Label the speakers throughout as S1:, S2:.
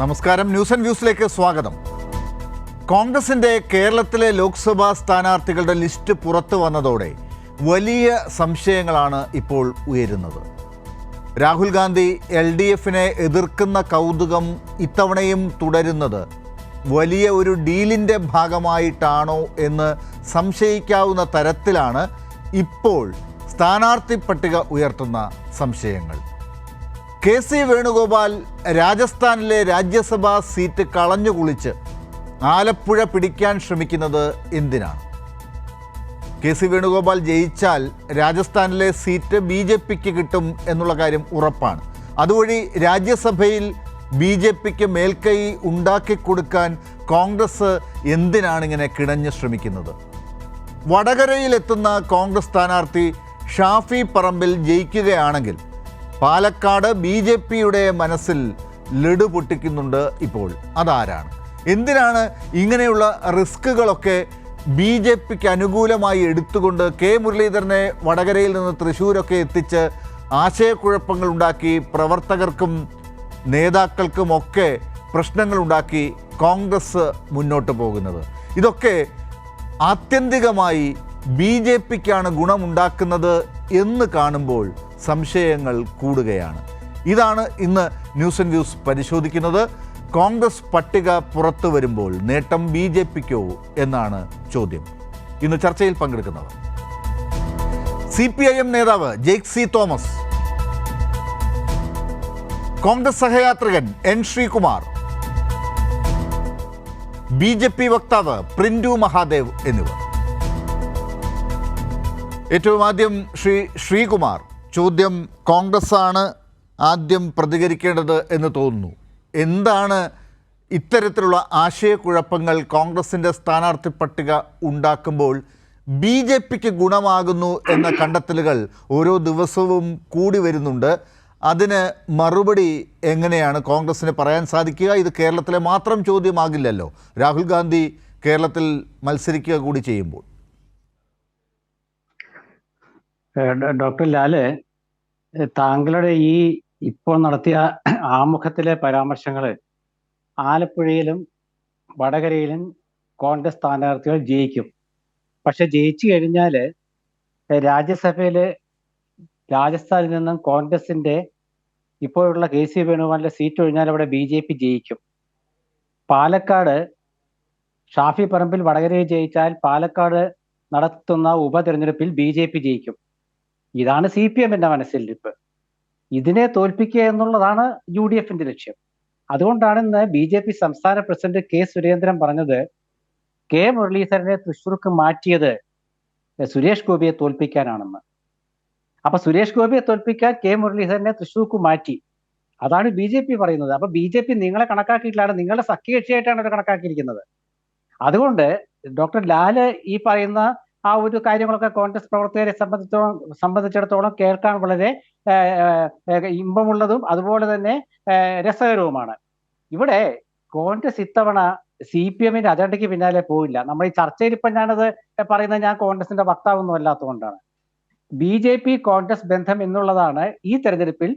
S1: നമസ്കാരം. News and വ്യൂസിലേക്ക് സ്വാഗതം. കോൺഗ്രസിൻ്റെ കേരളത്തിലെ ലോക്സഭാ സ്ഥാനാർത്ഥികളുടെ ലിസ്റ്റ് പുറത്തു വന്നതോടെ വലിയ സംശയങ്ങളാണ് ഇപ്പോൾ ഉയരുന്നത്. രാഹുൽ ഗാന്ധി LDFനെ എതിർക്കുന്ന കൗതുകം ഇത്തവണയും തുടരുന്നത് വലിയ ഒരു ഡീലിൻ്റെ ഭാഗമായിട്ടാണോ എന്ന് സംശയിക്കാവുന്ന തരത്തിലാണ് ഇപ്പോൾ സ്ഥാനാർത്ഥി പട്ടിക ഉയർത്തുന്ന സംശയങ്ങൾ. KC വേണുഗോപാൽ രാജസ്ഥാനിലെ രാജ്യസഭാ സീറ്റ് കളഞ്ഞുകുളിച്ച് ആലപ്പുഴ പിടിക്കാൻ ശ്രമിക്കുന്നത് എന്തിനാണ്? KC വേണുഗോപാൽ ജയിച്ചാൽ രാജസ്ഥാനിലെ സീറ്റ് BJPക്ക് കിട്ടും എന്നുള്ള കാര്യം ഉറപ്പാണ്. അതുവഴി രാജ്യസഭയിൽ BJPക്ക് മേൽക്കൈ ഉണ്ടാക്കിക്കൊടുക്കാൻ കോൺഗ്രസ് എന്തിനാണ് ഇങ്ങനെ കിണഞ്ഞ് ശ്രമിക്കുന്നത്? വടകരയിലെത്തുന്ന കോൺഗ്രസ് സ്ഥാനാർത്ഥി ഷാഫി പറമ്പിൽ ജയിക്കുകയാണെങ്കിൽ പാലക്കാട് BJPയുടെ മനസ്സിൽ ലഡു പൊട്ടിക്കുന്നുണ്ട്. ഇപ്പോൾ അതാരാണ്? എന്തിനാണ് ഇങ്ങനെയുള്ള റിസ്കുകളൊക്കെ BJPക്ക് അനുകൂലമായി എടുത്തുകൊണ്ട് K മുരളീധരനെ വടകരയിൽ നിന്ന് തൃശ്ശൂരൊക്കെ എത്തിച്ച് ആശയക്കുഴപ്പങ്ങൾ ഉണ്ടാക്കി പ്രവർത്തകർക്കും നേതാക്കൾക്കുമൊക്കെ പ്രശ്നങ്ങളുണ്ടാക്കി കോൺഗ്രസ് മുന്നോട്ട് പോകുന്നത്? ഇതൊക്കെ ആത്യന്തികമായി BJPക്കാണ് ഗുണമുണ്ടാക്കുന്നത് എന്ന് കാണുമ്പോൾ സംശയങ്ങൾ കൂടുകയാണ്. ഇതാണ് ഇന്ന് ന്യൂസ് ആൻഡ് വ്യൂസ് പരിശോധിക്കുന്നത്. കോൺഗ്രസ് പട്ടിക പുറത്തു വരുമ്പോൾ നേട്ടം BJPക്കോ എന്നാണ് ചോദ്യം. ഇന്ന് ചർച്ചയിൽ പങ്കെടുക്കുന്നവർ: CPIM നേതാവ് ജെയ്ക് സി തോമസ്, കോൺഗ്രസ് സഹയാത്രികൻ N ശ്രീകുമാർ, BJP വക്താവ് പ്രിന്റു മഹാദേവ് എന്നിവർ. ഏറ്റവും ആദ്യം ശ്രീകുമാർ, ചോദ്യം കോൺഗ്രസ്സാണ് ആദ്യം പ്രതികരിക്കേണ്ടത് എന്ന് തോന്നുന്നു. എന്താണ് ഇത്തരത്തിലുള്ള ആശയക്കുഴപ്പങ്ങൾ കോൺഗ്രസിൻ്റെ സ്ഥാനാർത്ഥി പട്ടിക ഉണ്ടാക്കുമ്പോൾ BJPക്ക് ഗുണമാകുന്നു എന്ന കണ്ടെത്തലുകൾ ഓരോ ദിവസവും കൂടി വരുന്നുണ്ട്. അതിന് മറുപടി എങ്ങനെയാണ് കോൺഗ്രസ്സിന് പറയാൻ സാധിക്കുക? ഇത് കേരളത്തിലെ മാത്രം ചോദ്യമാകില്ലല്ലോ. രാഹുൽ ഗാന്ധി കേരളത്തിൽ മത്സരിക്കുക കൂടി ചെയ്യുമ്പോൾ.
S2: ഡോക്ടർ ലാല്, താങ്കളുടെ ഈ ഇപ്പോൾ നടത്തിയ ആമുഖത്തിലെ പരാമർശങ്ങൾ ആലപ്പുഴയിലും വടകരയിലും കോൺഗ്രസ് സ്ഥാനാർത്ഥികൾ ജയിക്കും. പക്ഷെ ജയിച്ചു കഴിഞ്ഞാൽ രാജ്യസഭയിൽ രാജസ്ഥാനിൽ നിന്നും കോൺഗ്രസിന്റെ ഇപ്പോഴുള്ള KC വേണുഗോപാലിന്റെ സീറ്റ് ഒഴിഞ്ഞാൽ അവിടെ BJP ജയിക്കും. പാലക്കാട് ഷാഫി പറമ്പിൽ വടകരയിൽ ജയിച്ചാൽ പാലക്കാട് നടത്തുന്ന ഉപതെരഞ്ഞെടുപ്പിൽ BJP ജയിക്കും. ഇതാണ് CPMന്റെ മനസ്സിലിരിപ്പ്. ഇതിനെ തോൽപ്പിക്കുക എന്നുള്ളതാണ് UDFന്റെ ലക്ഷ്യം. അതുകൊണ്ടാണ് ഇന്ന് BJP സംസ്ഥാന പ്രസിഡന്റ് K സുരേന്ദ്രൻ പറഞ്ഞത് K മുരളീധരനെ തൃശ്ശൂർക്ക് മാറ്റിയത് സുരേഷ് ഗോപിയെ തോൽപ്പിക്കാനാണെന്ന്. അപ്പൊ സുരേഷ് ഗോപിയെ തോൽപ്പിക്കാൻ K മുരളീധരനെ തൃശ്ശൂർക്ക് മാറ്റി. അതാണ് BJP പറയുന്നത്. അപ്പൊ BJP നിങ്ങളെ കണക്കാക്കിയിട്ടില്ലാണ്, നിങ്ങളുടെ സഖ്യകക്ഷിയായിട്ടാണ് അവർ കണക്കാക്കിയിരിക്കുന്നത്. അതുകൊണ്ട് ഡോക്ടർ ലാല് ഈ പറയുന്ന ആ ഒരു കാര്യങ്ങളൊക്കെ കോൺഗ്രസ് പ്രവർത്തകരെ സംബന്ധിച്ചിടത്തോളം കേൾക്കാൻ വളരെ ഇമ്പമുള്ളതും അതുപോലെ തന്നെ രസകരവുമാണ്. ഇവിടെ കോൺഗ്രസ് ഇത്തവണ CPMന്റെ അജണ്ടയ്ക്ക് പിന്നാലെ പോയില്ല. നമ്മൾ ഈ ചർച്ചയിൽ ഇപ്പം ഞാനത് പറയുന്നത് ഞാൻ കോൺഗ്രസിന്റെ വക്താവൊന്നും അല്ലാത്തതുകൊണ്ടാണ്. BJP കോൺഗ്രസ് ബന്ധം എന്നുള്ളതാണ് ഈ തെരഞ്ഞെടുപ്പിൽ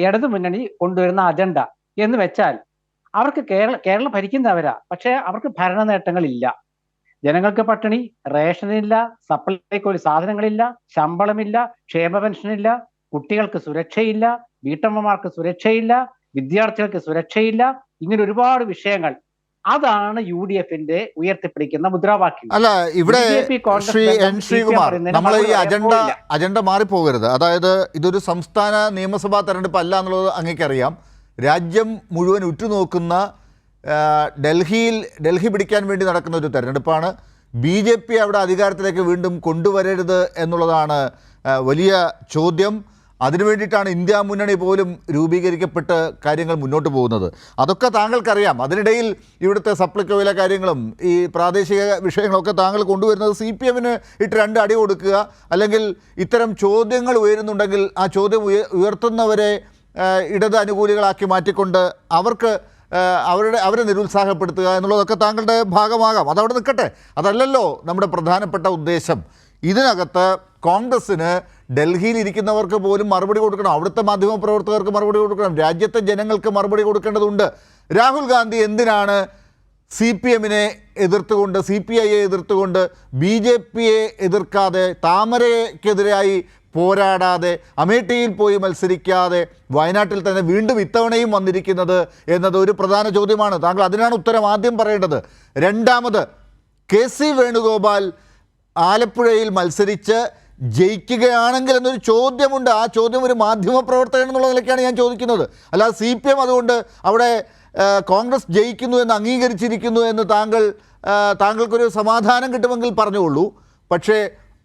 S2: ഇടതു മുന്നണി കൊണ്ടുവരുന്ന അജണ്ട. എന്ന് വെച്ചാൽ അവർക്ക് കേരളം ഭരിക്കുന്നവരാ, പക്ഷെ അവർക്ക് ഭരണ നേട്ടങ്ങളില്ല. ജനങ്ങൾക്ക് പട്ടിണി, റേഷനില്ല, സപ്ലൈകോയിൽ സാധനങ്ങളില്ല, ശമ്പളമില്ല, ക്ഷേമ പെൻഷനില്ല, കുട്ടികൾക്ക് സുരക്ഷയില്ല, വീട്ടമ്മമാർക്ക് സുരക്ഷയില്ല, വിദ്യാർത്ഥികൾക്ക് സുരക്ഷയില്ല. ഇങ്ങനെ ഒരുപാട് വിഷയങ്ങൾ. അതാണ് UDFന്റെ ഉയർത്തിപ്പിടിക്കുന്ന മുദ്രാവാക്യം.
S1: അല്ല, ഇവിടെ ശ്രീകുമാർ, നമ്മൾ ഈ അജണ്ട മാറിപ്പോകരുത്. അതായത് ഇതൊരു സംസ്ഥാന നിയമസഭാ തെരഞ്ഞെടുപ്പ് അല്ല എന്നുള്ളത് അങ്ങേക്കറിയാം. രാജ്യം മുഴുവൻ ഉറ്റുനോക്കുന്ന ഡൽഹി പിടിക്കാൻ വേണ്ടി നടക്കുന്ന ഒരു തെരഞ്ഞെടുപ്പാണ്. BJP അവിടെ അധികാരത്തിലേക്ക് വീണ്ടും കൊണ്ടുവരരുത് എന്നുള്ളതാണ് വലിയ ചോദ്യം. അതിനു വേണ്ടിയിട്ടാണ് ഇന്ത്യ മുന്നണി പോലും രൂപീകരിക്കപ്പെട്ട് കാര്യങ്ങൾ മുന്നോട്ട് പോകുന്നത്. അതൊക്കെ താങ്കൾക്കറിയാം. അതിനിടയിൽ ഇവിടുത്തെ സപ്ലൈകോയിലെ കാര്യങ്ങളും ഈ പ്രാദേശിക വിഷയങ്ങളൊക്കെ താങ്കൾ കൊണ്ടുവരുന്നത് CPMന് ഇട്ട് രണ്ട് അടി കൊടുക്കുക, അല്ലെങ്കിൽ ഇത്തരം ചോദ്യങ്ങൾ ഉയരുന്നുണ്ടെങ്കിൽ ആ ചോദ്യം ഉയർത്തുന്നവരെ ഇടത് അനുകൂലികളാക്കി മാറ്റിക്കൊണ്ട് അവരെ നിരുത്സാഹപ്പെടുത്തുക എന്നുള്ളതൊക്കെ താങ്കളുടെ ഭാഗമാകാം. അതവിടെ നിൽക്കട്ടെ. അതല്ലല്ലോ നമ്മുടെ പ്രധാനപ്പെട്ട ഉദ്ദേശം. ഇതിനകത്ത് കോൺഗ്രസ്സിന് ഡൽഹിയിൽ ഇരിക്കുന്നവർക്ക് പോലും മറുപടി കൊടുക്കണം, അവിടുത്തെ മാധ്യമപ്രവർത്തകർക്ക് മറുപടി കൊടുക്കണം, രാജ്യത്തെ ജനങ്ങൾക്ക് മറുപടി കൊടുക്കേണ്ടതുണ്ട്. രാഹുൽ ഗാന്ധി എന്തിനാണ് CPM-നെ എതിർത്തുകൊണ്ട് CPI-യെ എതിർത്തുകൊണ്ട് BJP-യെ എതിർക്കാതെ താമരയ്ക്കെതിരായി പോരാടാതെ അമേഠിയിൽ പോയി മത്സരിക്കാതെ വയനാട്ടിൽ തന്നെ വീണ്ടും ഇത്തവണയും വന്നിരിക്കുന്നത് എന്നത് ഒരു പ്രധാന ചോദ്യമാണ്. താങ്കൾ അതിനാണ് ഉത്തരം ആദ്യം പറയേണ്ടത്. രണ്ടാമത്, KC വേണുഗോപാൽ ആലപ്പുഴയിൽ മത്സരിച്ച് ജയിക്കുകയാണെങ്കിൽ എന്നൊരു ചോദ്യമുണ്ട്. ആ ചോദ്യം ഒരു മാധ്യമപ്രവർത്തകൻ എന്നുള്ള നിലയ്ക്കാണ് ഞാൻ ചോദിക്കുന്നത്. അല്ലാതെ CPM അതുകൊണ്ട് അവിടെ കോൺഗ്രസ് ജയിക്കുന്നു എന്ന് അംഗീകരിച്ചിരിക്കുന്നു എന്ന് താങ്കൾക്കൊരു സമാധാനം കിട്ടുമെങ്കിൽ പറഞ്ഞുകൊള്ളൂ. പക്ഷേ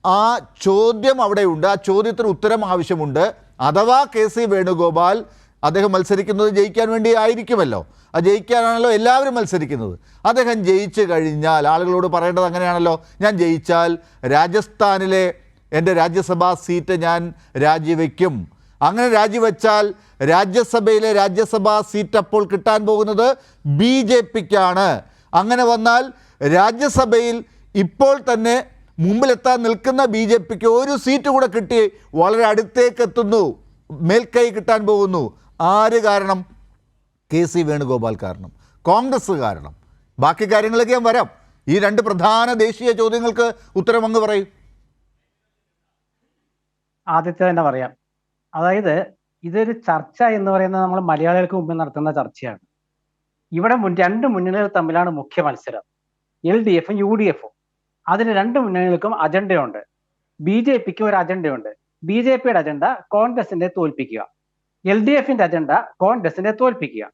S1: ആ ചോദ്യം അവിടെയുണ്ട്. ആ ചോദ്യത്തിന് ഉത്തരം ആവശ്യമുണ്ട്. അഥവാ KC വേണുഗോപാൽ അദ്ദേഹം മത്സരിക്കുന്നത് ജയിക്കാൻ വേണ്ടി ആയിരിക്കുമല്ലോ, ആ ജയിക്കാനാണല്ലോ എല്ലാവരും മത്സരിക്കുന്നത്. അദ്ദേഹം ജയിച്ചു കഴിഞ്ഞാൽ ആളുകളോട് പറയേണ്ടത് അങ്ങനെയാണല്ലോ, ഞാൻ ജയിച്ചാൽ രാജസ്ഥാനിലെ എൻ്റെ രാജ്യസഭാ സീറ്റ് ഞാൻ രാജിവെക്കും. അങ്ങനെ രാജിവെച്ചാൽ രാജ്യസഭയിലെ രാജ്യസഭാ സീറ്റ് അപ്പോൾ കിട്ടാൻ പോകുന്നത് BJP-ക്കാണ്. അങ്ങനെ വന്നാൽ രാജ്യസഭയിൽ ഇപ്പോൾ തന്നെ മുമ്പിലെത്താൻ നിൽക്കുന്ന BJP-ക്ക് ഒരു സീറ്റ് കൂടെ കിട്ടി വളരെ അടുത്തേക്ക് എത്തുന്നു, മേൽക്കൈ കിട്ടാൻ പോകുന്നു. ആര് കാരണം? KC വേണുഗോപാൽ കാരണം, കോൺഗ്രസ് കാരണം. ബാക്കി കാര്യങ്ങളൊക്കെ ഞാൻ വരാം. ഈ രണ്ട് പ്രധാന ദേശീയ ചോദ്യങ്ങൾക്ക് ഉത്തരം അങ്ങ് പറയും.
S2: ആദ്യത്തെ തന്നെ പറയാം. അതായത് ഇതൊരു ചർച്ച എന്ന് പറയുന്നത് നമ്മൾ മലയാളികൾക്ക് മുമ്പിൽ നടത്തുന്ന ചർച്ചയാണ്. ഇവിടെ രണ്ട് മുന്നണികൾ തമ്മിലാണ് മുഖ്യ മത്സരം, LDF-ഉം UDF-ഉം. അതിന് രണ്ട് മുന്നണികൾക്കും അജണ്ടയുണ്ട്. BJP-ക്ക് ഒരു അജണ്ടയുണ്ട്. BJP-യുടെ അജണ്ട കോൺഗ്രസിനെ തോൽപ്പിക്കുക, LDF-ന്റെ അജണ്ട കോൺഗ്രസിനെ തോൽപ്പിക്കുക.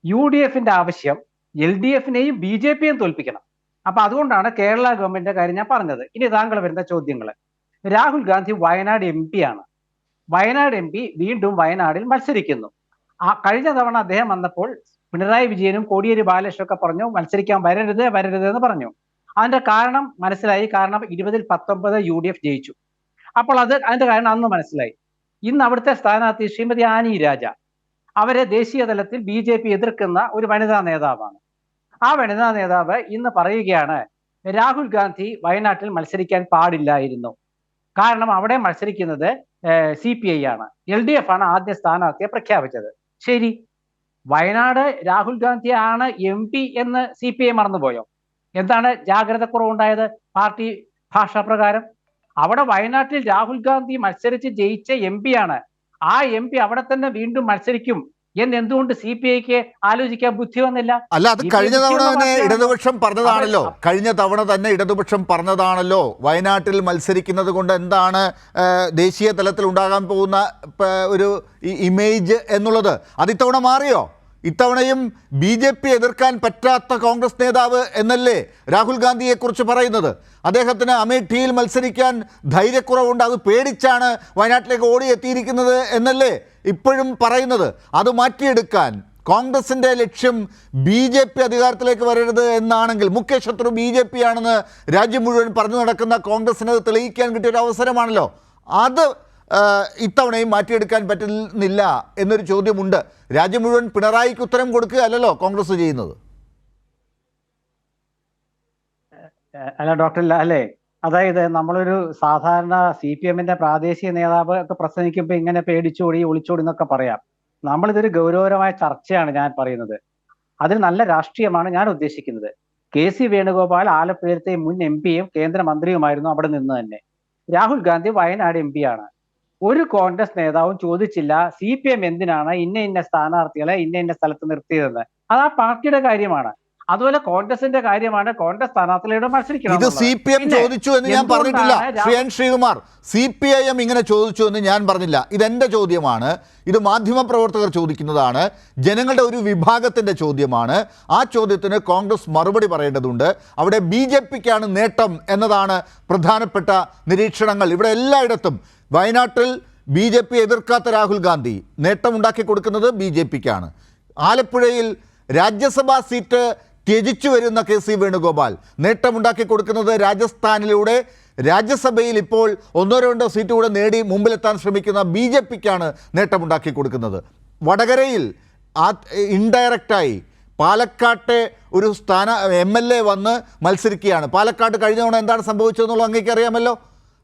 S2: UDF-ന്റെ ആവശ്യം LDF-നെയും BJP-യും തോൽപ്പിക്കണം. അപ്പൊ അതുകൊണ്ടാണ് കേരള ഗവൺമെന്റിന്റെ കാര്യം ഞാൻ പറഞ്ഞത്. ഇനി താങ്കൾ വരുന്ന ചോദ്യങ്ങൾ. രാഹുൽ ഗാന്ധി വയനാട് MP ആണ്. വയനാട് MP വീണ്ടും വയനാടിൽ മത്സരിക്കുന്നു. കഴിഞ്ഞ തവണ അദ്ദേഹം വന്നപ്പോൾ പിണറായി വിജയനും കോടിയേരി ബാലകൃഷ്ണനും ഒക്കെ പറഞ്ഞു മത്സരിക്കാൻ വരരുത് എന്ന് പറഞ്ഞു. അതിന്റെ കാരണം മനസ്സിലായി. കാരണം 20-ൽ 19 UDF ജയിച്ചു. അപ്പോൾ അതിന്റെ കാരണം അന്ന് മനസ്സിലായി. ഇന്ന് അവിടുത്തെ സ്ഥാനാർത്ഥി ശ്രീമതി ആനി രാജ, അവരെ ദേശീയ തലത്തിൽ BJP എതിർക്കുന്ന ഒരു വനിതാ നേതാവാണ്. ആ വനിതാ നേതാവ് ഇന്ന് പറയുകയാണ് രാഹുൽ ഗാന്ധി വയനാട്ടിൽ മത്സരിക്കാൻ പാടില്ലായിരുന്നു. കാരണം അവിടെ മത്സരിക്കുന്നത് CPI ആണ്, LDF ആണ് ആദ്യ സ്ഥാനാർത്ഥിയെ പ്രഖ്യാപിച്ചത്. ശരി, വയനാട് രാഹുൽ ഗാന്ധി ആണ് MP എന്ന് CPI മറന്നുപോയോ? എന്താണ് ജാഗ്രത കുറവുണ്ടായത് പാർട്ടി ഭാഷാ പ്രകാരം? അവിടെ വയനാട്ടിൽ രാഹുൽ ഗാന്ധി മത്സരിച്ച് ജയിച്ച MP ആണ്. ആ MP അവിടെ തന്നെ വീണ്ടും മത്സരിക്കും എന്ന് എന്തുകൊണ്ട് CPI-ക്ക് ആലോചിക്കാൻ ബുദ്ധി വന്നില്ല?
S1: അല്ല, അത് കഴിഞ്ഞ തവണ തന്നെ ഇടതുപക്ഷം പറഞ്ഞതാണല്ലോ. വയനാട്ടിൽ മത്സരിക്കുന്നത് കൊണ്ട് എന്താണ് ദേശീയ തലത്തിൽ ഉണ്ടാകാൻ പോകുന്ന ഒരു ഇമേജ് എന്നുള്ളത്. അത് ഇത്തവണ മാറിയോ? ഇത്തവണയും BJP എതിർക്കാൻ പറ്റാത്ത കോൺഗ്രസ് നേതാവ് എന്നല്ലേ രാഹുൽ ഗാന്ധിയെക്കുറിച്ച് പറയുന്നത്? അദ്ദേഹത്തിന് അമേഠിയിൽ മത്സരിക്കാൻ ധൈര്യക്കുറവുണ്ട്, അത് പേടിച്ചാണ് വയനാട്ടിലേക്ക് ഓടിയെത്തിയിരിക്കുന്നത് എന്നല്ലേ ഇപ്പോഴും പറയുന്നത്? അത് മാറ്റിയെടുക്കാൻ കോൺഗ്രസിൻ്റെ ലക്ഷ്യം BJP അധികാരത്തിലേക്ക് വരരുത് എന്നാണെങ്കിൽ മുഖ്യ ശത്രു BJP ആണെന്ന് രാജ്യം മുഴുവൻ പറഞ്ഞു നടക്കുന്ന കോൺഗ്രസിന് അത് തെളിയിക്കാൻ കിട്ടിയൊരു അവസരമാണല്ലോ. അത് ഇത്തവണയും മാറ്റിയെടുക്കാൻ പറ്റുന്നില്ല എന്നൊരു ചോദ്യമുണ്ട്. രാജ്യം മുഴുവൻ പിണറായിക്ക് ഉത്തരം കൊടുക്കുക അല്ലല്ലോ കോൺഗ്രസ് ചെയ്യുന്നത്.
S2: അല്ല ഡോക്ടർ അല്ലേ, അതായത് നമ്മളൊരു സാധാരണ CPM-ന്റെ പ്രാദേശിക നേതാവ് ഒക്കെ പ്രസംഗിക്കുമ്പോൾ ഇങ്ങനെ പേടിച്ചോടി ഒളിച്ചോടി എന്നൊക്കെ പറയാം. നമ്മളിതൊരു ഗൗരവപരമായ ചർച്ചയാണ് ഞാൻ പറയുന്നത്. അതിൽ നല്ല രാഷ്ട്രീയമാണ് ഞാൻ ഉദ്ദേശിക്കുന്നത്. KC വേണുഗോപാൽ ആലപ്പുഴത്തെ മുൻ MP-യും കേന്ദ്രമന്ത്രിയുമായിരുന്നു അവിടെ നിന്ന് തന്നെ. രാഹുൽ ഗാന്ധി വയനാട് MP ആണ്. ഒരു കോൺഗ്രസ് നേതാവും ചോദിച്ചില്ല CPM എന്തിനാണ് ഇന്ന സ്ഥാനാർത്ഥികളെ ഇന്ന സ്ഥലത്ത് നിർത്തിയതെന്ന്. അത് ആ പാർട്ടിയുടെ കാര്യമാണ്. അതുപോലെ കോൺഗ്രസിന്റെ കാര്യമാണ് കോൺഗ്രസ് സ്ഥാനാർത്ഥികളോട് മത്സരിക്കണം.
S1: ഇത് CPM ചോദിച്ചു എന്ന് ഞാൻ പറഞ്ഞിട്ടില്ല ശ്രീകുമാർ. CPIM ഇങ്ങനെ ചോദിച്ചു എന്ന് ഞാൻ പറഞ്ഞില്ല. ഇതെന്റെ ചോദ്യമാണ്. ഇത് മാധ്യമപ്രവർത്തകർ ചോദിക്കുന്നതാണ്. ജനങ്ങളുടെ ഒരു വിഭാഗത്തിന്റെ ചോദ്യമാണ്. ആ ചോദ്യത്തിന് കോൺഗ്രസ് മറുപടി പറയേണ്ടതുണ്ട്. അവിടെ BJP-ക്കാണ് നേട്ടം എന്നതാണ് പ്രധാനപ്പെട്ട നിരീക്ഷണങ്ങൾ. ഇവിടെ എല്ലായിടത്തും വയനാട്ടിൽ BJP എതിർക്കാത്ത രാഹുൽ ഗാന്ധി നേട്ടമുണ്ടാക്കി കൊടുക്കുന്നത് BJP-ക്കാണ്. ആലപ്പുഴയിൽ രാജ്യസഭാ സീറ്റ് ത്യജിച്ചു വരുന്ന KC വേണുഗോപാൽ നേട്ടമുണ്ടാക്കി കൊടുക്കുന്നത് രാജസ്ഥാനിലൂടെ രാജ്യസഭയിൽ ഇപ്പോൾ 1-2 സീറ്റ് കൂടെ നേടി മുമ്പിലെത്താൻ ശ്രമിക്കുന്ന BJP-ക്കാണ് നേട്ടമുണ്ടാക്കി കൊടുക്കുന്നത്. വടകരയിൽ ഇൻഡയറക്റ്റായി പാലക്കാട്ടെ ഒരു MLA വന്ന് മത്സരിക്കുകയാണ്. പാലക്കാട് കഴിഞ്ഞ തവണ എന്താണ് സംഭവിച്ചതെന്നുള്ളത് അങ്ങേക്ക് അറിയാമല്ലോ.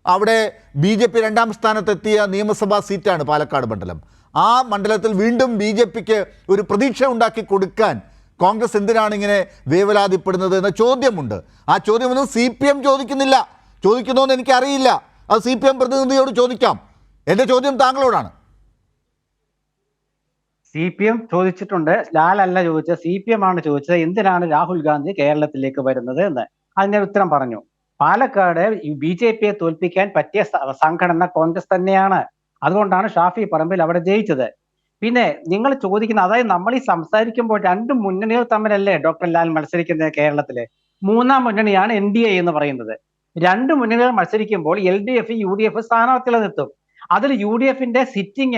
S1: അവിടെ BJP 2ാം സ്ഥാനത്തെത്തിയ നിയമസഭാ സീറ്റാണ് പാലക്കാട് മണ്ഡലം. ആ മണ്ഡലത്തിൽ വീണ്ടും BJP-ക്ക് ഒരു പ്രതീക്ഷ ഉണ്ടാക്കി കൊടുക്കാൻ കോൺഗ്രസ് എന്തിനാണ് ഇങ്ങനെ വേവലാതിപ്പെടുന്നത് എന്ന ചോദ്യമുണ്ട്. ആ ചോദ്യമൊന്നും CPM ചോദിക്കുന്നില്ല. ചോദിക്കുന്നോന്ന് എനിക്കറിയില്ല. അത് CPM പ്രതിനിധിയോട് ചോദിക്കാം. എൻ്റെ ചോദ്യം താങ്കളോടാണ്.
S2: CPM ചോദിച്ചിട്ടുണ്ട്. ലാലല്ല ചോദിച്ചത്, CPM ആണ് ചോദിച്ചത് എന്തിനാണ് രാഹുൽ ഗാന്ധി കേരളത്തിലേക്ക് വരുന്നത് എന്ന്. അതിന്റെ ഉത്തരം പറഞ്ഞു. പാലക്കാട് BJPയെ തോൽപ്പിക്കാൻ പറ്റിയ സംഘടന കോൺഗ്രസ് തന്നെയാണ്. അതുകൊണ്ടാണ് ഷാഫി പറമ്പിൽ അവിടെ ജയിച്ചത്. പിന്നെ നിങ്ങൾ ചോദിക്കുന്ന, അതായത് നമ്മൾ ഈ സംസാരിക്കുമ്പോൾ രണ്ട് മുന്നണികൾ തമ്മിലല്ലേ ഡോക്ടർ ലാൽ മത്സരിക്കുന്നത് കേരളത്തിലെ? മൂന്നാം മുന്നണിയാണ് NDA എന്ന് പറയുന്നത്. രണ്ട് മുന്നണികൾ മത്സരിക്കുമ്പോൾ LDF UDF സ്ഥാനാർത്ഥികളെ നിർത്തും. അതിൽ UDFന്റെ സിറ്റിംഗ്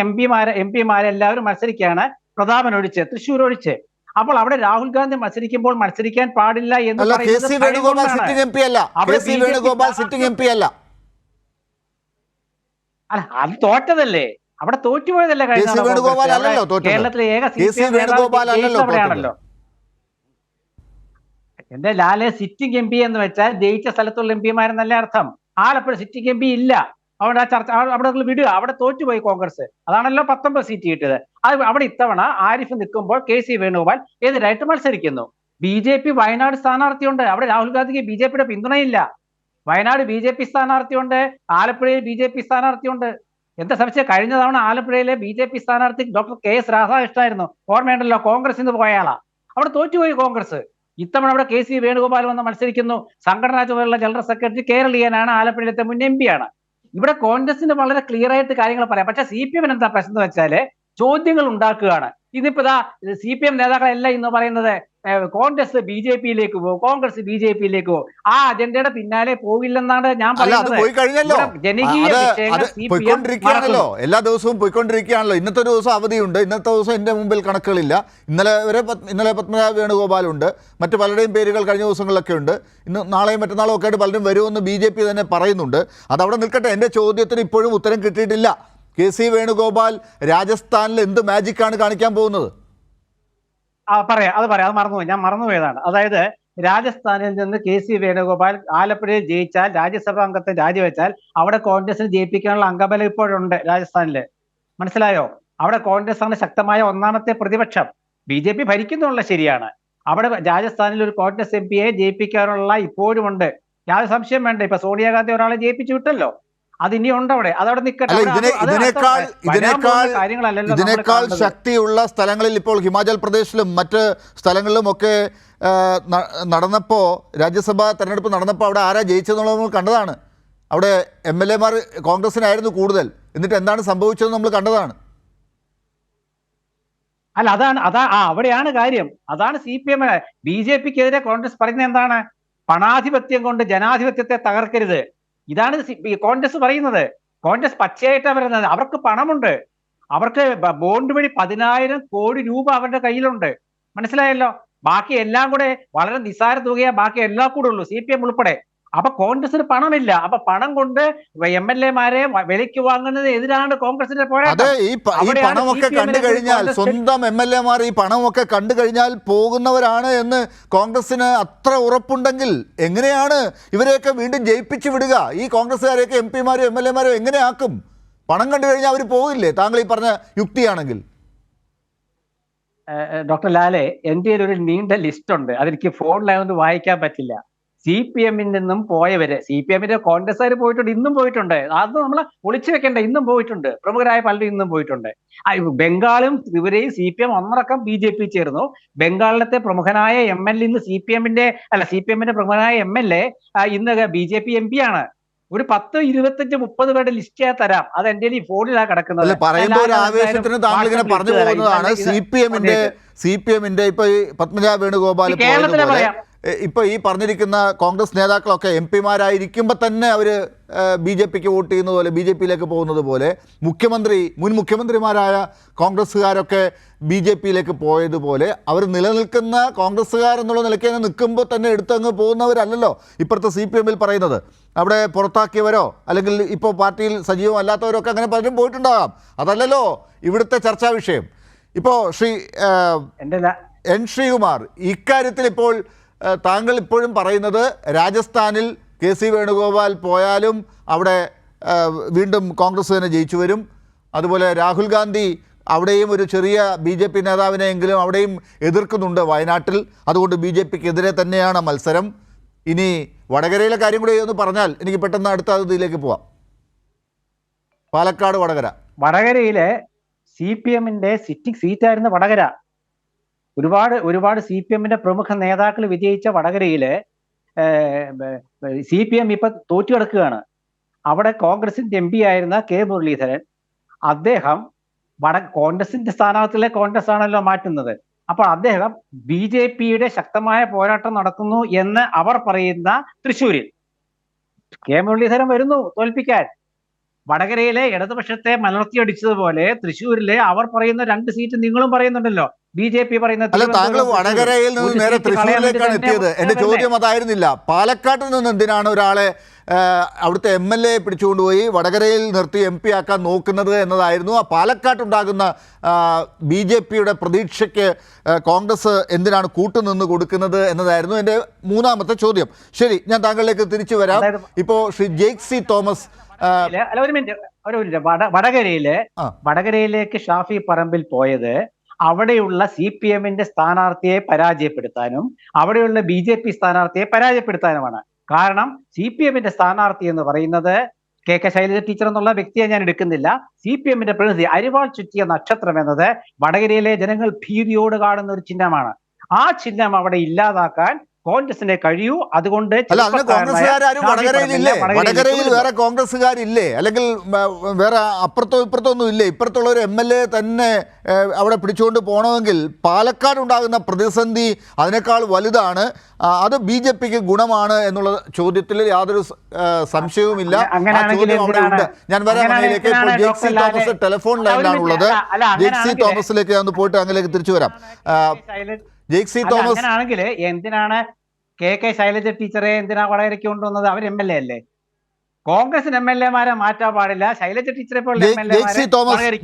S2: എംപിമാരെല്ലാവരും മത്സരിക്കുകയാണ്, പ്രതാപൻ ഒഴിച്ച്, തൃശ്ശൂർ ഒഴിച്ച്. അപ്പോൾ അവിടെ രാഹുൽ ഗാന്ധി മത്സരിക്കുമ്പോൾ മത്സരിക്കാൻ പാടില്ല എന്ന് അല്ല, അത് തോറ്റതല്ലേ, അവിടെ തോറ്റുപോയതല്ലേ കേരളത്തിലെ ഏക എന്റെ ലാലെ സിറ്റിംഗ് MP എന്ന് വെച്ചാൽ ജയിച്ച സ്ഥലത്തുള്ള MPമാരെന്നല്ല അർത്ഥം. ആലപ്പുഴ സിറ്റിംഗ് MP ഇല്ല. അവിടെ ആ ചർച്ച അവിടെ വിടുക, അവിടെ തോറ്റുപോയി കോൺഗ്രസ്. അതാണല്ലോ 19 സീറ്റ് കിട്ടിയത്. അത് അവിടെ ഇത്തവണ ആരിഫ് നിൽക്കുമ്പോൾ KC വേണുഗോപാൽ എതിരായിട്ട് മത്സരിക്കുന്നു. BJP വയനാട് സ്ഥാനാർത്ഥിയുണ്ട്. അവിടെ രാഹുൽ ഗാന്ധിക്ക് BJPയുടെ പിന്തുണയില്ല. വയനാട് BJP സ്ഥാനാർത്ഥിയുണ്ട്, ആലപ്പുഴയിൽ BJP സ്ഥാനാർത്ഥിയുണ്ട്. എന്താ സംശയം? കഴിഞ്ഞ തവണ ആലപ്പുഴയിലെ BJP സ്ഥാനാർത്ഥി ഡോക്ടർ KS രാധാകൃഷ്ണനായിരുന്നു. ഓർമ്മയുണ്ടല്ലോ, കോൺഗ്രസിൽ നിന്ന് പോയാളാ. അവിടെ തോറ്റുപോയി കോൺഗ്രസ്. ഇത്തവണ അവിടെ KC വേണുഗോപാൽ വന്ന് മത്സരിക്കുന്നു. സംഘടനാ ചുമതലയുള്ള ജനറൽ സെക്രട്ടറി കേരളീയനാണ്, ആലപ്പുഴയിലത്തെ മുൻ MP ആണ്. ഇവിടെ കോൺഗ്രസിന് വളരെ ക്ലിയർ ആയിട്ട് കാര്യങ്ങൾ പറയാം. പക്ഷെ CPM എന്താ പ്രശ്നം എന്ന് വെച്ചാല് ചോദ്യങ്ങൾ ഉണ്ടാക്കുകയാണ്. ഇതിപ്പോ CPM നേതാക്കളെല്ലാം ഇന്ന് പറയുന്നത് കോൺഗ്രസ് BJPയിലേക്ക് പോകും, കോൺഗ്രസ് BJPയിലേക്ക് പോകും. ആ അജണ്ടയുടെ പിന്നാലെ പോകില്ലെന്നാണ് ഞാൻ പറയുന്നത്.
S1: പോയിക്കൊണ്ടിരിക്കുകയാണല്ലോ, എല്ലാ ദിവസവും പോയിക്കൊണ്ടിരിക്കുകയാണല്ലോ. ഇന്നത്തെ ദിവസം അവധിയുണ്ട്. ഇന്നത്തെ ദിവസം എൻ്റെ മുമ്പിൽ കണക്കുകളില്ല. ഇന്നലെ പത്മനാഭ വേണുഗോപാലുണ്ട്, മറ്റു പലരുടെയും പേരുകൾ കഴിഞ്ഞ ദിവസങ്ങളിലൊക്കെ ഉണ്ട്. ഇന്ന് നാളെയും മറ്റന്നാളും ഒക്കെ ആയിട്ട് പലരും വരുമെന്ന് BJP തന്നെ പറയുന്നുണ്ട്. അതവിടെ നിൽക്കട്ടെ. എൻ്റെ ചോദ്യത്തിന് ഇപ്പോഴും ഉത്തരം കിട്ടിയിട്ടില്ല. KC വേണുഗോപാൽ രാജസ്ഥാനിൽ എന്ത് മാജിക്കാണ് കാണിക്കാൻ പോകുന്നത്?
S2: അത് മറന്നുപോയി, ഞാൻ മറന്നുപോയതാണ്. അതായത് രാജസ്ഥാനിൽ നിന്ന് KC വേണുഗോപാൽ ആലപ്പുഴയിൽ ജയിച്ചാൽ, രാജ്യസഭാ അംഗത്തെ രാജിവെച്ചാൽ അവിടെ കോൺഗ്രസിന് ജയിപ്പിക്കാനുള്ള അംഗബലം ഇപ്പോഴുണ്ട് രാജസ്ഥാനില്. മനസ്സിലായോ? അവിടെ കോൺഗ്രസ് ആണ് ശക്തമായ ഒന്നാമത്തെ പ്രതിപക്ഷം. BJP ഭരിക്കുന്നുള്ള ശരിയാണ്. അവിടെ രാജസ്ഥാനിൽ ഒരു കോൺഗ്രസ് MPയെ ജയിപ്പിക്കാനുള്ള ഇപ്പോഴും ഉണ്ട്. യാതൊരു സംശയം വേണ്ട. ഇപ്പൊ സോണിയാഗാന്ധി ഒരാളെ ജയിപ്പിച്ചു വിട്ടല്ലോ, അതിനി ഉണ്ട് അവിടെ. അതവിടെ നിൽക്കട്ടെ.
S1: ഇതിനേക്കാൾ ശക്തിയുള്ള സ്ഥലങ്ങളിൽ ഇപ്പോൾ ഹിമാചൽ പ്രദേശിലും മറ്റ് സ്ഥലങ്ങളിലും ഒക്കെ നടന്നപ്പോൾ, രാജ്യസഭാ തെരഞ്ഞെടുപ്പ് നടന്നപ്പോൾ അവിടെ ആരാ ജയിച്ചതെന്നുള്ളത് നമ്മൾ കണ്ടതാണ്. അവിടെ MLAമാർ കോൺഗ്രസിനായിരുന്നു കൂടുതൽ. എന്നിട്ട് എന്താണ് സംഭവിച്ചതെന്ന് നമ്മൾ കണ്ടതാണ്.
S2: അല്ല, അവിടെയാണ് കാര്യം. അതാണ് CPM. BJPക്കെതിരെ കോൺഗ്രസ് പറയുന്നത് എന്താണ്? പണാധിപത്യം കൊണ്ട് ജനാധിപത്യത്തെ തകർക്കരുത്. ഇതാണ് കോൺഗ്രസ് പറയുന്നത്. കോൺഗ്രസ് പച്ചയായിട്ടാണ് പറയുന്നത്. അവർക്ക് പണമുണ്ട്, അവർക്ക് ബോണ്ട് വഴി 10,000 കോടി രൂപ അവരുടെ കയ്യിലുണ്ട്. മനസ്സിലായല്ലോ? ബാക്കി എല്ലാം കൂടെ വളരെ നിസ്സാര തുകയാ ബാക്കി എല്ലാം കൂടെ ഉള്ളൂ, CPM ഉൾപ്പെടെ. അപ്പൊ കോൺഗ്രസിന് പണമില്ല. അപ്പൊ പണം കൊണ്ട് MLAമാരെ വിലയ്ക്ക് വാങ്ങുന്നത് എതിരാണ് കോൺഗ്രസിന്റെ പോരാട്ടം.
S1: ഈ പണമൊക്കെ കണ്ടു കഴിഞ്ഞാൽ, സ്വന്തം MLAമാർ ഈ പണമൊക്കെ കണ്ടു കഴിഞ്ഞാൽ പോകുന്നവരാണ് എന്ന് കോൺഗ്രസിന് അത്ര ഉറപ്പുണ്ടെങ്കിൽ എങ്ങനെയാണ് ഇവരെയൊക്കെ വീണ്ടും ജയിപ്പിച്ചു വിടുക? ഈ കോൺഗ്രസ്സുകാരെയൊക്കെ MPമാരും MLAമാരും എങ്ങനെ ആക്കും? പണം കണ്ടു കഴിഞ്ഞാൽ അവർ പോകില്ലേ? താങ്കൾ ഈ പറഞ്ഞ യുക്തിയാണെങ്കിൽ.
S2: ഡോക്ടർ ലാലെ, എൻ്റെ ഒരു നീണ്ട ലിസ്റ്റ് ഉണ്ട്. അതെനിക്ക് ഫോണിലായൊന്നും വായിക്കാൻ പറ്റില്ല. CPM-ൽ നിന്നും പോയവര്, CPM-ന്റെ കോൺഗ്രസ്സുകാർ പോയിട്ടുണ്ട്, ഇന്നും പോയിട്ടുണ്ട്. അത് നമ്മൾ ഒളിച്ചു വെക്കേണ്ട, ഇന്നും പോയിട്ടുണ്ട്. പ്രമുഖരായ പലരും ഇന്നും പോയിട്ടുണ്ട്. ബംഗാളും ത്രിപുരയും CPM ഒന്നടക്കം BJP ചേർന്നു. ബംഗാളിലത്തെ പ്രമുഖനായ MLA ഇന്ന് CPM-ന്റെ പ്രമുഖനായ MLA ഇന്ന് BJP MP ആണ്. ഒരു 10, 25, 30 പേരുടെ ലിസ്റ്റ് ഞാൻ തരാം. അത് എൻ്റെ ഈ ഫോണിലാണ് കിടക്കുന്നത്.
S1: ആവേശത്തിന് താങ്കൾ ഇങ്ങനെ പറഞ്ഞു പോകുന്നതാണ്. CPM-ന്റെ ഇപ്പൊ ഈ പത്മനാഭ വേണുഗോപാൽ ഇപ്പോൾ ഈ പറഞ്ഞിരിക്കുന്ന കോൺഗ്രസ് നേതാക്കളൊക്കെ MPമാരായിരിക്കുമ്പോൾ തന്നെ അവർ BJPക്ക് വോട്ട് ചെയ്യുന്നത് പോലെ, BJPയിലേക്ക് പോകുന്നത് പോലെ, മുൻ മുഖ്യമന്ത്രിമാരായ കോൺഗ്രസ്സുകാരൊക്കെ BJPയിലേക്ക് പോയതുപോലെ അവർ നിലനിൽക്കുന്ന കോൺഗ്രസ്സുകാരെന്നുള്ള നിലയ്ക്ക് തന്നെ നിൽക്കുമ്പോൾ തന്നെ എടുത്തങ്ങ് പോകുന്നവരല്ലല്ലോ ഇപ്പുറത്തെ CPM-ൽ പറയുന്നത്. അവിടെ പുറത്താക്കിയവരോ അല്ലെങ്കിൽ ഇപ്പോൾ പാർട്ടിയിൽ സജീവമല്ലാത്തവരോ ഒക്കെ അങ്ങനെ പലരും പോയിട്ടുണ്ടാകാം. അതല്ലല്ലോ ഇവിടുത്തെ ചർച്ചാ വിഷയം. ഇപ്പോൾ ശ്രീകുമാർ, ഇക്കാര്യത്തിൽ ഇപ്പോൾ താങ്കൾ ഇപ്പോഴും പറയുന്നത് രാജസ്ഥാനിൽ KC വേണുഗോപാൽ പോയാലും അവിടെ വീണ്ടും കോൺഗ്രസ് തന്നെ ജയിച്ചു വരും. അതുപോലെ രാഹുൽ ഗാന്ധി അവിടെയും ഒരു ചെറിയ BJP നേതാവിനെയെങ്കിലും അവിടെയും എതിർക്കുന്നുണ്ട് വയനാട്ടിൽ. അതുകൊണ്ട് BJPക്കെതിരെ തന്നെയാണ് മത്സരം. ഇനി വടകരയിലെ കാര്യം കൂടി ഒന്ന് പറഞ്ഞാൽ എനിക്ക് പെട്ടെന്ന് അടുത്ത ഇതിലേക്ക് പോവാം. പാലക്കാട് വടകര.
S2: വടകരയിലെ CPM-ന്റെ സിറ്റിംഗ് സീറ്റായിരുന്നു വടകര. ഒരുപാട് CPM-ന്റെ പ്രമുഖ നേതാക്കൾ വിജയിച്ച വടകരയില് CPM ഇപ്പൊ തോറ്റു കിടക്കുകയാണ്. അവിടെ കോൺഗ്രസിന്റെ MP ആയിരുന്ന K മുരളീധരൻ, അദ്ദേഹം കോൺഗ്രസിന്റെ സ്ഥാനാർത്ഥികളെ കോൺഗ്രസ് ആണല്ലോ മാറ്റുന്നത്. അപ്പോൾ അദ്ദേഹം BJPയുടെ ശക്തമായ പോരാട്ടം നടക്കുന്നു എന്ന് അവർ പറയുന്ന തൃശ്ശൂരിൽ K മുരളീധരൻ വരുന്നു തോൽപ്പിക്കാൻ. വടകരയിലെ ഇടതുപക്ഷത്തെ മലർത്തിയടിച്ചതുപോലെ തൃശ്ശൂരിലെ അവർ പറയുന്ന 2 സീറ്റ് നിങ്ങളും പറയുന്നുണ്ടല്ലോ. BJP പറയുന്ന
S1: അല്ല, താങ്കൾ വടകരയിൽ നിന്ന് നേരെ തൃശ്ശൂരിലേക്കാണ് എത്തിയത്. എന്റെ ചോദ്യം അതായിരുന്നില്ല. പാലക്കാട്ടിൽ നിന്ന് എന്തിനാണ് ഒരാളെ അവിടുത്തെ MLA പിടിച്ചുകൊണ്ടുപോയി വടകരയിൽ നിർത്തി MP ആക്കാൻ നോക്കുന്നത് എന്നതായിരുന്നു. ആ പാലക്കാട്ടുണ്ടാകുന്ന BJPയുടെ പ്രതീക്ഷയ്ക്ക് കോൺഗ്രസ് എന്തിനാണ് കൂട്ടുനിന്ന് കൊടുക്കുന്നത് എന്നതായിരുന്നു എൻ്റെ മൂന്നാമത്തെ ചോദ്യം. ശരി, ഞാൻ താങ്കളിലേക്ക് തിരിച്ചു വരാം. ഇപ്പോൾ ശ്രീ ജെയ്ക് സി തോമസ്.
S2: ഒരു മിനിറ്റ്. വടകരയിലേക്ക് ഷാഫി പറമ്പിൽ പോയത് അവിടെയുള്ള CPM-ന്റെ സ്ഥാനാർത്ഥിയെ പരാജയപ്പെടുത്താനും അവിടെയുള്ള BJP സ്ഥാനാർത്ഥിയെ പരാജയപ്പെടുത്താനുമാണ്. കാരണം CPM-ന്റെ സ്ഥാനാർത്ഥി എന്ന് പറയുന്നത് KK ശൈലജ ടീച്ചർ എന്നുള്ള വ്യക്തിയെ ഞാൻ എടുക്കുന്നില്ല. CPM-ന്റെ പ്രതിനിധി അരിവാൾ ചുറ്റിയ നക്ഷത്രം എന്നത് വടകരയിലെ ജനങ്ങൾ ഭീതിയോട് കാണുന്ന ഒരു ചിഹ്നമാണ്. ആ ചിഹ്നം അവിടെ ഇല്ലാതാക്കാൻ കോൺഗ്രസിനെ കഴിയൂ. അതുകൊണ്ട്
S1: വടകരയിൽ വേറെ കോൺഗ്രസ്സുകാരില്ലേ? അല്ലെങ്കിൽ വേറെ അപ്പുറത്തോ ഇപ്പുറത്തോ ഒന്നും ഇല്ലേ? ഇപ്പുറത്തുള്ള ഒരു MLA തന്നെ അവിടെ പിടിച്ചുകൊണ്ട് പോകണമെങ്കിൽ പാലക്കാട് ഉണ്ടാകുന്ന പ്രതിസന്ധി അതിനേക്കാൾ വലുതാണ്. അത് BJPക്ക് ഗുണമാണ് എന്നുള്ള ചോദ്യത്തിൽ യാതൊരു സംശയവുമില്ല. ഞാൻ വരാം അങ്ങയിലേക്ക്. ഇപ്പോൾ ജെയ്ക് സി തോമസ് ടെലിഫോൺ ലൈനിലാണുള്ളത്. ജെയ്ക് സി തോമസിലേക്ക് ഞാൻ ഒന്ന് പോയിട്ട് അങ്ങയിലേക്ക് തിരിച്ചു വരാം. ജെയ്ക് സി തോമസ്,
S2: അങ്ങനെയാണെങ്കിൽ എന്തിനാണ് KK ശൈലജ ടീച്ചറെ എന്തിനാ വടകരയ്ക്ക് കൊണ്ടുവന്നത്? അവർ MLA അല്ലേ? കോൺഗ്രസിന് MLA-മാരെ മാറ്റാൻ പാടില്ല. ശൈലജ ടീച്ചറെ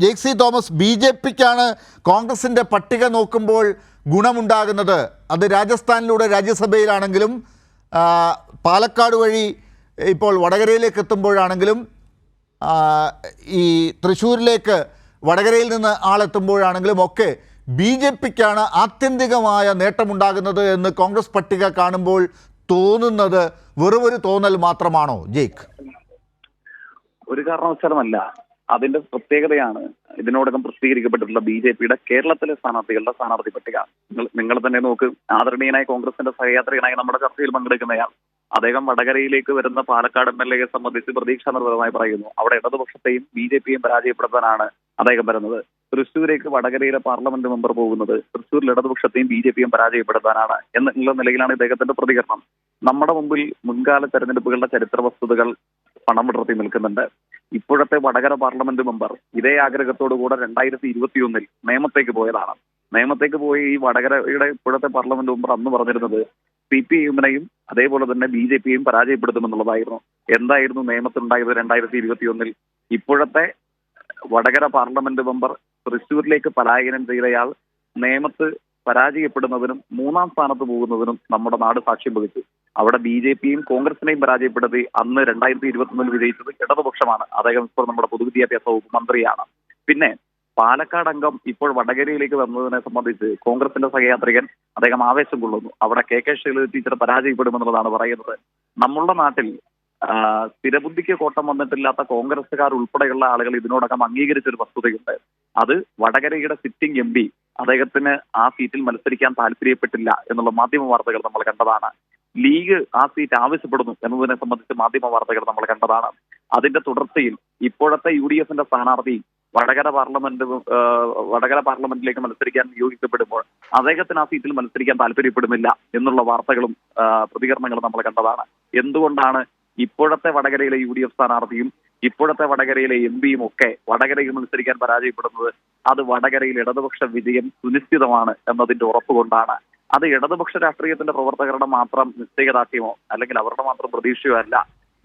S1: ജെയ്ക് സി തോമസ്, BJPക്കാണ് കോൺഗ്രസിന്റെ പട്ടിക നോക്കുമ്പോൾ ഗുണമുണ്ടാകുന്നത്. അത് രാജസ്ഥാനിലൂടെ രാജ്യസഭയിലാണെങ്കിലും പാലക്കാട് വഴി ഇപ്പോൾ വടകരയിലേക്ക് എത്തുമ്പോഴാണെങ്കിലും ഈ തൃശ്ശൂരിലേക്ക് വടകരയിൽ നിന്ന് ആളെത്തുമ്പോഴാണെങ്കിലും ഒക്കെ BJPക്കാണ് ആത്യന്തികമായ നേട്ടമുണ്ടാകുന്നത് എന്ന് കോൺഗ്രസ് പട്ടിക കാണുമ്പോൾ തോന്നുന്നത് വെറുമൊരു തോന്നൽ മാത്രമാണോ ജെയ്ക്ക്?
S3: ഒരു കാരണവശാലുമല്ല. അതിന്റെ പ്രത്യേകതയാണ് ഇതിനോടകം പ്രസിദ്ധീകരിക്കപ്പെട്ടിട്ടുള്ള BJPയുടെ കേരളത്തിലെ സ്ഥാനാർത്ഥികളുടെ സ്ഥാനാർത്ഥി പട്ടിക. നിങ്ങൾ തന്നെ നോക്ക്. ആദരണീയനായ കോൺഗ്രസിന്റെ സഹയാത്രികനായി നമ്മുടെ ചർച്ചയിൽ പങ്കെടുക്കുന്നയാൾ അദ്ദേഹം വടകരയിലേക്ക് വരുന്ന പാലക്കാട് MLA-യെ സംബന്ധിച്ച് പ്രതീക്ഷാനിർഭരമായി പറയുന്നു. അവിടെ ഇടതുപക്ഷത്തെയും BJPയെയും പരാജയപ്പെടുത്താനാണ് അദ്ദേഹം വരുന്നത്. തൃശ്ശൂരേക്ക് വടകരയിലെ പാർലമെന്റ് മെമ്പർ പോകുന്നത് തൃശ്ശൂരിൽ ഇടതുപക്ഷത്തെയും BJPയെയും പരാജയപ്പെടുത്താനാണ് എന്നുള്ള നിലയിലാണ് ഇദ്ദേഹത്തിന്റെ പ്രതികരണം. നമ്മുടെ മുമ്പിൽ മുൻകാല തെരഞ്ഞെടുപ്പുകളുടെ ചരിത്ര വസ്തുതകൾ പണം വിടർത്തി നിൽക്കുന്നുണ്ട്. ഇപ്പോഴത്തെ വടകര പാർലമെന്റ് മെമ്പർ ഇതേ ആഗ്രഹത്തോടുകൂടെ 2021 നേമത്തേക്ക് പോയതാണ്. നേമത്തേക്ക് പോയി ഈ വടകരയുടെ ഇപ്പോഴത്തെ പാർലമെന്റ് മെമ്പർ അന്ന് പറഞ്ഞിരുന്നത് CPM-നെയും അതേപോലെ തന്നെ BJPയെയും പരാജയപ്പെടുത്തുമെന്നുള്ളതായിരുന്നു. എന്തായിരുന്നു നേമത്തുണ്ടായത് 2021? ഇപ്പോഴത്തെ വടകര പാർലമെന്റ് മെമ്പർ തൃശ്ശൂരിലേക്ക് പലായനം ചെയ്തയാൾ നേമത്ത് പരാജയപ്പെടുന്നതിനും 3ാം സ്ഥാനത്ത് പോകുന്നതിനും നമ്മുടെ നാട് സാക്ഷ്യം വഹിച്ചു. അവിടെ BJPയെയും കോൺഗ്രസിനെയും പരാജയപ്പെടുത്തി അന്ന് 2021 വിജയിച്ചത് ഇടതുപക്ഷമാണ്. അദ്ദേഹം ഇപ്പോൾ നമ്മുടെ പൊതുവിദ്യാഭ്യാസ വകുപ്പ് മന്ത്രിയാണ്. പിന്നെ പാലക്കാട് അംഗം ഇപ്പോൾ വടകരയിലേക്ക് വന്നതിനെ സംബന്ധിച്ച് കോൺഗ്രസിന്റെ സഹയാത്രികൻ അദ്ദേഹം ആവേശം കൊള്ളുന്നു. അവിടെ KK ശൈലജ ടീച്ചർ പരാജയപ്പെടുമെന്നുള്ളതാണ് പറയുന്നത്. നമ്മളുടെ നാട്ടിൽ സ്ഥിരബുദ്ധിക്ക് കോട്ടം വന്നിട്ടില്ലാത്ത കോൺഗ്രസുകാർ ഉൾപ്പെടെയുള്ള ആളുകൾ ഇതിനോടകം അംഗീകരിച്ചൊരു വസ്തുതയുണ്ട്. അത് വടകരയുടെ സിറ്റിംഗ് MP അദ്ദേഹത്തിന് ആ സീറ്റിൽ മത്സരിക്കാൻ താല്പര്യപ്പെട്ടില്ല എന്നുള്ള മാധ്യമ വാർത്തകൾ നമ്മൾ കണ്ടതാണ്. ലീഗ് ആ സീറ്റ് ആവശ്യപ്പെടുന്നു എന്നതിനെ സംബന്ധിച്ച് മാധ്യമ വാർത്തകൾ നമ്മൾ കണ്ടതാണ്. അതിന്റെ തുടർച്ചയിൽ ഇപ്പോഴത്തെ UDF-ന്റെ സ്ഥാനാർത്ഥി വടകര പാർലമെന്റിലേക്ക് മത്സരിക്കാൻ നിയോഗിക്കപ്പെടുമ്പോൾ അദ്ദേഹത്തിന് ആ സീറ്റിൽ മത്സരിക്കാൻ താല്പര്യപ്പെടുന്നില്ല എന്നുള്ള വാർത്തകളും പ്രതികരണങ്ങളും നമ്മൾ കണ്ടതാണ്. എന്തുകൊണ്ടാണ് ഇപ്പോഴത്തെ വടകരയിലെ UDF സ്ഥാനാർത്ഥിയും ഇപ്പോഴത്തെ വടകരയിലെ MP-യും ഒക്കെ വടകരയിൽ മത്സരിക്കാൻ പരാജയപ്പെടുന്നത്? അത് വടകരയിൽ ഇടതുപക്ഷ വിജയം സുനിശ്ചിതമാണ് എന്നതിന്റെ ഉറപ്പുകൊണ്ടാണ്. അത് ഇടതുപക്ഷ രാഷ്ട്രീയത്തിന്റെ പ്രവർത്തകരുടെ മാത്രം നിശ്ചയദാർഢ്യമോ അല്ലെങ്കിൽ അവരുടെ മാത്രം പ്രതീക്ഷയോ അല്ല.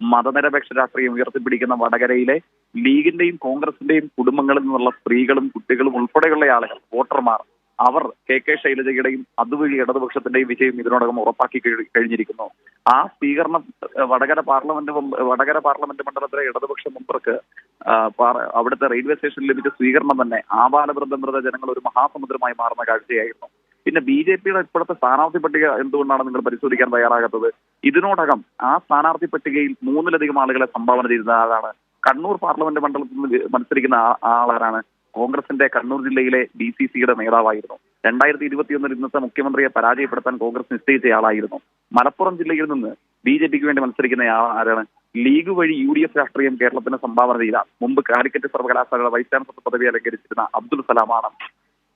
S3: മതനിരപേക്ഷ രാഷ്ട്രീയം ഉയർത്തിപ്പിടിക്കുന്ന വടകരയിലെ ലീഗിന്റെയും കോൺഗ്രസിന്റെയും കുടുംബങ്ങളിൽ നിന്നുള്ള സ്ത്രീകളും കുട്ടികളും ഉൾപ്പെടെയുള്ള ആളുകൾ, വോട്ടർമാർ, അവർ KK ശൈലജയുടെയും അതുവഴി ഇടതുപക്ഷത്തിന്റെയും വിജയം ഇതിനോടകം ഉറപ്പാക്കി കഴിഞ്ഞിരിക്കുന്നു. ആ സ്വീകരണം വടകര പാർലമെന്റ് മണ്ഡലത്തിലെ ഇടതുപക്ഷ മെമ്പർക്ക് അവിടുത്തെ റെയിൽവേ സ്റ്റേഷനിൽ ലഭിച്ച സ്വീകരണം തന്നെ ആബാലവൃദ്ധ ജനങ്ങൾ ഒരു മഹാസമുദ്രമായി മാറുന്ന കാഴ്ചയായിരുന്നു. പിന്നെ BJPയുടെ ഇപ്പോഴത്തെ സ്ഥാനാർത്ഥി പട്ടിക എന്തുകൊണ്ടാണ് നിങ്ങൾ പരിശോധിക്കാൻ തയ്യാറാകാത്തത്? ഇതിനോടകം ആ സ്ഥാനാർത്ഥി പട്ടികയിൽ 3-ലധികം ആളുകളെ സംഭാവന ചെയ്ത ആളാണ്. കണ്ണൂർ പാർലമെന്റ് മണ്ഡലത്തിൽ നിന്ന് മത്സരിക്കുന്ന ആളാണ്. കോൺഗ്രസിന്റെ കണ്ണൂർ ജില്ലയിലെ DCCയുടെ നേതാവായിരുന്നു. 2021 ഇന്നത്തെ മുഖ്യമന്ത്രിയെ പരാജയപ്പെടുത്താൻ കോൺഗ്രസ് നിശ്ചയിച്ച ആളായിരുന്നു. മലപ്പുറം ജില്ലയിൽ നിന്ന് BJPക്ക് വേണ്ടി മത്സരിക്കുന്ന ആരാണ്? ലീഗ് വഴി UDF രാഷ്ട്രീയം കേരളത്തിന് സംഭാവന ചെയ്ത മുമ്പ് കാലിക്കറ്റ് സർവകലാശാലയുടെ വൈസ് ചാൻസലർ പദവി അലങ്കരിച്ചിരുന്ന അബ്ദുൽ സലാമാണ്.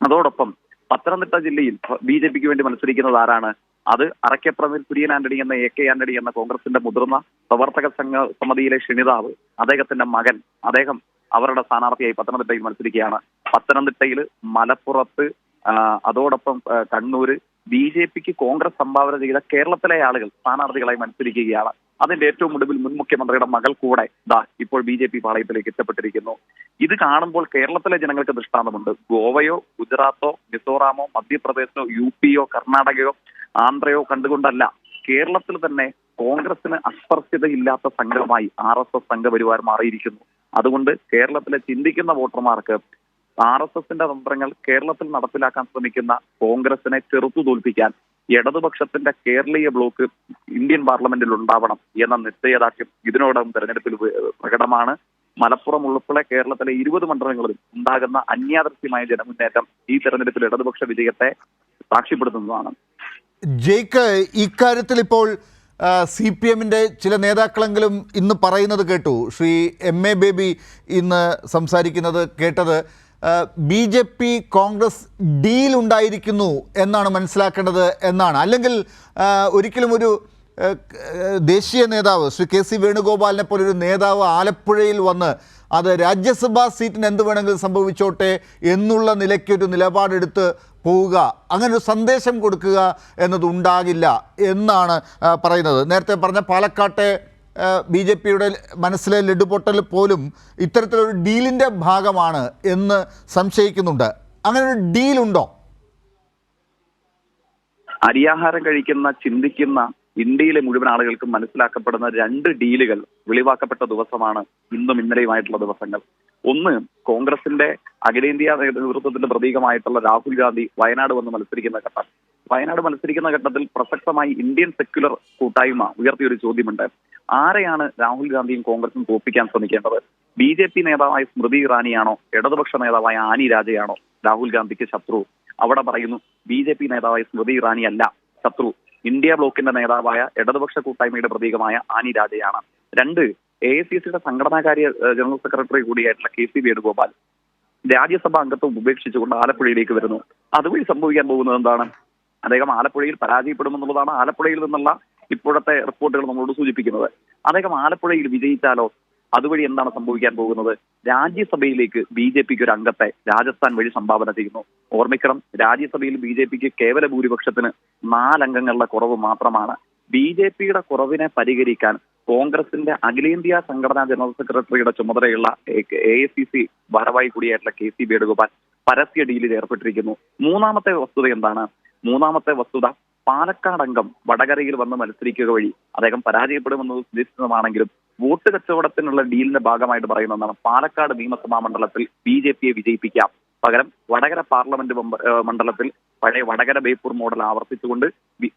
S3: അതോടൊപ്പം പത്തനംതിട്ട ജില്ലയിൽ BJPക്ക് വേണ്ടി മത്സരിക്കുന്നത് ആരാണ്? അത് അറക്കപ്പുറമിൽ കുര്യൻ ആന്റണി എന്ന AK ആന്റണി എന്ന കോൺഗ്രസിന്റെ മുതിർന്ന പ്രവർത്തക സംഘ സമിതിയിലെ ക്ഷണിതാവ്, അദ്ദേഹത്തിന്റെ മകൻ, അദ്ദേഹം അവരുടെ സ്ഥാനാർത്ഥിയായി പത്തനംതിട്ടയിൽ മത്സരിക്കുകയാണ്. പത്തനംതിട്ടയിൽ, മലപ്പുറത്ത്, അതോടൊപ്പം കണ്ണൂര് BJPക്ക് കോൺഗ്രസ് സംഭാവന ചെയ്ത കേരളത്തിലെ ആളുകൾ സ്ഥാനാർത്ഥികളായി മത്സരിക്കുകയാണ്. അതിന്റെ ഏറ്റവും ഒടുവിൽ മുൻ മുഖ്യമന്ത്രിയുടെ മകൾ കൂടെ ഇപ്പോൾ BJP പാളയത്തിലേക്ക് എത്തപ്പെട്ടിരിക്കുന്നു. ഇത് കാണുമ്പോൾ കേരളത്തിലെ ജനങ്ങൾക്ക് ദൃഷ്ടാന്തമുണ്ട്. ഗോവയോ ഗുജറാത്തോ മിസോറാമോ മധ്യപ്രദേശോ UPയോ കർണാടകയോ ആന്ധ്രയോ കണ്ടുകൊണ്ടല്ല, കേരളത്തിൽ തന്നെ കോൺഗ്രസിന് അസ്പർശ്യതയില്ലാത്ത സംഘമായി RSS സംഘപരിവാർ മാറിയിരിക്കുന്നു. അതുകൊണ്ട് കേരളത്തിലെ ചിന്തിക്കുന്ന വോട്ടർമാർക്ക് RSSന്റെ തന്ത്രങ്ങൾ കേരളത്തിൽ നടപ്പിലാക്കാൻ ശ്രമിക്കുന്ന കോൺഗ്രസിനെ ചെറുത്തു തോൽപ്പിക്കാൻ ഇടതുപക്ഷത്തിന്റെ കേരളീയ ബ്ലോക്ക് ഇന്ത്യൻ പാർലമെന്റിൽ ഉണ്ടാവണം എന്ന നിശ്ചയദാർഢ്യം ഇതിനോടകം തെരഞ്ഞെടുപ്പിൽ പ്രകടമാണ്. മലപ്പുറം ഉൾപ്പെടെ കേരളത്തിലെ 20 മണ്ഡലങ്ങളിലും ഉണ്ടാകുന്ന അന്യാദൃശ്യമായ ജനമുന്നേറ്റം ഈ തെരഞ്ഞെടുപ്പിൽ ഇടതുപക്ഷ വിജയത്തെ സാക്ഷ്യപ്പെടുത്തുന്നതാണ്.
S1: ജയ്ക്ക്, ഇക്കാര്യത്തിൽ ഇപ്പോൾ CPMന്റെ ചില നേതാക്കളെങ്കിലും ഇന്ന് പറയുന്നത് കേട്ടു. ശ്രീ MA ബേബി ഇന്ന് സംസാരിക്കുന്നത് കേട്ടത് BJP കോൺഗ്രസ് ഡീൽ ഉണ്ടായിരിക്കുന്നു എന്നാണ് മനസ്സിലാക്കേണ്ടത് എന്നാണ്. അല്ലെങ്കിൽ ഒരിക്കലും ഒരു ദേശീയ നേതാവ് ശ്രീ KC വേണുഗോപാലിനെ പോലൊരു നേതാവ് ആലപ്പുഴയിൽ വന്ന് അത് രാജ്യസഭാ സീറ്റിന് എന്ത് വേണമെങ്കിലും സംഭവിച്ചോട്ടെ എന്നുള്ള നിലയ്ക്കൊരു നിലപാടെടുത്ത് പോവുക, അങ്ങനെ ഒരു സന്ദേശം കൊടുക്കുക എന്നതുണ്ടാകില്ല എന്നാണ് പറയുന്നത്. നേരത്തെ പറഞ്ഞ പാലക്കാട്ടെ BJPയുടെ മനസ്സിലെ ലഡുപൊട്ടൽ പോലും ഇത്തരത്തിലൊരു ഡീലിൻ്റെ ഭാഗമാണ് എന്ന് സംശയിക്കുന്നുണ്ട്. അങ്ങനെ ഒരു ഡീലുണ്ടോ?
S3: അരിയാഹാരം കഴിക്കുന്ന, ചിന്തിക്കുന്ന ഇന്ത്യയിലെ മുഴുവൻ ആളുകൾക്കും മനസ്സിലാക്കപ്പെടുന്ന 2 ഡീലുകൾ വെളിവാക്കപ്പെട്ട ദിവസമാണ് ഇന്നും ഇന്നലെയുമായിട്ടുള്ള ദിവസങ്ങൾ. ഒന്ന്, കോൺഗ്രസിന്റെ അഖിലേന്ത്യാ നേതൃത്വത്തിന്റെ പ്രതീകമായിട്ടുള്ള രാഹുൽ ഗാന്ധി വയനാട് വന്ന് മത്സരിക്കുന്ന ഘട്ടം. വയനാട് മത്സരിക്കുന്ന ഘട്ടത്തിൽ പ്രസക്തമായി ഇന്ത്യൻ സെക്യുലർ കൂട്ടായ്മ ഉയർത്തിയൊരു ചോദ്യമുണ്ട്. ആരെയാണ് രാഹുൽ ഗാന്ധിയും കോൺഗ്രസും തോൽപ്പിക്കാൻ ശ്രമിക്കേണ്ടത്? BJP നേതാവായ സ്മൃതി ഇറാനിയാണോ, ഇടതുപക്ഷ നേതാവായ ആനി രാജയാണോ രാഹുൽ ഗാന്ധിക്ക് ശത്രു? അവിടെ പറയുന്നു BJP നേതാവായ സ്മൃതി ഇറാനി അല്ല ശത്രു, ഇന്ത്യ ബ്ലോക്കിന്റെ നേതാവായ ഇടതുപക്ഷ കൂട്ടായ്മയുടെ പ്രതീകമായ ആനി രാജയാണ്. 2, AICCയുടെ സംഘടനാകാര്യ ജനറൽ സെക്രട്ടറി കൂടിയായിട്ടുള്ള KC വേണുഗോപാൽ രാജ്യസഭാ അംഗത്വം ഉപേക്ഷിച്ചുകൊണ്ട് ആലപ്പുഴയിലേക്ക് വരുന്നു. അതുവഴി സംഭവിക്കാൻ പോകുന്നത് എന്താണ്? അദ്ദേഹം ആലപ്പുഴയിൽ പരാജയപ്പെടുമെന്നുള്ളതാണ് ആലപ്പുഴയിൽ നിന്നുള്ള ഇപ്പോഴത്തെ റിപ്പോർട്ടുകൾ നമ്മളോട് സൂചിപ്പിക്കുന്നത്. അദ്ദേഹം ആലപ്പുഴയിൽ വിജയിച്ചാലോ അതുവഴി എന്താണ് സംഭവിക്കാൻ പോകുന്നത്? രാജ്യസഭയിലേക്ക് BJPക്ക് ഒരു അംഗത്തെ രാജസ്ഥാൻ വഴി സംഭാവന ചെയ്യുന്നു. ഓർമ്മിക്കണം, രാജ്യസഭയിൽ BJPക്ക് കേവല ഭൂരിപക്ഷത്തിന് 4 അംഗങ്ങളുടെ കുറവ് മാത്രമാണ്. BJPയുടെ കുറവിനെ പരിഹരിക്കാൻ കോൺഗ്രസിന്റെ അഖിലേന്ത്യാ സംഘടനാ ജനറൽ സെക്രട്ടറിയുടെ ചുമതലയുള്ള AICC ഭാരവാഹി കൂടിയായിട്ടുള്ള KC വേണുഗോപാൽ പരസ്യ ഡീലിൽ ഏർപ്പെട്ടിരിക്കുന്നു. മൂന്നാമത്തെ വസ്തുത എന്താണ്? മൂന്നാമത്തെ വസ്തുത, പാലക്കാട് അംഗം വടകരയിൽ വന്ന് മത്സരിക്കുക വഴി അദ്ദേഹം പരാജയപ്പെടുമെന്നത് സുനിശ്ചിതമാണെങ്കിലും വോട്ട് കച്ചവടത്തിനുള്ള ഡീലിന്റെ ഭാഗമായിട്ട് പറയുന്ന ഒന്നാണ് പാലക്കാട് നിയമസഭാ മണ്ഡലത്തിൽ BJPയെ വിജയിപ്പിക്കാം, പകരം വടകര പാർലമെന്റ് മണ്ഡലത്തിൽ പഴയ വടകര ബേപ്പൂർ മോഡൽ ആവർത്തിച്ചുകൊണ്ട്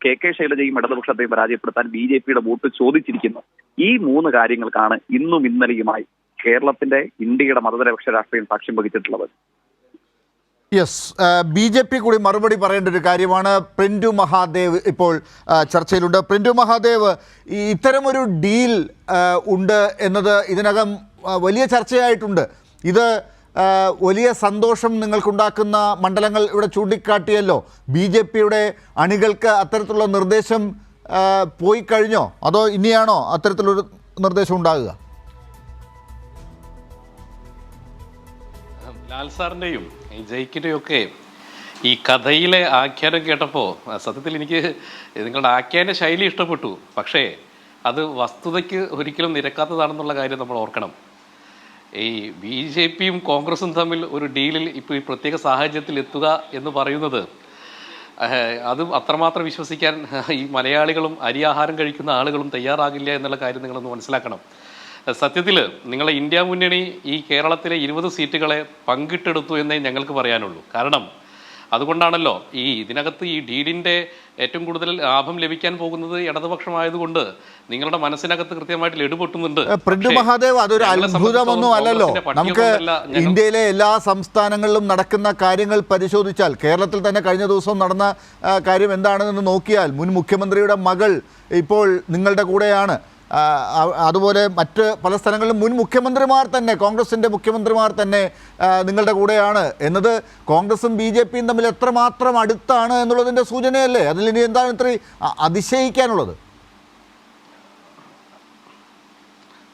S3: KK ശൈലജയും ഇടതുപക്ഷത്തെയും പരാജയപ്പെടുത്താൻ BJPയുടെ വോട്ട് ചോദിച്ചിരിക്കുന്നു. ഈ 3 കാര്യങ്ങൾക്കാണ് ഇന്നും ഇന്നലെയുമായി കേരളത്തിന്റെ ഇന്ത്യയുടെ മതനിരപേക്ഷ രാഷ്ട്രീയം സാക്ഷ്യം വഹിച്ചിട്ടുള്ളത്.
S1: യെസ്, BJP കൂടി മറുപടി പറയേണ്ട ഒരു കാര്യമാണ്. പ്രിൻറ്റു മഹാദേവ് ഇപ്പോൾ ചർച്ചയിലുണ്ട്. പ്രിൻറ്റു മഹാദേവ്, ഇത്തരമൊരു ഡീൽ ഉണ്ട് എന്നത് ഇതിനകം വലിയ ചർച്ചയായിട്ടുണ്ട്. ഇത് വലിയ സന്തോഷം നിങ്ങൾക്കുണ്ടാക്കുന്ന മണ്ഡലങ്ങൾ ഇവിടെ ചൂണ്ടിക്കാട്ടിയല്ലോ. BJPയുടെ അണികൾക്ക് അത്തരത്തിലുള്ള നിർദ്ദേശം പോയി കഴിഞ്ഞോ, അതോ ഇനിയാണോ അത്തരത്തിലൊരു നിർദ്ദേശം ഉണ്ടാകുക?
S4: ലാൽ സാറിൻ്റെയും ജയിക്കിൻ്റെയും ഒക്കെ ഈ കഥയിലെ ആഖ്യാനം കേട്ടപ്പോൾ സത്യത്തിൽ എനിക്ക് നിങ്ങളുടെ ആഖ്യാന ശൈലി ഇഷ്ടപ്പെട്ടു. പക്ഷേ അത് വസ്തുതയ്ക്ക് ഒരിക്കലും നിരക്കാത്തതാണെന്നുള്ള കാര്യം നമ്മൾ ഓർക്കണം. ഈ BJPയും കോൺഗ്രസും തമ്മിൽ ഒരു ഡീലിൽ ഇപ്പോൾ ഈ പ്രത്യേക സാഹചര്യത്തിൽ എത്തുക എന്ന് പറയുന്നത് അത് അത്രമാത്രം വിശ്വസിക്കാൻ ഈ മലയാളികളും അരിയാഹാരം കഴിക്കുന്ന ആളുകളും തയ്യാറാകില്ല എന്നുള്ള കാര്യം നിങ്ങളൊന്ന് മനസ്സിലാക്കണം. സത്യത്തിൽ നിങ്ങളെ ഇന്ത്യ മുന്നണി ഈ കേരളത്തിലെ 20 സീറ്റുകളെ പങ്കിട്ടെടുത്തു എന്നേ ഞങ്ങൾക്ക് പറയാനുള്ളൂ. കാരണം അതുകൊണ്ടാണല്ലോ ഇതിനകത്ത് ഈ ഡീലിൻ്റെ ഏറ്റവും കൂടുതൽ ലാഭം ലഭിക്കാൻ പോകുന്നത് ഇടതുപക്ഷമായതുകൊണ്ട് നിങ്ങളുടെ മനസ്സിനകത്ത് കൃത്യമായിട്ട് ലഡുപൊട്ടുന്നുണ്ട്.
S1: പ്രിന്റു മഹാദേവ്, അതൊരു അത്ഭുതമൊന്നും അല്ലല്ലോ. നമുക്ക് ഇന്ത്യയിലെ എല്ലാ സംസ്ഥാനങ്ങളിലും നടക്കുന്ന കാര്യങ്ങൾ പരിശോധിച്ചാൽ, കേരളത്തിൽ തന്നെ കഴിഞ്ഞ ദിവസം നടന്ന കാര്യം എന്താണെന്ന് നോക്കിയാൽ, മുൻ മുഖ്യമന്ത്രിയുടെ മകൾ ഇപ്പോൾ നിങ്ങളുടെ കൂടെയാണ്. അതുപോലെ മറ്റ് പല സ്ഥലങ്ങളിലും മുൻ മുഖ്യമന്ത്രിമാർ തന്നെ, കോൺഗ്രസിൻ്റെ മുഖ്യമന്ത്രിമാർ തന്നെ നിങ്ങളുടെ കൂടെയാണ് എന്നത് കോൺഗ്രസും BJPയും തമ്മിൽ എത്രമാത്രം അടുത്താണ് എന്നുള്ളതിൻ്റെ സൂചനയല്ലേ? അതിൽ ഇനി എന്താണ് ഇത്ര അതിശയിക്കാനുള്ളത്?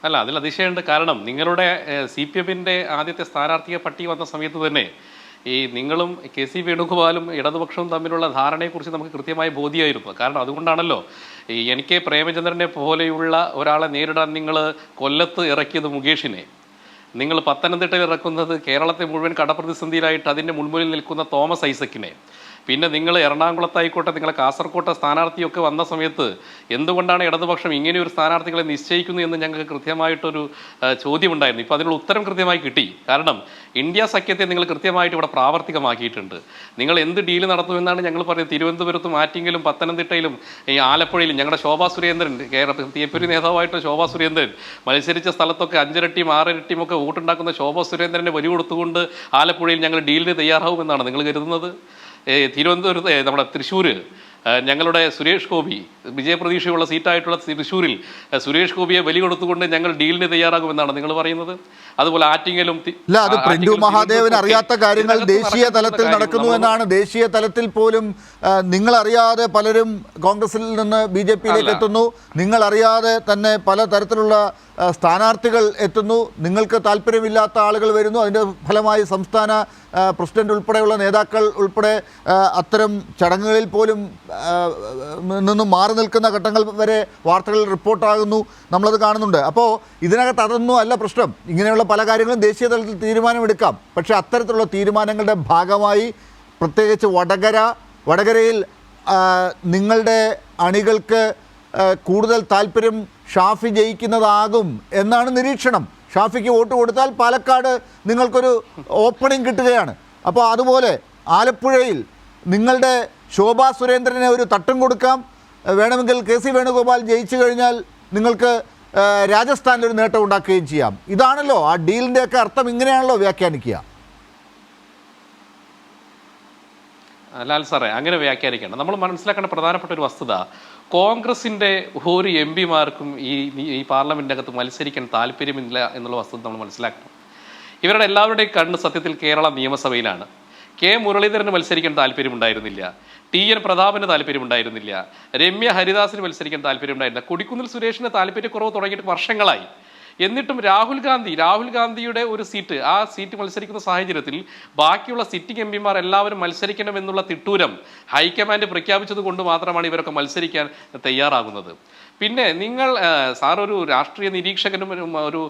S4: അല്ല, അതിൽ അതിശയമുണ്ട്. കാരണം നിങ്ങളുടെ CPM-ന്റെ ആദ്യത്തെ സ്ഥാനാർത്ഥിയെ പട്ടിക വന്ന സമയത്ത് തന്നെ നിങ്ങളും KC വേണുഗോപാലും ഇടതുപക്ഷവും തമ്മിലുള്ള ധാരണയെക്കുറിച്ച് നമുക്ക് കൃത്യമായ ബോധ്യമായിരുന്നു. കാരണം അതുകൊണ്ടാണല്ലോ എനിക്ക് പ്രേമചന്ദ്രനെ പോലെയുള്ള ഒരാളെ നേരിടാൻ നിങ്ങൾ കൊല്ലത്ത് ഇറക്കിയത് മുകേഷിനെ, നിങ്ങൾ പത്തനംതിട്ടയിൽ ഇറക്കുന്നത് കേരളത്തെ മുഴുവൻ കടപ്രതിസന്ധിയിലായിട്ട് അതിൻ്റെ മുൻപിൽ നിൽക്കുന്ന തോമസ് ഐസക്കിനെ, പിന്നെ നിങ്ങൾ എറണാകുളത്തായിക്കോട്ടെ, നിങ്ങളെ കാസർകോട്ടെ സ്ഥാനാർത്ഥിയൊക്കെ വന്ന സമയത്ത് എന്തുകൊണ്ടാണ് ഇടതുപക്ഷം ഇങ്ങനെ ഒരു സ്ഥാനാർത്ഥികളെ നിശ്ചയിക്കുന്നു എന്ന് ഞങ്ങൾക്ക് കൃത്യമായിട്ടൊരു ചോദ്യമുണ്ടായിരുന്നു. ഇപ്പോൾ അതിനുള്ള ഉത്തരം കൃത്യമായി കിട്ടി. കാരണം ഇന്ത്യ സഖ്യത്തെ നിങ്ങൾ കൃത്യമായിട്ട് ഇവിടെ പ്രാവർത്തികമാക്കിയിട്ടുണ്ട്. നിങ്ങൾ എന്ത് ഡീല് നടത്തുമെന്നാണ് ഞങ്ങൾ പറയുന്നത്. തിരുവനന്തപുരത്തും ആറ്റിങ്ങലും പത്തനംതിട്ടയിലും ആലപ്പുഴയിലും ഞങ്ങളുടെ ശോഭാ സുരേന്ദ്രൻ, TAPUരി നേതാവായിട്ട് ശോഭാ സുരേന്ദ്രൻ മത്സരിച്ച സ്ഥലത്തൊക്കെ 5 ഇരട്ടിയും 6 ഇരട്ടിയും ഒക്കെ വോട്ടുണ്ടാക്കുന്ന ശോഭാ സുരേന്ദ്രനെ ബലി കൊടുത്തുകൊണ്ട് ആലപ്പുഴയിൽ ഞങ്ങൾ ഡീലിന് തയ്യാറാവുമെന്നാണ് നിങ്ങൾ കരുതുന്നത്? തിരുവനന്തപുരത്ത്, നമ്മുടെ തൃശ്ശൂർ ഞങ്ങളുടെ സുരേഷ് ഗോപി, വിജയപ്രതീക്ഷയുള്ള സീറ്റായിട്ടുള്ള തൃശ്ശൂരിൽ സുരേഷ് ഗോപിയെ ബലി കൊടുത്തുകൊണ്ട് ഞങ്ങൾ ഡീലിന് തയ്യാറാകുമെന്നാണ് നിങ്ങൾ പറയുന്നത്. അതുപോലെ ആറ്റിങ്ങലും
S1: അത് പ്രിന്റു മഹാദേവൻ അറിയാത്ത കാര്യങ്ങൾ ദേശീയ തലത്തിൽ നടക്കുന്നു എന്നാണ്. ദേശീയ തലത്തിൽ പോലും നിങ്ങളറിയാതെ പലരും കോൺഗ്രസിൽ നിന്ന് BJPയിലേക്ക് എത്തുന്നു. നിങ്ങളറിയാതെ തന്നെ പല തരത്തിലുള്ള സ്ഥാനാർത്ഥികൾ എത്തുന്നു. നിങ്ങൾക്ക് താല്പര്യമില്ലാത്ത ആളുകൾ വരുന്നു. അതിൻ്റെ ഫലമായി സംസ്ഥാന പ്രസിഡന്റ് ഉൾപ്പെടെയുള്ള നേതാക്കൾ ഉൾപ്പെടെ അത്തരം ചടങ്ങുകളിൽ പോലും നിന്നും മാറി നിൽക്കുന്ന ഘട്ടങ്ങൾ വരെ വാർത്തകളിൽ റിപ്പോർട്ടാകുന്നു. നമ്മളത് കാണുന്നുണ്ട്. അപ്പോൾ ഇതിനകത്ത് അതൊന്നും അല്ല പ്രശ്നം. ഇങ്ങനെയുള്ള പല കാര്യങ്ങളും ദേശീയ തലത്തിൽ തീരുമാനമെടുക്കാം. പക്ഷേ അത്തരത്തിലുള്ള തീരുമാനങ്ങളുടെ ഭാഗമായി പ്രത്യേകിച്ച് വടകരയിൽ നിങ്ങളുടെ അണികൾക്ക് കൂടുതൽ താല്പര്യം ഷാഫി ജയിക്കുന്നതാകും എന്നാണ് നിരീക്ഷണം. ഷാഫിക്ക് വോട്ട് കൊടുത്താൽ പാലക്കാട് നിങ്ങൾക്കൊരു ഓപ്പണിംഗ് കിട്ടുകയാണ്. അപ്പോൾ അതുപോലെ ആലപ്പുഴയിൽ നിങ്ങളുടെ ശോഭാ സുരേന്ദ്രനെ ഒരു തട്ടം കൊടുക്കാം. വേണമെങ്കിൽ KC വേണുഗോപാൽ ജയിച്ചു കഴിഞ്ഞാൽ നിങ്ങൾക്ക് രാജസ്ഥാനിലൊരു നേട്ടം ഉണ്ടാക്കുകയും ചെയ്യാം. ഇതാണല്ലോ ആ ഡീലിൻ്റെയൊക്കെ അർത്ഥം. ഇങ്ങനെയാണല്ലോ വ്യാഖ്യാനിക്കുക.
S4: ലാൽ സാറേ, അങ്ങനെ വ്യാഖ്യാനിക്കണം. നമ്മൾ മനസ്സിലാക്കേണ്ട പ്രധാനപ്പെട്ട ഒരു വസ്തുത, കോൺഗ്രസിൻ്റെ ഒരു MP-മാർക്കും ഈ പാർലമെൻറ്റിനകത്ത് മത്സരിക്കാൻ താല്പര്യമില്ല എന്നുള്ള വസ്തുത നമ്മൾ മനസ്സിലാക്കണം. ഇവരുടെ എല്ലാവരുടെയും കണ്ണ് സത്യത്തിൽ കേരള നിയമസഭയിലാണ്. മുരളീധരന് മത്സരിക്കാൻ താല്പര്യമുണ്ടായിരുന്നില്ല, TN പ്രതാപന് താല്പര്യമുണ്ടായിരുന്നില്ല, രമ്യ ഹരിദാസിന് മത്സരിക്കാൻ താല്പര്യമുണ്ടായിരുന്നില്ല, കൊടിക്കുന്നിൽ സുരേഷിന് താല്പര്യക്കുറവ് തുടങ്ങിയിട്ട് വർഷങ്ങളായി. എന്നിട്ടും രാഹുൽ ഗാന്ധിയുടെ ഒരു സീറ്റ്, ആ സീറ്റ് മത്സരിക്കുന്ന സാഹചര്യത്തിൽ ബാക്കിയുള്ള സിറ്റിംഗ് MP-മാർ എല്ലാവരും മത്സരിക്കണമെന്നുള്ള തിട്ടൂരം ഹൈക്കമാൻഡ് പ്രഖ്യാപിച്ചത് കൊണ്ട് മാത്രമാണ് ഇവരൊക്കെ മത്സരിക്കാൻ തയ്യാറാകുന്നത്. പിന്നെ നിങ്ങൾ സാർ ഒരു രാഷ്ട്രീയ നിരീക്ഷകനും ഒരു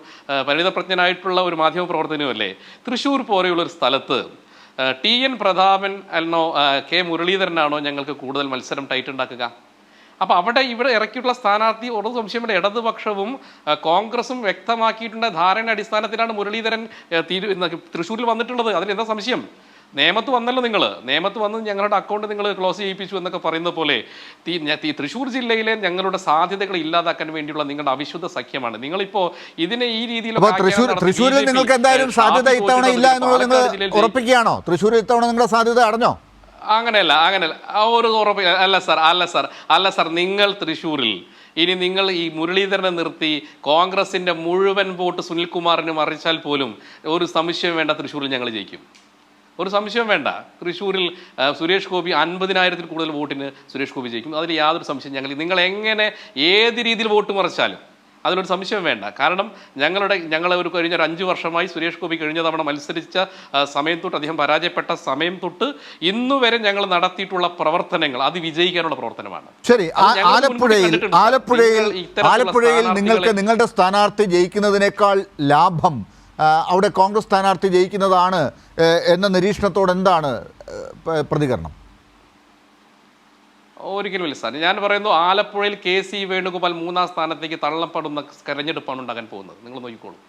S4: പരിണിതപ്രജ്ഞനായിട്ടുള്ള ഒരു മാധ്യമ പ്രവർത്തനവുമല്ലേ. തൃശ്ശൂർ പോലെയുള്ള ഒരു സ്ഥലത്ത് TN പ്രതാപൻ ആണോ മുരളീധരനാണോ ഞങ്ങൾക്ക് കൂടുതൽ മത്സരം ടൈറ്റ് ഉണ്ടാക്കുക? അപ്പോൾ ഇവിടെ ഇറക്കിയിട്ടുള്ള സ്ഥാനാർത്ഥി ഒരു സംശയമുണ്ട്. ഇടതുപക്ഷവും കോൺഗ്രസും വ്യക്തമാക്കിയിട്ടുള്ള ധാരണ അടിസ്ഥാനത്തിലാണ് മുരളീധരൻ തൃശ്ശൂരിൽ വന്നിട്ടുള്ളത്. അതിലെന്താ സംശയം? നേമത്ത് വന്നല്ലോ, നേമത്ത് വന്ന് ഞങ്ങളുടെ അക്കൗണ്ട് നിങ്ങൾ ക്ലോസ് ചെയ്യിപ്പിച്ചു എന്നൊക്കെ പറയുന്ന പോലെ തൃശ്ശൂർ ജില്ലയിലെ ഞങ്ങളുടെ സാധ്യതകൾ ഇല്ലാതാക്കാൻ വേണ്ടിയുള്ള നിങ്ങളുടെ അവിശുദ്ധ സഖ്യമാണ്. നിങ്ങളിപ്പോ ഇതിനെ ഈ രീതിയിൽ
S1: തൃശ്ശൂരിൽ നിങ്ങൾക്ക് എന്തായാലും സാധ്യത ഇത്തവണ ഇല്ല എന്നുള്ളത് നിങ്ങൾ ഉറപ്പിക്കുകയാണോ? തൃശ്ശൂരിൽ ഇത്തവണ നിങ്ങളുടെ സാധ്യത അടഞ്ഞോ?
S4: അങ്ങനെയല്ല ഒരു ഉറപ്പ് അല്ല സാർ. നിങ്ങൾ തൃശ്ശൂരിൽ ഇനി നിങ്ങൾ ഈ മുരളീധരനെ നിർത്തി കോൺഗ്രസിന്റെ മുഴുവൻ വോട്ട് സുനിൽകുമാറിന് മറിച്ചാൽ പോലും ഒരു സംശയം വേണ്ട, തൃശ്ശൂരിൽ ഞങ്ങൾ ജയിക്കും. ഒരു സംശയം വേണ്ട. തൃശ്ശൂരിൽ സുരേഷ് ഗോപി 50,000-ൽ കൂടുതൽ വോട്ടിന് സുരേഷ് ഗോപി ജയിക്കും. അതിൽ യാതൊരു സംശയം നിങ്ങൾ എങ്ങനെ ഏത് രീതിയിൽ വോട്ട് മറിച്ചാലും അതിലൊരു സംശയം വേണ്ട. കാരണം ഞങ്ങളെ ഒരു കഴിഞ്ഞ 5 വർഷമായി സുരേഷ് ഗോപി കഴിഞ്ഞ തവണ മത്സരിച്ച സമയം തൊട്ട്, അദ്ദേഹം പരാജയപ്പെട്ട സമയം തൊട്ട് ഇന്നുവരെ ഞങ്ങൾ നടത്തിയിട്ടുള്ള പ്രവർത്തനങ്ങൾ അത് വിജയിക്കാനുള്ള പ്രവർത്തനമാണ്.
S1: ശരി, ആലപ്പുഴയിൽ നിങ്ങൾക്ക് നിങ്ങളുടെ സ്ഥാനാർത്ഥി ജയിക്കുന്നതിനേക്കാൾ ലാഭം അവിടെ കോൺഗ്രസ് സ്ഥാനാർത്ഥി ജയിക്കുന്നതാണ് എന്ന നിരീക്ഷണത്തോട് എന്താണ് പ്രതികരണം?
S4: ഒരിക്കലുമില്ല സാർ. ഞാൻ പറയുന്നു, ആലപ്പുഴയിൽ KC വേണുഗോപാൽ 3-ാം സ്ഥാനത്തേക്ക് തള്ളപ്പെടുന്ന തെരഞ്ഞെടുപ്പാണ് ഉണ്ടാകാൻ പോകുന്നത്. നിങ്ങൾ നോക്കിക്കോളൂ.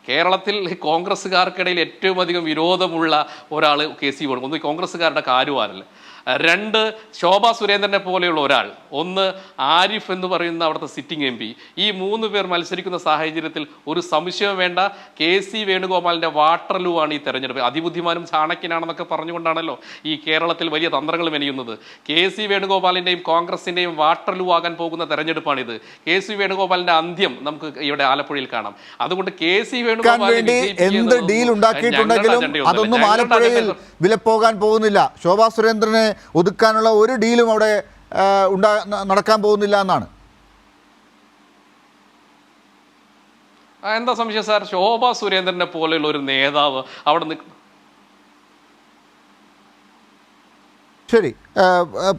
S4: കേരളത്തിൽ കോൺഗ്രസ്സുകാർക്കിടയിൽ ഏറ്റവും അധികം വിരോധമുള്ള ഒരാൾ KC വേണുഗോപാൽ. ഒന്ന് കോൺഗ്രസ്സുകാരുടെ കാര്യമാണല്ല. 2 ശോഭാ സുരേന്ദ്രനെ പോലെയുള്ള ഒരാൾ. 1 ആരിഫ് എന്ന് പറയുന്ന അവിടുത്തെ സിറ്റിംഗ് MP. ഈ 3 പേർ മത്സരിക്കുന്ന സാഹചര്യത്തിൽ ഒരു സംശയം വേണ്ട, KC വേണുഗോപാലിൻ്റെ വാട്ടർലൂ ആണ് ഈ തെരഞ്ഞെടുപ്പ്. അതിബുദ്ധിമാനും ചാണക്യനാണെന്നൊക്കെ പറഞ്ഞുകൊണ്ടാണല്ലോ ഈ കേരളത്തിൽ വലിയ തന്ത്രങ്ങൾ മെനയുന്നത്. KC വേണുഗോപാലിൻ്റെയും കോൺഗ്രസിൻ്റെയും വാട്ടർലൂ ആകാൻ പോകുന്ന തെരഞ്ഞെടുപ്പാണിത്. KC വേണുഗോപാലിൻ്റെ അന്ത്യം നമുക്ക് ഇവിടെ ആലപ്പുഴയിൽ കാണാം. അതുകൊണ്ട് KC വേണുഗോപാലിന്
S1: എന്ത് ഡീൽ ഉണ്ടാക്കിയിട്ടുണ്ടെങ്കിലും അതൊന്നും ആലപ്പുഴയിൽ വിലപ്പോകാൻ പോകുന്നില്ല. ശോഭാ സുരേന്ദ്രനെ ഒതുക്കാനുള്ള ഒരു ഡീലും അവിടെ നടക്കാൻ പോകുന്നില്ല എന്നാണ്.
S4: എന്താ സംശയം സാർ? ശോഭാ സുരേന്ദ്രനെ പോലെയുള്ള ഒരു നേതാവ് അവിടെ
S1: ശരി,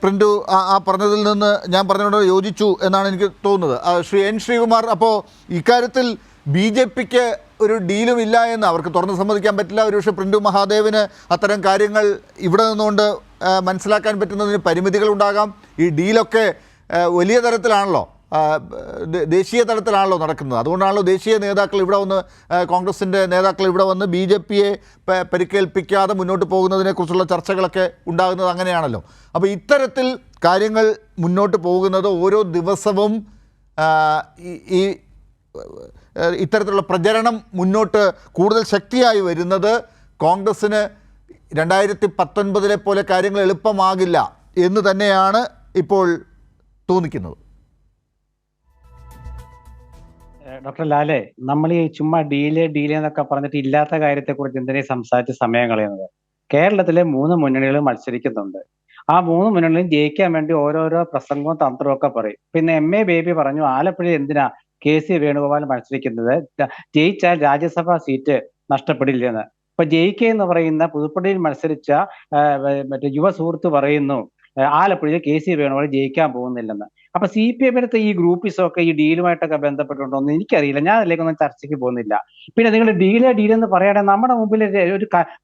S1: പ്രിന്റു ആ പറഞ്ഞതിൽ നിന്ന് ഞാൻ പറഞ്ഞതിനോട് യോജിച്ചു എന്നാണ് എനിക്ക് തോന്നുന്നത്. ശ്രീ N. ശ്രീകുമാർ, അപ്പോൾ ഇക്കാര്യത്തിൽ BJPക്ക് ഒരു ഡീലും ഇല്ല എന്ന് അവർക്ക് തുറന്ന് സമ്മതിക്കാൻ പറ്റില്ല. ഒരുപക്ഷെ പ്രിന്റു മഹാദേവിന് അത്തരം കാര്യങ്ങൾ ഇവിടെ നിന്നുകൊണ്ട് മനസ്സിലാക്കാൻ പറ്റുന്നതിന് പരിമിതികളുണ്ടാകാം. ഈ ഡീലൊക്കെ വലിയ തരത്തിലാണല്ലോ, ദേശീയ തലത്തിലാണല്ലോ നടക്കുന്നത്. അതുകൊണ്ടാണല്ലോ ദേശീയ നേതാക്കൾ ഇവിടെ വന്ന്, കോൺഗ്രസിൻ്റെ നേതാക്കൾ ഇവിടെ വന്ന് BJPയെ പരിക്കേൽപ്പിക്കാതെ മുന്നോട്ട് പോകുന്നതിനെക്കുറിച്ചുള്ള ചർച്ചകളൊക്കെ ഉണ്ടാകുന്നത് അങ്ങനെയാണല്ലോ. അപ്പോൾ ഇത്തരത്തിൽ കാര്യങ്ങൾ മുന്നോട്ട് പോകുന്നത് ഓരോ ദിവസവും ഈ ഇത്തരത്തിലുള്ള പ്രചരണം മുന്നോട്ട് കൂടുതൽ ശക്തിയായി വരുന്നത് കോൺഗ്രസ്സിന് 2019 പോലെ കാര്യങ്ങൾ എളുപ്പമാകില്ല എന്ന് തന്നെയാണ് ഇപ്പോൾ തോന്നിക്കുന്നത്.
S2: ഡോക്ടർ ലാലെ, നമ്മൾ ഈ ചുമ്മാ ഡീല് എന്നൊക്കെ പറഞ്ഞിട്ട് ഇല്ലാത്ത കാര്യത്തെക്കുറിച്ച് എന്തിനേയും സംസാരിച്ച് സമയം കളയുന്നത്? കേരളത്തിലെ 3 മുന്നണികളും മത്സരിക്കുന്നുണ്ട്. ആ 3 മുന്നണികളും ജയിക്കാൻ വേണ്ടി ഓരോരോ പ്രസംഗവും തന്ത്രവും ഒക്കെ പറയും. പിന്നെ MA ബേബി പറഞ്ഞു, ആലപ്പുഴ എന്തിനാ KC വേണുഗോപാൽ മത്സരിക്കുന്നത്, ജയിച്ചാൽ രാജ്യസഭാ സീറ്റ് നഷ്ടപ്പെടില്ലെന്ന്. ഇപ്പൊ JK എന്ന് പറയുന്ന പുതുപ്പള്ളിയിൽ മത്സരിച്ച മറ്റേ യുവ സുഹൃത്ത് പറയുന്നു ആലപ്പുഴയിൽ KC വേണുഗോപാൽ ജയിക്കാൻ പോകുന്നില്ലെന്ന്. അപ്പൊ CPM-ത്തെ ഈ ഗ്രൂപ്പിസൊക്കെ ഈ ഡീലുമായിട്ടൊക്കെ ബന്ധപ്പെട്ടുണ്ടോ എന്ന് എനിക്കറിയില്ല. ഞാൻ അതിലേക്കൊന്നും ചർച്ചയ്ക്ക് പോകുന്നില്ല. പിന്നെ നിങ്ങൾ ഡീലെന്ന് പറയുകയാണെങ്കിൽ നമ്മുടെ മുമ്പിൽ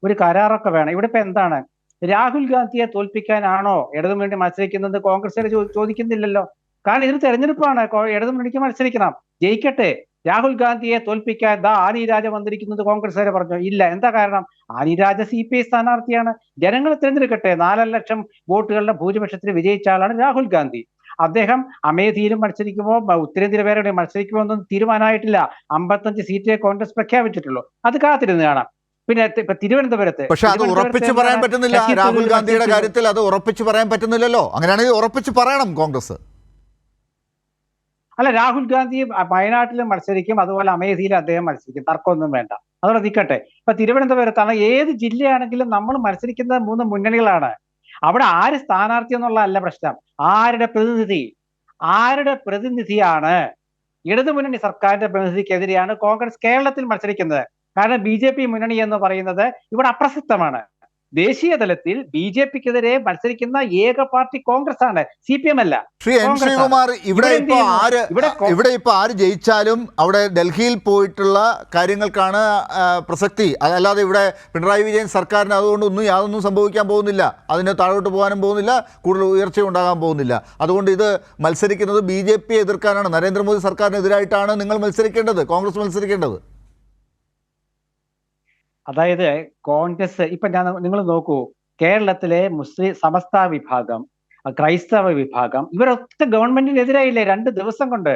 S2: ഒരു കരാറൊക്കെ വേണം. ഇവിടെ ഇപ്പൊ എന്താണ്, രാഹുൽ ഗാന്ധിയെ തോൽപ്പിക്കാനാണോ ഇടതുമുന്നണി മത്സരിക്കുന്നത്? കോൺഗ്രസ് ചോദിക്കുന്നില്ലല്ലോ. കാരണം ഇതൊരു തെരഞ്ഞെടുപ്പാണ്, ഇടതുമുന്നണിക്ക് മത്സരിക്കണം, ജയിക്കട്ടെ. രാഹുൽ ഗാന്ധിയെ തോൽപ്പിക്കാൻ ആനി രാജ വന്നിരിക്കുന്നത് കോൺഗ്രസ്സുകാരെ പറഞ്ഞു ഇല്ല. എന്താ കാരണം? ആനി രാജ CPI സ്ഥാനാർത്ഥിയാണ്. ജനങ്ങൾ തിരഞ്ഞെടുക്കട്ടെ. 4 ലക്ഷം വോട്ടുകളുടെ ഭൂരിപക്ഷത്തിൽ വിജയിച്ച ആളാണ് രാഹുൽ ഗാന്ധി. അദ്ദേഹം അമേഠിയിലും മത്സരിക്കുമോ ഉത്തരേന്ത്യയിലെ വേറെ മത്സരിക്കുമോ ഒന്നും തീരുമാനമായിട്ടില്ല. 55 സീറ്റേ കോൺഗ്രസ് പ്രഖ്യാപിച്ചിട്ടുള്ളൂ. അത് കാത്തിരുന്ന് കാണാം. പിന്നെ ഇപ്പൊ തിരുവനന്തപുരത്ത്,
S1: പക്ഷെ അത് ഉറപ്പിച്ച് പറയാൻ പറ്റുന്നില്ല. രാഹുൽ ഗാന്ധിയുടെ കാര്യത്തിൽ അത് ഉറപ്പിച്ച് പറയാൻ പറ്റുന്നില്ലല്ലോ. അങ്ങനെയാണെങ്കിൽ ഉറപ്പിച്ച് പറയണം കോൺഗ്രസ്.
S2: അല്ല, രാഹുൽ ഗാന്ധി വയനാട്ടിലും മത്സരിക്കും, അതുപോലെ അമേഠിയിലും അദ്ദേഹം മത്സരിക്കും, തർക്കമൊന്നും വേണ്ട. അതോടെ നിൽക്കട്ടെ. ഇപ്പൊ തിരുവനന്തപുരത്താണ്, ഏത് ജില്ലയാണെങ്കിലും നമ്മൾ മത്സരിക്കുന്ന 3 മുന്നണികളാണ്. അവിടെ ആര് സ്ഥാനാർത്ഥി എന്നുള്ളതല്ല പ്രശ്നം, ആരുടെ പ്രതിനിധിയാണ്. ഇടതുമുന്നണി സർക്കാരിന്റെ പ്രതിനിധിക്കെതിരെയാണ് കോൺഗ്രസ് കേരളത്തിൽ മത്സരിക്കുന്നത്. കാരണം BJP മുന്നണി എന്ന് പറയുന്നത് ഇവിടെ അപ്രസക്തമാണ്. ദേശീയ തലത്തിൽ BJPക്കെതിരെ മത്സരിക്കുന്ന ഏക പാർട്ടി കോൺഗ്രസ് ആണ്, CPM അല്ല.
S1: ശ്രീ N. ശ്രീകുമാർ, ഇവിടെ ഇപ്പൊ ആര് ജയിച്ചാലും അവിടെ ഡൽഹിയിൽ പോയിട്ടുള്ള കാര്യങ്ങൾക്കാണ് പ്രസക്തി. അതല്ലാതെ ഇവിടെ പിണറായി വിജയൻ സർക്കാരിന് അതുകൊണ്ട് യാതൊന്നും സംഭവിക്കാൻ പോകുന്നില്ല. അതിന് താഴോട്ട് പോകാനും പോകുന്നില്ല, കൂടുതൽ ഉയർച്ച ഉണ്ടാകാൻ പോകുന്നില്ല. അതുകൊണ്ട് ഇത് മത്സരിക്കുന്നത് BJPയെ എതിർക്കാനാണ്, നരേന്ദ്രമോദി സർക്കാരിനെതിരായിട്ടാണ് നിങ്ങൾ മത്സരിക്കേണ്ടത്, കോൺഗ്രസ് മത്സരിക്കേണ്ടത്.
S2: അതായത് കോൺഗ്രസ് ഇപ്പൊ നിങ്ങൾ നോക്കൂ, കേരളത്തിലെ മുസ്ലിം സമസ്ത വിഭാഗം, ക്രൈസ്തവ വിഭാഗം ഇവരൊക്കെ ഗവൺമെന്റിനെതിരായില്ലേ 2 ദിവസം കൊണ്ട്?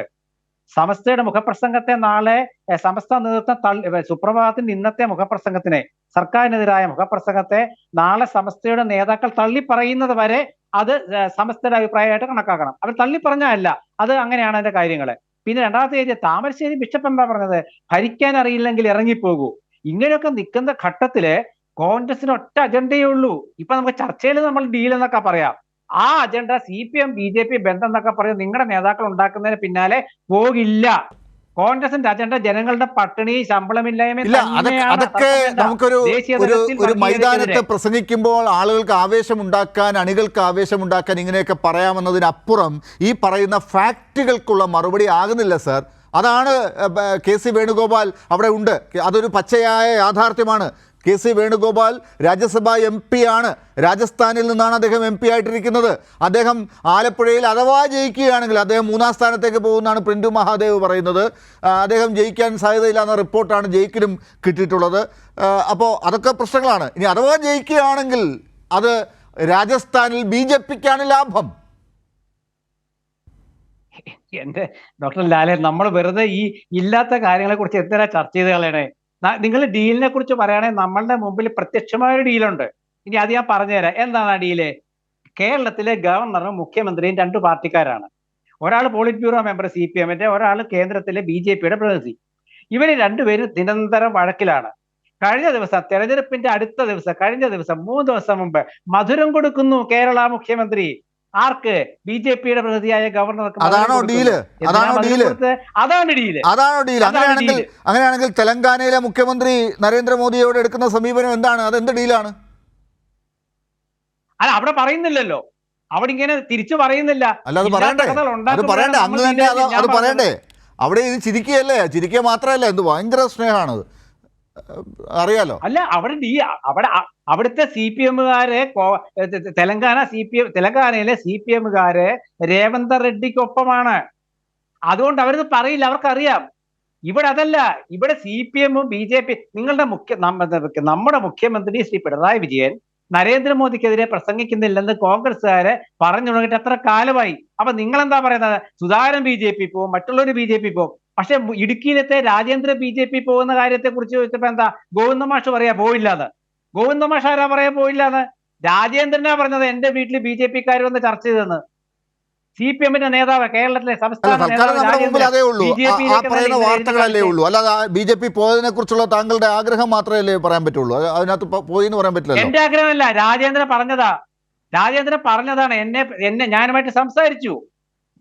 S2: സമസ്തയുടെ മുഖപ്രസംഗത്തെ നാളെ സമസ്ത നേതൃത്വം സുപ്രഭാതത്തിന്റെ ഇന്നത്തെ മുഖപ്രസംഗത്തിനെ, സർക്കാരിനെതിരായ മുഖപ്രസംഗത്തെ നാളെ സമസ്തയുടെ നേതാക്കൾ തള്ളിപ്പറയുന്നത് വരെ അത് സമസ്തയുടെ അഭിപ്രായമായിട്ട് കണക്കാക്കണം. അവർ തള്ളിപ്പറഞ്ഞല്ല, അത് അങ്ങനെയാണ് അതിന്റെ കാര്യങ്ങള്. പിന്നെ രണ്ടാമത്തെ കാര്യം, താമരശ്ശേരി ബിഷപ്പ് എന്താ പറഞ്ഞത്? ഭരിക്കാൻ അറിയില്ലെങ്കിൽ ഇറങ്ങിപ്പോകൂ. ഇങ്ങനെയൊക്കെ നിൽക്കുന്ന ഘട്ടത്തില് കോൺഗ്രസിന് ഒറ്റ അജണ്ടയേ ഉള്ളൂ. ഇപ്പൊ നമുക്ക് ചർച്ചയിൽ നമ്മൾ ഡീൽ എന്നൊക്കെ പറയാം. ആ അജണ്ട CPM BJP ബന്ധം എന്നൊക്കെ പറയും നിങ്ങളുടെ നേതാക്കൾ ഉണ്ടാക്കുന്നതിന് പിന്നാലെ പോകില്ല. കോൺഗ്രസിന്റെ അജണ്ട ജനങ്ങളുടെ പട്ടിണി, ശമ്പളമില്ലായ്മ.
S1: അതൊക്കെ നമുക്കൊരു മൈതാനത്ത് പ്രസംഗിക്കുമ്പോൾ ആളുകൾക്ക് ആവേശമുണ്ടാക്കാൻ, അണികൾക്ക് ആവേശമുണ്ടാക്കാൻ ഇങ്ങനെയൊക്കെ പറയാമെന്നതിനപ്പുറം ഈ പറയുന്ന ഫാക്റ്റുകൾക്കുള്ള മറുപടി ആകുന്നില്ല സർ. അതാണ് KC വേണുഗോപാൽ അവിടെ ഉണ്ട്. അതൊരു പച്ചയായ യാഥാർത്ഥ്യമാണ്. കെ സി വേണുഗോപാൽ രാജ്യസഭാ MP ആണ്. രാജസ്ഥാനിൽ നിന്നാണ് അദ്ദേഹം MP ആയിട്ടിരിക്കുന്നത്. അദ്ദേഹം ആലപ്പുഴയിൽ അഥവാ ജയിക്കുകയാണെങ്കിൽ അദ്ദേഹം 3-ാം സ്ഥാനത്തേക്ക് പോകുമെന്നാണ് പ്രിന്റു മഹാദേവ് പറയുന്നത്. അദ്ദേഹം ജയിക്കാൻ സാധ്യതയില്ല എന്ന റിപ്പോർട്ടാണ് ജയിക്കിനും കിട്ടിയിട്ടുള്ളത്. അപ്പോൾ അതൊക്കെ പ്രശ്നങ്ങളാണ്. ഇനി അഥവാ ജയിക്കുകയാണെങ്കിൽ അത് രാജസ്ഥാനിൽ BJPക്കാണ് ലാഭം.
S2: എന്റെ ഡോക്ടർ ലാലെ, നമ്മൾ വെറുതെ ഈ ഇല്ലാത്ത കാര്യങ്ങളെ കുറിച്ച് എന്തിനാ ചർച്ച ചെയ്ത് കളയണേ? നിങ്ങൾ ഡീലിനെ കുറിച്ച് പറയുകയാണെങ്കിൽ നമ്മളുടെ മുമ്പിൽ പ്രത്യക്ഷമായ ഒരു ഡീലുണ്ട്. ഇനി അത് ഞാൻ പറഞ്ഞുതരാം. എന്താണ് ആ ഡീല്? കേരളത്തിലെ ഗവർണറും മുഖ്യമന്ത്രിയും 2 പാർട്ടിക്കാരാണ്. ഒരാൾ പോളിറ്റ് ബ്യൂറോ മെമ്പർ CPM-ന്റെ, ഒരാൾ കേന്ദ്രത്തിലെ BJP-യുടെ പ്രതിനിധി. ഇവര് രണ്ടുപേരും നിരന്തരം വഴക്കിലാണ്. കഴിഞ്ഞ ദിവസം തെരഞ്ഞെടുപ്പിന്റെ അടുത്ത ദിവസം, കഴിഞ്ഞ ദിവസം 3 ദിവസം മുമ്പ് മധുരം കൊടുക്കുന്നു കേരള മുഖ്യമന്ത്രി. ആർക്ക്? BJP-യുടെ പ്രതിനിധിയായ ഗവർണർക്ക്.
S1: അതാണോ ഡീല്? അതാണോ ഡീല്?
S2: അതാണ് ഡീല്.
S1: അതാണോ ഡീൽ? അങ്ങനെയാണെങ്കിൽ തെലങ്കാനയിലെ മുഖ്യമന്ത്രി നരേന്ദ്രമോദിയോട് എടുക്കുന്ന സമീപനം എന്താണ്? അതെന്ത് ഡീലാണ്?
S2: അല്ല, അവിടെ പറയുന്നില്ലല്ലോ. അവിടെ ഇങ്ങനെ തിരിച്ചു പറയുന്നില്ല.
S1: അല്ല, അത് പറയണ്ടേ? അത് പറയണ്ടേ? അങ്ങ് തന്നെ അത് പറയണ്ടേ? അവിടെ ഇത് ചിരിക്കുകയല്ലേ? ചിരിക്കുക മാത്രമല്ല, എന്ത് ഭയങ്കര സ്നേഹമാണത്, അറിയാലോ.
S2: അല്ല, അവിടുത്തെ CPM-കാരെ, തെലങ്കാനയിലെ CPM-കാരെ രേവന്ത് റെഡ്ഡിക്കൊപ്പമാണ്. അതുകൊണ്ട് അവരത് പറയില്ല, അവർക്കറിയാം. ഇവിടെ അതല്ല. ഇവിടെ CPM-ഉം BJP, നമ്മുടെ മുഖ്യമന്ത്രി ശ്രീ പിണറായി വിജയൻ നരേന്ദ്രമോദിക്കെതിരെ പ്രസംഗിക്കുന്നില്ലെന്ന് കോൺഗ്രസ്സുകാരെ പറഞ്ഞു തുടങ്ങിയിട്ട് എത്ര കാലമായി? അപ്പൊ നിങ്ങൾ എന്താ പറയുന്നത്? സുധാകരൻ BJP പോവും, മറ്റുള്ളവർ BJP പോവും. പക്ഷെ ഇടുക്കിയിലത്തെ രാജേന്ദ്ര BJP പോകുന്ന കാര്യത്തെ കുറിച്ച് ചോദിച്ചപ്പോ എന്താ ഗോവിന്ദ മാഷ് പറയാ പോയില്ലാന്ന്? ഗോവിന്ദ മാഷ് ആരാ പറയാ പോയില്ലാന്ന്? രാജേന്ദ്രനാ പറഞ്ഞത് എന്റെ വീട്ടിൽ BJP-ക്കാർ വന്ന് ചർച്ച ചെയ്തെന്ന്. CPM-ന്റെ നേതാവ്, കേരളത്തിലെ സംസ്ഥാന
S1: അതേ ഉള്ളൂ, ആ പറയുന്ന വാർത്തകളല്ലേ ഉള്ളൂ. അല്ലാതെ BJP പോയതിനെ കുറിച്ചുള്ള താങ്കളുടെ ആഗ്രഹം മാത്രമല്ലേ പറയാൻ പറ്റുള്ളൂ? അതിനകത്ത് പോയി എന്ന് പറയാൻ പറ്റില്ല.
S2: എന്റെ ആഗ്രഹമല്ല, രാജേന്ദ്രൻ പറഞ്ഞതാണ്. എന്നെ ഞാനുമായിട്ട് സംസാരിച്ചു.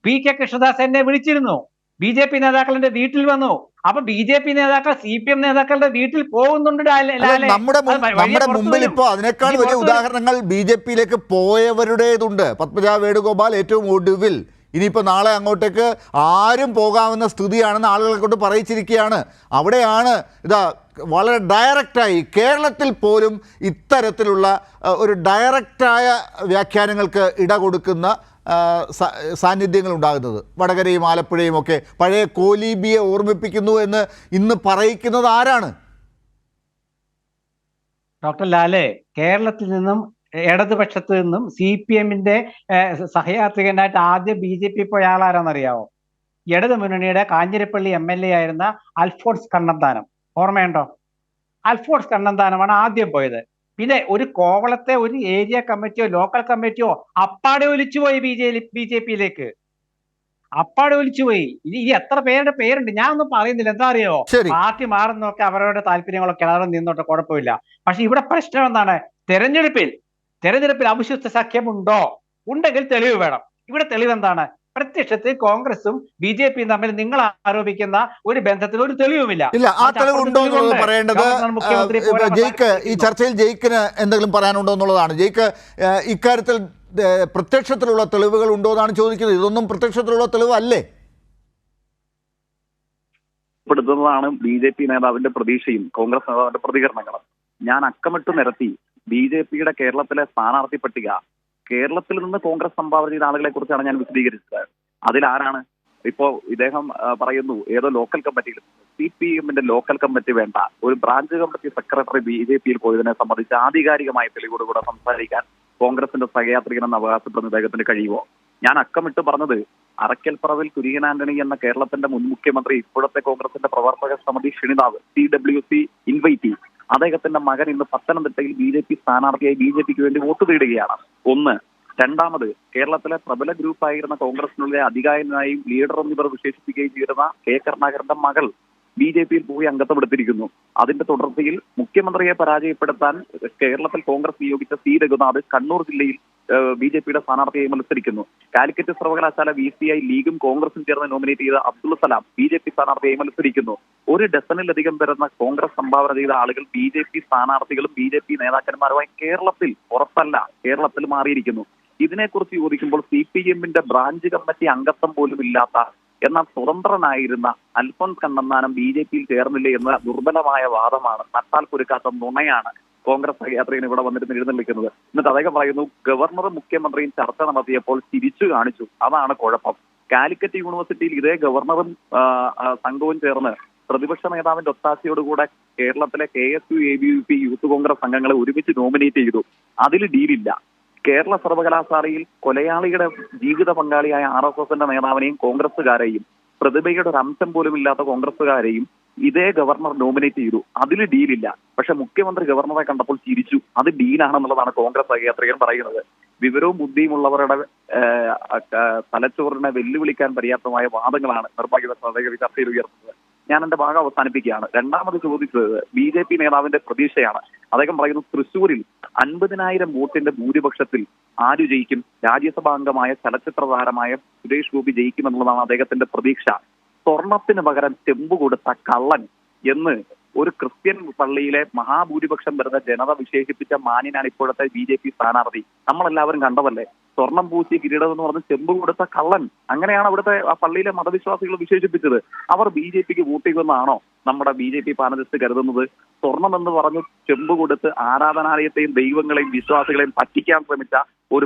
S2: PK കൃഷ്ണദാസ് എന്നെ വിളിച്ചിരുന്നു. BJP നേതാക്കൾ എന്റെ വീട്ടിൽ വന്നു. അപ്പൊ BJP നേതാക്കൾ CPM നേതാക്കളുടെ വീട്ടിൽ പോകുന്നുണ്ട്.
S1: നമ്മുടെ മുമ്പിൽ ഇപ്പോ അതിനേക്കാൾ വലിയ ഉദാഹരണങ്ങൾ BJP-യിലേക്ക് പോയവരുടേതുണ്ട്. പത്മജ വേണുഗോപാൽ ഏറ്റവും ഒടുവിൽ. ഇനിയിപ്പോൾ നാളെ അങ്ങോട്ടേക്ക് ആരും പോകാവുന്ന സ്ഥിതിയാണെന്ന് ആളുകളെ കൊണ്ട് പറയിച്ചിരിക്കുകയാണ്. അവിടെയാണ് ഇതാ വളരെ ഡയറക്റ്റായി കേരളത്തിൽ പോലും ഇത്തരത്തിലുള്ള ഒരു ഡയറക്റ്റായ വ്യാഖ്യാനങ്ങൾക്ക് ഇട കൊടുക്കുന്ന സാന്നിധ്യങ്ങൾ ഉണ്ടാകുന്നത്. വടകരയും ആലപ്പുഴയും ഒക്കെ പഴയ കോലീബിയെ ഓർമ്മിപ്പിക്കുന്നു എന്ന് ഇന്ന് പറയിക്കുന്നത് ആരാണ്?
S2: ഡോക്ടർ ലാലെ, കേരളത്തിൽ നിന്നും ഇടതുപക്ഷത്ത് നിന്നും CPM-ന്റെ സഹയാത്രികനായിട്ട് ആദ്യം BJP പോയ ആളാരാന്നറിയാവോ? ഇടതു മുന്നണിയുടെ കാഞ്ഞിരപ്പള്ളി MLA ആയിരുന്ന അൽഫോൺസ് കണ്ണന്താനം. ഓർമ്മയുണ്ടോ? അൽഫോൺസ് കണ്ണന്താനമാണ് ആദ്യം പോയത്. പിന്നെ ഒരു കോവളത്തെ ഒരു ഏരിയ കമ്മിറ്റിയോ ലോക്കൽ കമ്മിറ്റിയോ അപ്പാടെ ഒലിച്ചുപോയി BJP-യിലേക്ക്. അപ്പാടെ ഒലിച്ചുപോയി. ഇനി എത്ര പേരുടെ പേരുണ്ട് ഞാൻ ഒന്നും പറയുന്നില്ല. എന്താ അറിയോ? പാർട്ടി മാറുന്നൊക്കെ അവരുടെ താല്പര്യങ്ങളൊക്കെ അവിടെ നിന്നോട്ടെ, കുഴപ്പമില്ല. പക്ഷെ ഇവിടെ പ്രശ്നം എന്താണ്? തെരഞ്ഞെടുപ്പിൽ അവിശ്വാസ സഖ്യമുണ്ടോ? ഉണ്ടെങ്കിൽ തെളിവ് വേണം. ഇവിടെ തെളിവ് എന്താണ്? പ്രത്യക്ഷത്തിൽ കോൺഗ്രസും BJP-യും തമ്മിൽ നിങ്ങൾ ആരോപിക്കുന്ന ഒരു ബന്ധത്തിൽ ഒരു തെളിവുമില്ല.
S1: ഇല്ല, ആ തെളിവ് ഉണ്ടോ എന്നുള്ളത് പറയേണ്ടത് ജയിക്ക്. ഈ ചർച്ചയിൽ ജയിക്കിന് എന്തെങ്കിലും പറയാനുണ്ടോ എന്നുള്ളതാണ്. ജയിക്ക് ഇക്കാര്യത്തിൽ പ്രത്യക്ഷത്തിലുള്ള തെളിവുകൾ ഉണ്ടോ എന്നാണ് ചോദിക്കുന്നത്. ഇതൊന്നും പ്രത്യക്ഷത്തിലുള്ള തെളിവല്ലേ?
S3: പ്പെടുത്തുന്നതാണ് BJP നേതാവിന്റെ പ്രതീക്ഷയും കോൺഗ്രസ് നേതാവിന്റെ പ്രതികരണങ്ങളും. ഞാൻ അക്കമിട്ട് നിരത്തി BJP-യുടെ കേരളത്തിലെ സ്ഥാനാർത്ഥി പട്ടിക കേരളത്തിൽ നിന്ന് കോൺഗ്രസ് സംഭാവന ചെയ്ത ആളുകളെ കുറിച്ചാണ് ഞാൻ വിശദീകരിച്ചത്. അതിലാരാണ്? ഇപ്പോ ഇദ്ദേഹം പറയുന്നു ഏതോ ലോക്കൽ കമ്മിറ്റിയിൽ CPM-ന്റെ ലോക്കൽ കമ്മിറ്റി വേണ്ട, ഒരു ബ്രാഞ്ച് കമ്മിറ്റി സെക്രട്ടറി BJP-യിൽ പോയതിനെ സംബന്ധിച്ച് ആധികാരികമായ തെളിവോടുകൂടെ സംസാരിക്കാൻ കോൺഗ്രസിന്റെ സഹയാത്രികനെന്ന് അവകാശപ്പെടുന്ന ഇദ്ദേഹത്തിന് കഴിയുമോ? ഞാൻ അക്കമിട്ട് പറഞ്ഞത് അറക്കൽപ്പറവിൽ കുര്യൻ ആന്റണി എന്ന കേരളത്തിന്റെ മുൻ മുഖ്യമന്ത്രി, ഇപ്പോഴത്തെ കോൺഗ്രസിന്റെ പ്രവർത്തക സമിതി ക്ഷണിതാവ്, CWC ഇൻവൈറ്റി, അദ്ദേഹത്തിന്റെ മകൻ ഇന്ന് പത്തനംതിട്ടയിൽ BJP സ്ഥാനാർത്ഥിയായി BJP-ക്ക് വേണ്ടി വോട്ട് തേടുകയാണ്. ഒന്ന്. രണ്ടാമത്, കേരളത്തിലെ പ്രബല ഗ്രൂപ്പായിരുന്ന കോൺഗ്രസിനുള്ളിലെ അധികാരനായും ലീഡർ എന്നിവർ വിശേഷിപ്പിക്കുകയും ചെയ്തിരുന്ന K കരുണാകരന്റെ മകൾ BJP-യിൽ പോയി അംഗത്വമെടുത്തിരിക്കുന്നു. അതിന്റെ തുടർച്ചയിൽ മുഖ്യമന്ത്രിയെ പരാജയപ്പെടുത്താൻ കേരളത്തിൽ കോൺഗ്രസ് നിയോഗിച്ച C രഘുനാഥ് കണ്ണൂർ ജില്ലയിൽ BJP-യുടെ സ്ഥാനാർത്ഥിയായി മത്സരിക്കുന്നു. കാലിക്കറ്റ് സർവകലാശാല VC-യായി ലീഗും കോൺഗ്രസും ചേർന്ന് നോമിനേറ്റ് ചെയ്ത അബ്ദുൾ സലാം BJP സ്ഥാനാർത്ഥിയായി മത്സരിക്കുന്നു. ഒരു ഡസനിലധികം വരുന്ന കോൺഗ്രസ് സംഭാവന ചെയ്ത ആളുകൾ BJP സ്ഥാനാർത്ഥികളും BJP നേതാക്കന്മാരുമായി കേരളത്തിൽ, പുറത്തല്ല കേരളത്തിൽ മാറിയിരിക്കുന്നു. ഇതിനെക്കുറിച്ച് ചോദിക്കുമ്പോൾ CPM-ന്റെ ബ്രാഞ്ച് കമ്മിറ്റി അംഗത്വം പോലും ഇല്ലാത്ത എന്നാൽ സ്വതന്ത്രനായിരുന്ന അൽഫോൻസ് കണ്ണന്താനം BJP-യിൽ ചേർന്നില്ലേ എന്ന ദുർബലമായ വാദമാണ്, നട്ടാൽ കുരുക്കാത്ത നുണയാണ് കോൺഗ്രസ് സഹയാത്രികൻ ഇവിടെ വന്നിട്ട് എഴുന്നള്ളിക്കുന്നത്. എന്നിട്ട് അദ്ദേഹം പറയുന്നു, ഗവർണറും മുഖ്യമന്ത്രിയും ചർച്ച നടത്തിയപ്പോൾ ചിരിച്ചു കാണിച്ചു, അതാണ് കുഴപ്പം. കാലിക്കറ്റ് യൂണിവേഴ്സിറ്റിയിൽ ഇതേ ഗവർണറും സംഘവും ചേർന്ന് പ്രതിപക്ഷ നേതാവിന്റെ ഒത്താശയോടുകൂടെ കേരളത്തിലെ KSU, ABVP, യൂത്ത് കോൺഗ്രസ് അംഗങ്ങളെ ഒരുമിച്ച് നോമിനേറ്റ് ചെയ്തു. അതിൽ ഡീലില്ല. കേരള സർവകലാശാലയിൽ കൊലയാളിയുടെ ജീവിത പങ്കാളിയായ RSSന്റെ നേതാവിനെയും കോൺഗ്രസുകാരെയും, പ്രതിഭയുടെ ഒരു അംശം പോലും ഇല്ലാത്ത കോൺഗ്രസുകാരെയും ഇതേ ഗവർണർ നോമിനേറ്റ് ചെയ്തു. അതിൽ ഡീലില്ല. പക്ഷെ മുഖ്യമന്ത്രി ഗവർണറെ കണ്ടപ്പോൾ ചിരിച്ചു. അത് ഡീലാണെന്നുള്ളതാണ് കോൺഗ്രസ് സഹയാത്രികൻ പറയുന്നത്. വിവരവും ബുദ്ധിയും ഉള്ളവരുടെ തലച്ചോറിനെ വെല്ലുവിളിക്കാൻ പര്യാപ്തമായ വാദങ്ങളാണ് നിർഭാഗ്യവശാൽ ചർച്ചയിൽ ഉയർത്തുന്നത്. ഞാൻ എന്റെ ഭാഗം അവസാനിപ്പിക്കുകയാണ്. രണ്ടാമത് ചോദിച്ചത് BJP നേതാവിന്റെ പ്രതീക്ഷയാണ്. അദ്ദേഹം പറയുന്നു, തൃശ്ശൂരിൽ 50,000 വോട്ടിന്റെ ഭൂരിപക്ഷത്തിൽ ആര് ജയിക്കും? രാജ്യസഭാംഗമായ ചലച്ചിത്ര താരമായ സുരേഷ് ഗോപി ജയിക്കുമെന്നുള്ളതാണ് അദ്ദേഹത്തിന്റെ പ്രതീക്ഷ. സ്വർണത്തിന് പകരം ചെമ്പ് കൊടുത്ത കള്ളൻ എന്ന് ഒരു ക്രിസ്ത്യൻ പള്ളിയിലെ മഹാഭൂരിപക്ഷം വരുന്ന ജനത വിശേഷിപ്പിച്ച മാന്യനാണ് ഇപ്പോഴത്തെ BJP സ്ഥാനാർത്ഥി. നമ്മളെല്ലാവരും കണ്ടതല്ലേ, സ്വർണം പൂശി കിരീടം എന്ന് പറഞ്ഞ് ചെമ്പ് കൊടുത്ത കള്ളൻ. അങ്ങനെയാണ് അവിടുത്തെ ആ പള്ളിയിലെ മതവിശ്വാസികൾ വിശേഷിപ്പിച്ചത്. അവർ BJP-ക്ക് വോട്ട് ചെയ്യുമെന്നാണോ നമ്മുടെ BJP പാനലിസ്റ്റ് കരുതുന്നത്? സ്വർണം എന്ന് പറഞ്ഞു ചെമ്പ് കൊടുത്ത് ആരാധനാലയത്തെയും ദൈവങ്ങളെയും വിശ്വാസികളെയും പറ്റിക്കാൻ ശ്രമിച്ച ഒരു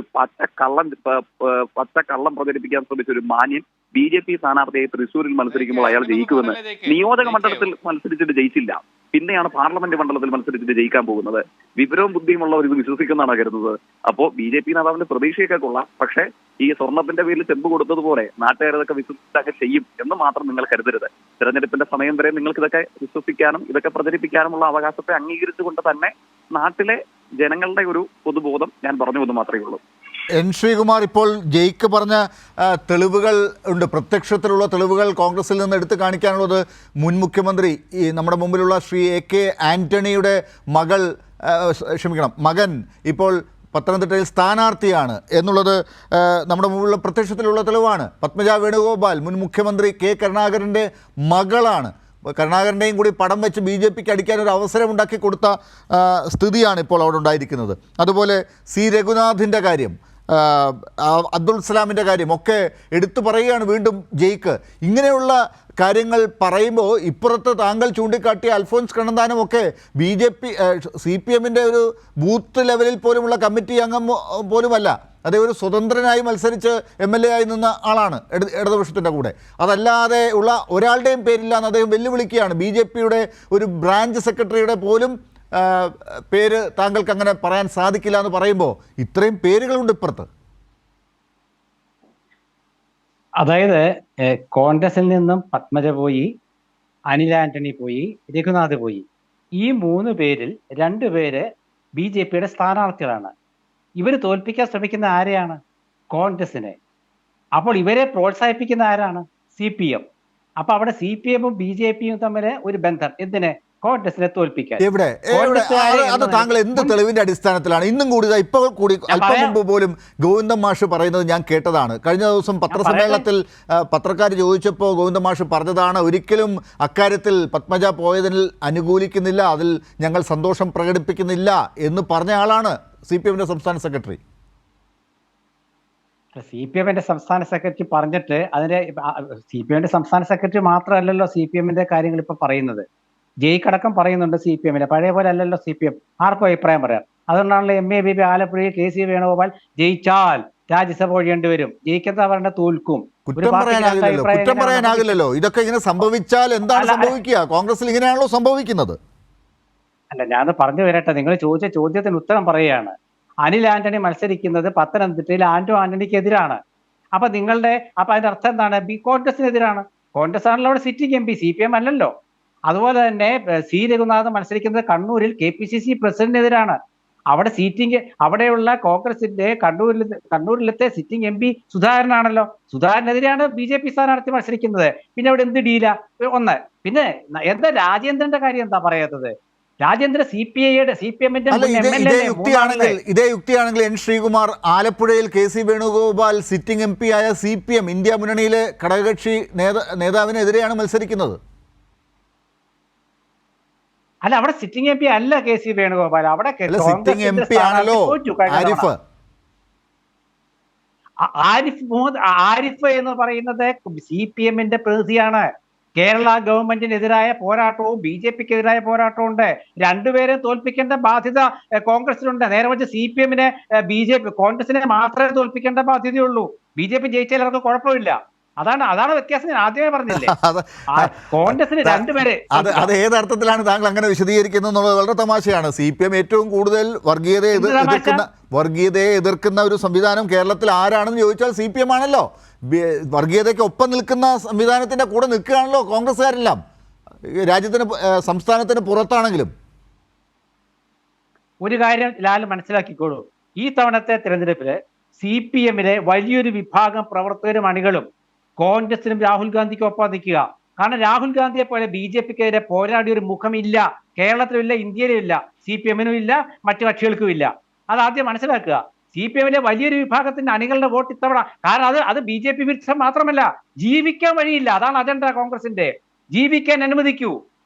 S3: പച്ചക്കള്ളം പ്രചരിപ്പിക്കാൻ ശ്രമിച്ച ഒരു മാന്യൻ BJP സ്ഥാനാർത്ഥിയെ തൃശ്ശൂരിൽ മത്സരിക്കുമ്പോൾ അയാൾ ജയിക്കുമെന്ന്. നിയോജക മണ്ഡലത്തിൽ മത്സരിച്ചിട്ട് ജയിച്ചില്ല, പിന്നെയാണ് പാർലമെന്റ് മണ്ഡലത്തിൽ മത്സരിച്ചിട്ട് ജയിക്കാൻ പോകുന്നത്. വിവരവും ബുദ്ധിയുമുള്ളവർ ഇത് വിശ്വസിക്കുന്നതാണ് കരുതുന്നത്. അപ്പോ BJP നേതാവിന്റെ പ്രതീക്ഷയൊക്കെ കൊള്ളാം, പക്ഷേ ഈ സ്വർണത്തിന്റെ പേരിൽ ചെമ്പ് കൊടുത്തതുപോലെ നാട്ടുകാരതൊക്കെ വിശ്വസിച്ചൊക്കെ ചെയ്യും എന്ന് മാത്രം നിങ്ങൾ കരുതരുത്. തെരഞ്ഞെടുപ്പിന്റെ സമയം വരെ നിങ്ങൾക്ക് ഇതൊക്കെ വിശ്വസിക്കാനും ഇതൊക്കെ പ്രചരിപ്പിക്കാനുമുള്ള അവകാശത്തെ അംഗീകരിച്ചുകൊണ്ട് തന്നെ നാട്ടിലെ ജനങ്ങളുടെ ഒരു പൊതുബോധം ഞാൻ പറഞ്ഞു എന്ന് മാത്രമേ ഉള്ളൂ.
S1: എൻ ശ്രീകുമാർ, ഇപ്പോൾ ജയിക്ക് പറഞ്ഞ തെളിവുകൾ ഉണ്ട്, പ്രത്യക്ഷത്തിലുള്ള തെളിവുകൾ കോൺഗ്രസിൽ നിന്ന് എടുത്തു കാണിക്കാനുള്ളത്. മുൻ മുഖ്യമന്ത്രി ഈ നമ്മുടെ മുമ്പിലുള്ള ശ്രീ AK ആൻ്റണിയുടെ മകൻ ഇപ്പോൾ പത്തനംതിട്ടയിൽ സ്ഥാനാർത്ഥിയാണ് എന്നുള്ളത് നമ്മുടെ മുമ്പിലുള്ള പ്രത്യക്ഷത്തിലുള്ള തെളിവാണ്. പത്മജ വേണുഗോപാൽ മുൻ മുഖ്യമന്ത്രി K കരുണാകരൻ്റെ മകളാണ്. കരുണാകരൻ്റെയും കൂടി പടം വെച്ച് BJP-ക്ക് അടിക്കാനൊരു അവസരം ഉണ്ടാക്കി കൊടുത്ത സ്ഥിതിയാണ് ഇപ്പോൾ അവിടെ ഉണ്ടായിരിക്കുന്നത്. അതുപോലെ C രഘുനാഥിൻ്റെ കാര്യം, അബ്ദുൾ സലാമിൻ്റെ കാര്യം ഒക്കെ എടുത്തു പറയുകയാണ് വീണ്ടും ജയിക്ക്. ഇങ്ങനെയുള്ള കാര്യങ്ങൾ പറയുമ്പോൾ ഇപ്പുറത്ത് താങ്കൾ ചൂണ്ടിക്കാട്ടിയ അൽഫോൻസ് കണ്ണന്താനമൊക്കെ CPM-ൻ്റെ ഒരു ബൂത്ത് ലെവലിൽ പോലുമുള്ള കമ്മിറ്റി അംഗം പോലുമല്ല. അദ്ദേഹം ഒരു സ്വതന്ത്രനായി മത്സരിച്ച് MLA ആയി നിന്ന ആളാണ് ഇടതുപക്ഷത്തിൻ്റെ കൂടെ. അതല്ലാതെ ഉള്ള ഒരാളുടെയും പേരില്ല എന്ന് അദ്ദേഹം വെല്ലുവിളിക്കുകയാണ്. BJP-യുടെ ഒരു ബ്രാഞ്ച് സെക്രട്ടറിയുടെ പോലും പേര് താങ്കൾക്ക് അങ്ങനെ പറയാൻ സാധിക്കില്ല എന്ന് പറയുമ്പോൾ ഇത്രയും പേരുകളുണ്ട് ഇപ്പുറത്ത്.
S2: അതായത് കോൺഗ്രസിൽ നിന്നും പത്മജ പോയി, അനിൽ ആന്റണി പോയി, രഘുനാഥ് പോയി. ഈ 3 പേരിൽ 2 പേര് BJP-യുടെ സ്ഥാനാർത്ഥികളാണ്. ഇവർ തോൽപ്പിക്കാൻ ശ്രമിക്കുന്ന ആരെയാണ്? കോൺഗ്രസിനെ. അപ്പോൾ ഇവരെ പ്രോത്സാഹിപ്പിക്കുന്ന ആരാണ്? CPM. അപ്പൊ അവിടെ CPM-ഉം BJP-യും തമ്മിൽ ഒരു ബന്ധം. എന്തിനെ? കോൺഗ്രസിനെ തോൽപ്പിക്കാൻ.
S1: എവിടെ അത് താങ്കൾ എന്ത് തെളിവിന്റെ അടിസ്ഥാനത്തിലാണ്? ഇന്നും കൂടി ഇപ്പോൾ കൂടി അല്പം മുമ്പ് പോലും ഗോവിന്ദൻ മാഷ് പറയുന്നത് ഞാൻ കേട്ടതാണ്. കഴിഞ്ഞ ദിവസം പത്രസമ്മേളനത്തിൽ പത്രക്കാർ ചോദിച്ചപ്പോൾ ഗോവിന്ദൻ മാഷ് പറഞ്ഞതാണ്, ഒരിക്കലും അക്കാര്യത്തിൽ പത്മജ പോയതിൽ അനുകൂലിക്കുന്നില്ല, അതിൽ ഞങ്ങൾ സന്തോഷം പ്രകടിപ്പിക്കുന്നില്ല എന്ന് പറഞ്ഞ ആളാണ് CPM-ന്റെ സംസ്ഥാന സെക്രട്ടറി.
S2: CPM-ന്റെ സംസ്ഥാന സെക്രട്ടറി പറഞ്ഞിട്ട് CPM-ന്റെ സംസ്ഥാന സെക്രട്ടറി മാത്രമല്ലല്ലോ CPM-ന്റെ കാര്യങ്ങൾ ഇപ്പൊ പറയുന്നത്. ജയിക്കടക്കം പറയുന്നുണ്ട് CPM-നെ. പഴയ പോലെ അല്ലല്ലോ CPM. ആർക്കും അഭിപ്രായം പറയാം. അതുകൊണ്ടാണല്ലോ MABB ആലപ്പുഴയിൽ KC വേണുഗോപാൽ ജയിച്ചാൽ രാജ്യസഭ ഒഴിയേണ്ടി വരും. ജയിക്കുന്ന പറഞ്ഞ തോൽക്കും.
S1: കുറ്റം പറയാനാകില്ലല്ലോ. ഇതൊക്കെ ഇങ്ങനെ സംഭവിച്ചാൽ എന്താണ് സംഭവിക്കുക? കോൺഗ്രസിൽ ഇങ്ങനെയാണല്ലോ സംഭവിക്കുന്നത്.
S2: അല്ല, ഞാൻ പറഞ്ഞു വരട്ടെ. നിങ്ങൾ ചോദിച്ച ചോദ്യത്തിന് ഉത്തരം പറയുകയാണ്. അനിൽ ആന്റണി മത്സരിക്കുന്നത് പത്തനംതിട്ടയിൽ ആന്റണിക്കെതിരാണ്. അപ്പൊ അതിന്റെ അർത്ഥം എന്താണ്? കോൺഗ്രസിനെതിരാണ്. കോൺഗ്രസ് ആണല്ലോ അവിടെ സിറ്റിംഗ് MP, CPM അല്ലല്ലോ. അതുപോലെ തന്നെ C രഘുനാഥ് മത്സരിക്കുന്നത് കണ്ണൂരിൽ KPCC പ്രസിഡന്റിനെതിരാണ്. അവിടെയുള്ള കോൺഗ്രസിന്റെ കണ്ണൂരിലത്തെ സിറ്റിംഗ് MP സുധാകരനാണല്ലോ. സുധാകരനെതിരെയാണ് BJP സ്ഥാനാർത്ഥി മത്സരിക്കുന്നത്. പിന്നെ അവിടെ എന്ത് ഡീല? ഒന്ന്. പിന്നെ എന്താ രാജേന്ദ്രന്റെ കാര്യം എന്താ പറയാത്തത്? രാജേന്ദ്ര CPM-ന്റെ
S1: ഇതേ യുക്തിയാണെങ്കിൽ എൻ ശ്രീകുമാർ, ആലപ്പുഴയിൽ KC വേണുഗോപാൽ സിറ്റിംഗ് MP ആയ CPM ഇന്ത്യ മുന്നണിയിലെ ഘടകകക്ഷി നേതാവിനെതിരെയാണ് മത്സരിക്കുന്നത്.
S2: അല്ല, അവിടെ സിറ്റിംഗ് MP അല്ല KC വേണുഗോപാൽ. അവിടെ
S1: സിറ്റിംഗ് MP ആണല്ലോ ആരിഫ്.
S2: ആരിഫ് എന്ന് പറയുന്നത് CPM-ന്റെ പ്രതിയാണ്. കേരള ഗവൺമെന്റിനെതിരായ പോരാട്ടവും BJP-ക്കെതിരായ പോരാട്ടവും ഉണ്ട്. രണ്ടുപേരെ തോൽപ്പിക്കേണ്ട ബാധ്യത കോൺഗ്രസിനുണ്ട്. നേരെ മറിച്ച് CPM-നെ കോൺഗ്രസിനെ മാത്രമേ തോൽപ്പിക്കേണ്ട ബാധ്യതയുള്ളൂ. BJP ജയിച്ചാൽ അവർക്ക് കുഴപ്പമില്ല. അതാണ് വ്യത്യാസം. ഞാൻ ആദ്യമേ പറഞ്ഞില്ലേ, കോൺഗ്രസിന് രണ്ടുപേരെ.
S1: അത് ഏതർത്ഥത്തിലാണ് താങ്കൾ അങ്ങനെ വിശദീകരിക്കുന്നത് എന്നുള്ളത് വളരെ തമാശയാണ്. CPM ഏറ്റവും കൂടുതൽ വർഗീയതയെ എതിർക്കുന്ന ഒരു സംവിധാനം കേരളത്തിൽ ആരാണെന്ന് ചോദിച്ചാൽ CPM ആണല്ലോ. വർഗീയതയ്ക്ക് ഒപ്പം നിൽക്കുന്ന സംവിധാനത്തിന്റെ കൂടെ നിൽക്കുകയാണല്ലോ കോൺഗ്രസ്സുകാരെല്ലാം, സംസ്ഥാനത്തിന് പുറത്താണെങ്കിലും.
S2: ഒരു കാര്യം ലാൽ മനസ്സിലാക്കിക്കോളൂ, ഈ തവണത്തെ തെരഞ്ഞെടുപ്പില് CPM-ലെ വലിയൊരു വിഭാഗം പ്രവർത്തകരും അണികളും കോൺഗ്രസിനും രാഹുൽ ഗാന്ധിക്കും ഒപ്പം നിൽക്കുക. കാരണം രാഹുൽ ഗാന്ധിയെ പോലെ BJP-ക്കെതിരെ പോരാടിയ ഒരു മുഖമില്ല, കേരളത്തിലും ഇല്ല, ഇന്ത്യയിലും ഇല്ല, CPM-നും ഇല്ല, മറ്റു കക്ഷികൾക്കും ഇല്ല. അതാദ്യം മനസ്സിലാക്കുക. CPM-ലെ വലിയൊരു വിഭാഗത്തിന്റെ അണികളുടെ വോട്ട് ഇത്തവണ, കാരണം അത് BJP വിരുദ്ധം മാത്രമല്ല, ജീവിക്കാൻ വഴിയില്ല. അതാണ് അജണ്ട കോൺഗ്രസിന്റെ. ജീവിക്കാൻ അനുവദിക്കൂ,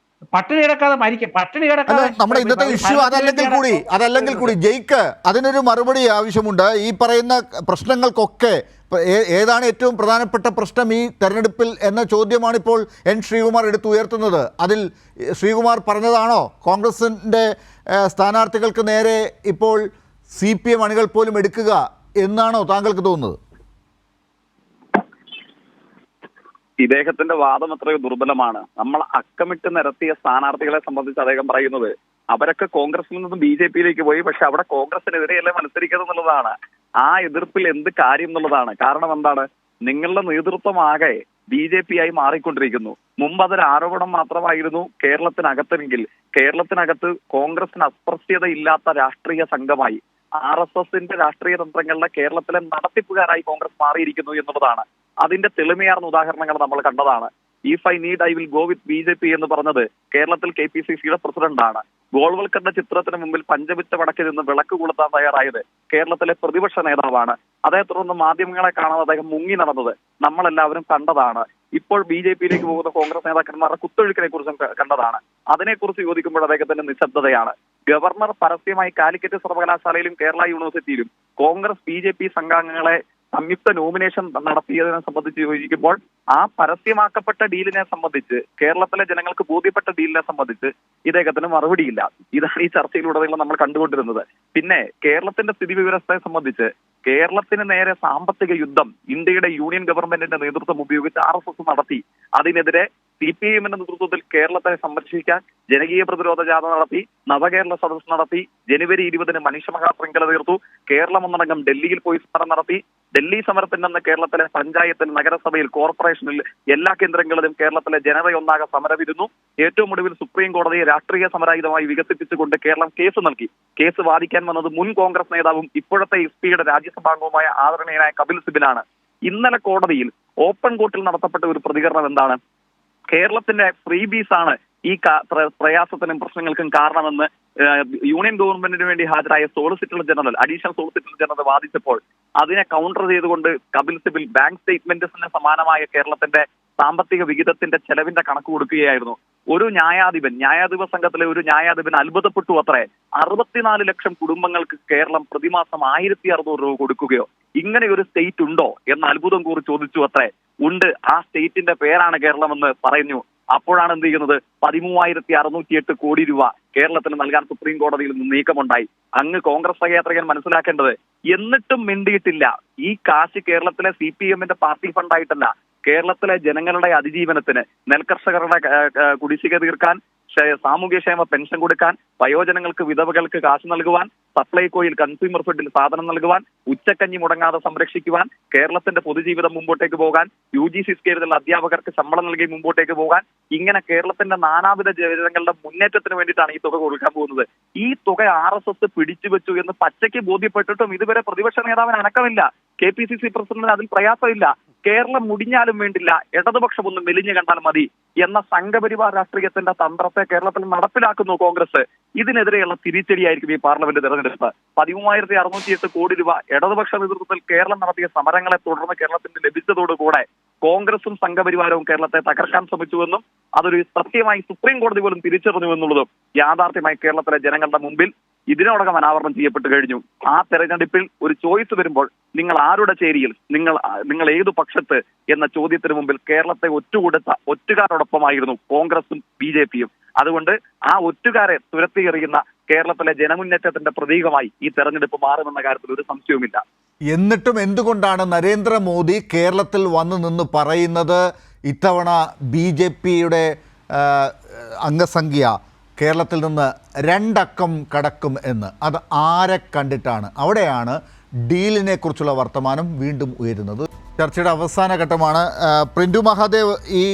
S2: പട്ടിണി കിടക്കാതെ മരിക്കും. പട്ടിണി കിടക്കാതെ
S1: നമ്മുടെ ഇന്നത്തെ ഇഷ്യൂ അതല്ലെങ്കിൽ കൂടി ജയിക്ക് അതിനൊരു മറുപടി ആവശ്യമുണ്ട്. ഈ പറയുന്ന പ്രശ്നങ്ങൾക്കൊക്കെ ഏതാണ് ഏറ്റവും പ്രധാനപ്പെട്ട പ്രശ്നം ഈ തെരഞ്ഞെടുപ്പിൽ എന്ന ചോദ്യമാണ് ഇപ്പോൾ ശ്രീകുമാർ എടുത്തുയർത്തുന്നത്. അതിൽ ശ്രീകുമാർ പറഞ്ഞതാണോ കോൺഗ്രസിൻ്റെ സ്ഥാനാർത്ഥികൾക്ക് നേരെ ഇപ്പോൾ CPM അണികൾ പോലും എടുക്കുക എന്നാണോ താങ്കൾക്ക് തോന്നുന്നത്?
S3: ഇദ്ദേഹത്തിന്റെ വാദം എത്രയോ ദുർബലമാണ്. നമ്മൾ അക്കമിട്ട് നിരത്തിയ സ്ഥാനാർത്ഥികളെ സംബന്ധിച്ച് അദ്ദേഹം പറയുന്നത് അവരൊക്കെ കോൺഗ്രസിൽ നിന്നും BJP-യിലേക്ക് പോയി, പക്ഷെ അവിടെ കോൺഗ്രസിനെതിരെയല്ലേ മത്സരിക്കുന്നത് എന്നുള്ളതാണ്. ആ എതിർപ്പിൽ എന്ത് കാര്യം എന്നുള്ളതാണ്. കാരണം എന്താണ്, നിങ്ങളുടെ നേതൃത്വമാകെ BJP ആയി മാറിക്കൊണ്ടിരിക്കുന്നു. മുമ്പ് അതൊരു ആരോപണം മാത്രമായിരുന്നു കേരളത്തിനകത്തെങ്കിൽ കേരളത്തിനകത്ത് കോൺഗ്രസിന് അസ്പൃശ്യതയില്ലാത്ത രാഷ്ട്രീയ സംഘമായി RSSന്റെ രാഷ്ട്രീയ തന്ത്രങ്ങളുടെ കേരളത്തിലെ നടത്തിപ്പുകാരായി കോൺഗ്രസ് മാറിയിരിക്കുന്നു എന്നുള്ളതാണ്. അതിന്റെ തെളിമയാർന്ന ഉദാഹരണങ്ങൾ നമ്മൾ കണ്ടതാണ്. If I need I will go with BJP എന്ന് പറഞ്ഞത് കേരളത്തിൽ KPCC-യുടെ പ്രസിഡന്റാണ്. ഗോൾവൽക്കറിന്റെ ചിത്രത്തിന് മുമ്പിൽ പഞ്ചമിച്ച വടക്ക് നിന്ന് വിളക്ക് കൊളുത്താൻ തയ്യാറായത് കേരളത്തിലെ പ്രതിപക്ഷ നേതാവാണ്. അതേ തുടർന്ന് മാധ്യമങ്ങളെ കാണാതെ അദ്ദേഹം മുങ്ങി നടന്നത് നമ്മളെല്ലാവരും കണ്ടതാണ്. ഇപ്പോൾ BJP-യിലേക്ക് പോകുന്ന കോൺഗ്രസ് നേതാക്കന്മാരുടെ കുത്തൊഴുക്കിനെ കുറിച്ചും കണ്ടതാണ്. അതിനെക്കുറിച്ച് ചോദിക്കുമ്പോൾ അദ്ദേഹത്തിന്റെ നിശബ്ദതയാണ്. ഗവർണർ പരസ്യമായി കാലിക്കറ്റ് സർവകലാശാലയിലും കേരള യൂണിവേഴ്സിറ്റിയിലും കോൺഗ്രസ് BJP സംഘാംഗങ്ങളെ സംയുക്ത നോമിനേഷൻ നടത്തിയതിനെ സംബന്ധിച്ച് ചോദിക്കുമ്പോൾ ആ പരസ്യമാക്കപ്പെട്ട ഡീലിനെ സംബന്ധിച്ച്, കേരളത്തിലെ ജനങ്ങൾക്ക് ബോധ്യപ്പെട്ട ഡീലിനെ സംബന്ധിച്ച് ഇദ്ദേഹത്തിന് മറുപടിയില്ല. ഇതാണ് ഈ ചർച്ചയിലുടനീളം നമ്മൾ കണ്ടുകൊണ്ടിരുന്നത്. പിന്നെ കേരളത്തിന്റെ സ്ഥിതി വിവരത്തെ സംബന്ധിച്ച് കേരളത്തിന് നേരെ സാമ്പത്തിക യുദ്ധം ഇന്ത്യയുടെ യൂണിയൻ ഗവൺമെന്റിന്റെ നേതൃത്വം ഉപയോഗിച്ച് RSS നടത്തി. അതിനെതിരെ CPM-ന്റെ നേതൃത്വത്തിൽ കേരളത്തെ സംരക്ഷിക്കാൻ ജനകീയ പ്രതിരോധ ജാഥ നടത്തി, നവകേരള സദസ്സ് നടത്തി. ജനുവരി 20-ന് മനുഷ്യമഹാ ശൃംഖല തീർത്തു. കേരളം ഒന്നടങ്കം ഡൽഹിയിൽ പോയി സമരം നടത്തി. ഡൽഹി സമരത്തിന്റെ അന്ന് കേരളത്തിലെ പഞ്ചായത്തിൽ, നഗരസഭയിൽ, കോർപ്പറേഷനിൽ എല്ലാ കേന്ദ്രങ്ങളിലും കേരളത്തിലെ ജനതയൊന്നാകെ സമരമിരുന്നു. ഏറ്റവും ഒടുവിൽ സുപ്രീം കോടതിയെ രാഷ്ട്രീയ സമരായുധമായി വികസിപ്പിച്ചുകൊണ്ട് കേരളം കേസ് നൽകി. കേസ് വാദിക്കാൻ വന്നത് മുൻ കോൺഗ്രസ് നേതാവും ഇപ്പോഴത്തെ SP-യുടെ രാജ്യസഭാംഗവുമായ ആദരണീയനായ കപിൽ സിബിലാണ്. ഇന്നലെ കോടതിയിൽ ഓപ്പൺ കോർട്ടിൽ നടത്തപ്പെട്ട ഒരു പ്രതികരണം എന്താണ്? കേരളത്തിന്റെ ഫ്രീബീസ് ആണ് ഈ പ്രയാസത്തിനും പ്രശ്നങ്ങൾക്കും കാരണമെന്ന് യൂണിയൻ ഗവൺമെന്റിന് വേണ്ടി ഹാജരായ solicitor general, additional solicitor general വാദിച്ചപ്പോൾ അതിനെ കൗണ്ടർ ചെയ്തുകൊണ്ട് കപിൽ സിബിൽ ബാങ്ക് സ്റ്റേറ്റ്മെന്റ്സിന് സമാനമായ കേരളത്തിന്റെ സാമ്പത്തിക വിഹിതത്തിന്റെ ചെലവിന്റെ കണക്ക് കൊടുക്കുകയായിരുന്നു. ഒരു ന്യായാധിപ സംഘത്തിലെ ഒരു ന്യായാധിപൻ അത്ഭുതപ്പെട്ടു അത്രേ. 64 ലക്ഷം കുടുംബങ്ങൾക്ക് കേരളം പ്രതിമാസം 1600 രൂപ കൊടുക്കുകയോ, ഇങ്ങനെ ഒരു സ്റ്റേറ്റ് ഉണ്ടോ എന്ന് അത്ഭുതം കൂറി ചോദിച്ചു അത്രേ. ഉണ്ട്, ആ സ്റ്റേറ്റിന്റെ പേരാണ് കേരളമെന്ന് പറഞ്ഞു. അപ്പോഴാണ് എന്ത് ചെയ്യുന്നത്, 13,608 കോടി രൂപ കേരളത്തിന് നൽകാൻ സുപ്രീം കോടതിയിൽ നിന്ന് നീക്കമുണ്ടായി. അങ്ങ് കോൺഗ്രസ് സഹയാത്രികൻ മനസ്സിലാക്കേണ്ടത്, എന്നിട്ടും മിണ്ടിയിട്ടില്ല. ഈ കാശ് കേരളത്തിലെ CPM-ന്റെ പാർട്ടി ഫണ്ടായിട്ടല്ല, കേരളത്തിലെ ജനങ്ങളുടെ അതിജീവനത്തിന്, നെൽകർഷകരുടെ കുടിശ്ശിക തീർക്കാൻ, സാമൂഹ്യക്ഷേമ പെൻഷൻ കൊടുക്കാൻ, വയോജനങ്ങൾക്ക്, വിധവകൾക്ക് കാശ് നൽകുവാൻ, സപ്ലൈകോയിൽ കൺസ്യൂമർ ഫെഡിൽ സാധനം നൽകുവാൻ, ഉച്ചക്കഞ്ഞി മുടങ്ങാതെ സംരക്ഷിക്കുവാൻ, കേരളത്തിന്റെ പൊതുജീവിതം മുമ്പോട്ടേക്ക് പോകാൻ, UGC സ്കെയിലുള്ള അധ്യാപകർക്ക് ശമ്പളം നൽകി മുമ്പോട്ടേക്ക് പോകാൻ, ഇങ്ങനെ കേരളത്തിന്റെ നാനാവിധ ജനങ്ങളുടെ മുന്നേറ്റത്തിന് വേണ്ടിയിട്ടാണ് ഈ തുക കൊടുക്കാൻ പോകുന്നത്. ഈ തുക RSS പിടിച്ചു വെച്ചു എന്ന് പച്ചയ്ക്ക് ബോധ്യപ്പെട്ടിട്ടും ഇതുവരെ പ്രതിപക്ഷ നേതാവിന് അനക്കമില്ല. KPCC പ്രസിഡന്റിന് അതിൽ പ്രയാസമില്ല. കേരളം മുടിഞ്ഞാലും വേണ്ടില്ല, ഇടതുപക്ഷം ഒന്ന് മെലിഞ്ഞു കണ്ടാൽ മതി എന്ന സംഘപരിവാർ രാഷ്ട്രീയത്തിന്റെ തന്ത്രത്തെ കേരളത്തിൽ നടപ്പിലാക്കുന്നു കോൺഗ്രസ്. ഇതിനെതിരെയുള്ള തിരിച്ചടിയായിരിക്കും ഈ പാർലമെന്റ് തെരഞ്ഞെടുപ്പ്. 13,608 കോടി രൂപ ഇടതുപക്ഷ നേതൃത്വത്തിൽ കേരളം നടത്തിയ സമരങ്ങളെ തുടർന്ന് കേരളത്തിന് ലഭിച്ചതോടുകൂടെ കോൺഗ്രസും സംഘപരിവാരവും കേരളത്തെ തകർക്കാൻ ശ്രമിച്ചുവെന്നും അതൊരു സത്യമായി സുപ്രീം കോടതി പോലും തിരിച്ചറിഞ്ഞുവെന്നുള്ളതും യാഥാർത്ഥ്യമായി കേരളത്തിലെ ജനങ്ങളുടെ മുമ്പിൽ ഇതിനോടകം അനാവരണം ചെയ്യപ്പെട്ടു കഴിഞ്ഞു. ആ തെരഞ്ഞെടുപ്പിൽ ഒരു ചോയ്സ് വരുമ്പോൾ നിങ്ങൾ ആരുടെ ചേരിയിൽ, നിങ്ങൾ ഏതു പക്ഷത്ത് എന്ന ചോദ്യത്തിന് മുമ്പിൽ കേരളത്തെ ഒറ്റുകൊടുത്ത ഒറ്റുകാരോടൊപ്പമായിരുന്നു കോൺഗ്രസും BJPയും. അതുകൊണ്ട് ആ ഒറ്റുകാരെ തുരത്തിയെറിയുന്ന കേരളത്തിലെ ജനമുന്നേറ്റത്തിന്റെ പ്രതീകമായി ഈ തെരഞ്ഞെടുപ്പ് മാറുമെന്ന കാര്യത്തിൽ ഒരു സംശയവുമില്ല.
S1: എന്നിട്ടും എന്തുകൊണ്ടാണ് നരേന്ദ്രമോദി കേരളത്തിൽ വന്നു നിന്ന് പറയുന്നത് ഇത്തവണ BJPയുടെ അംഗസംഖ്യ കേരളത്തിൽ നിന്ന് 2 അക്കം കടക്കും എന്ന്? അത് ആരെ കണ്ടിട്ടാണ്? അവിടെയാണ് ഡീലിനെ കുറിച്ചുള്ള വർത്തമാനം വീണ്ടും ഉയരുന്നത്. ചർച്ചയുടെ അവസാന ഘട്ടമാണ്. പ്രിന്റു മഹാദേവ്, ഈ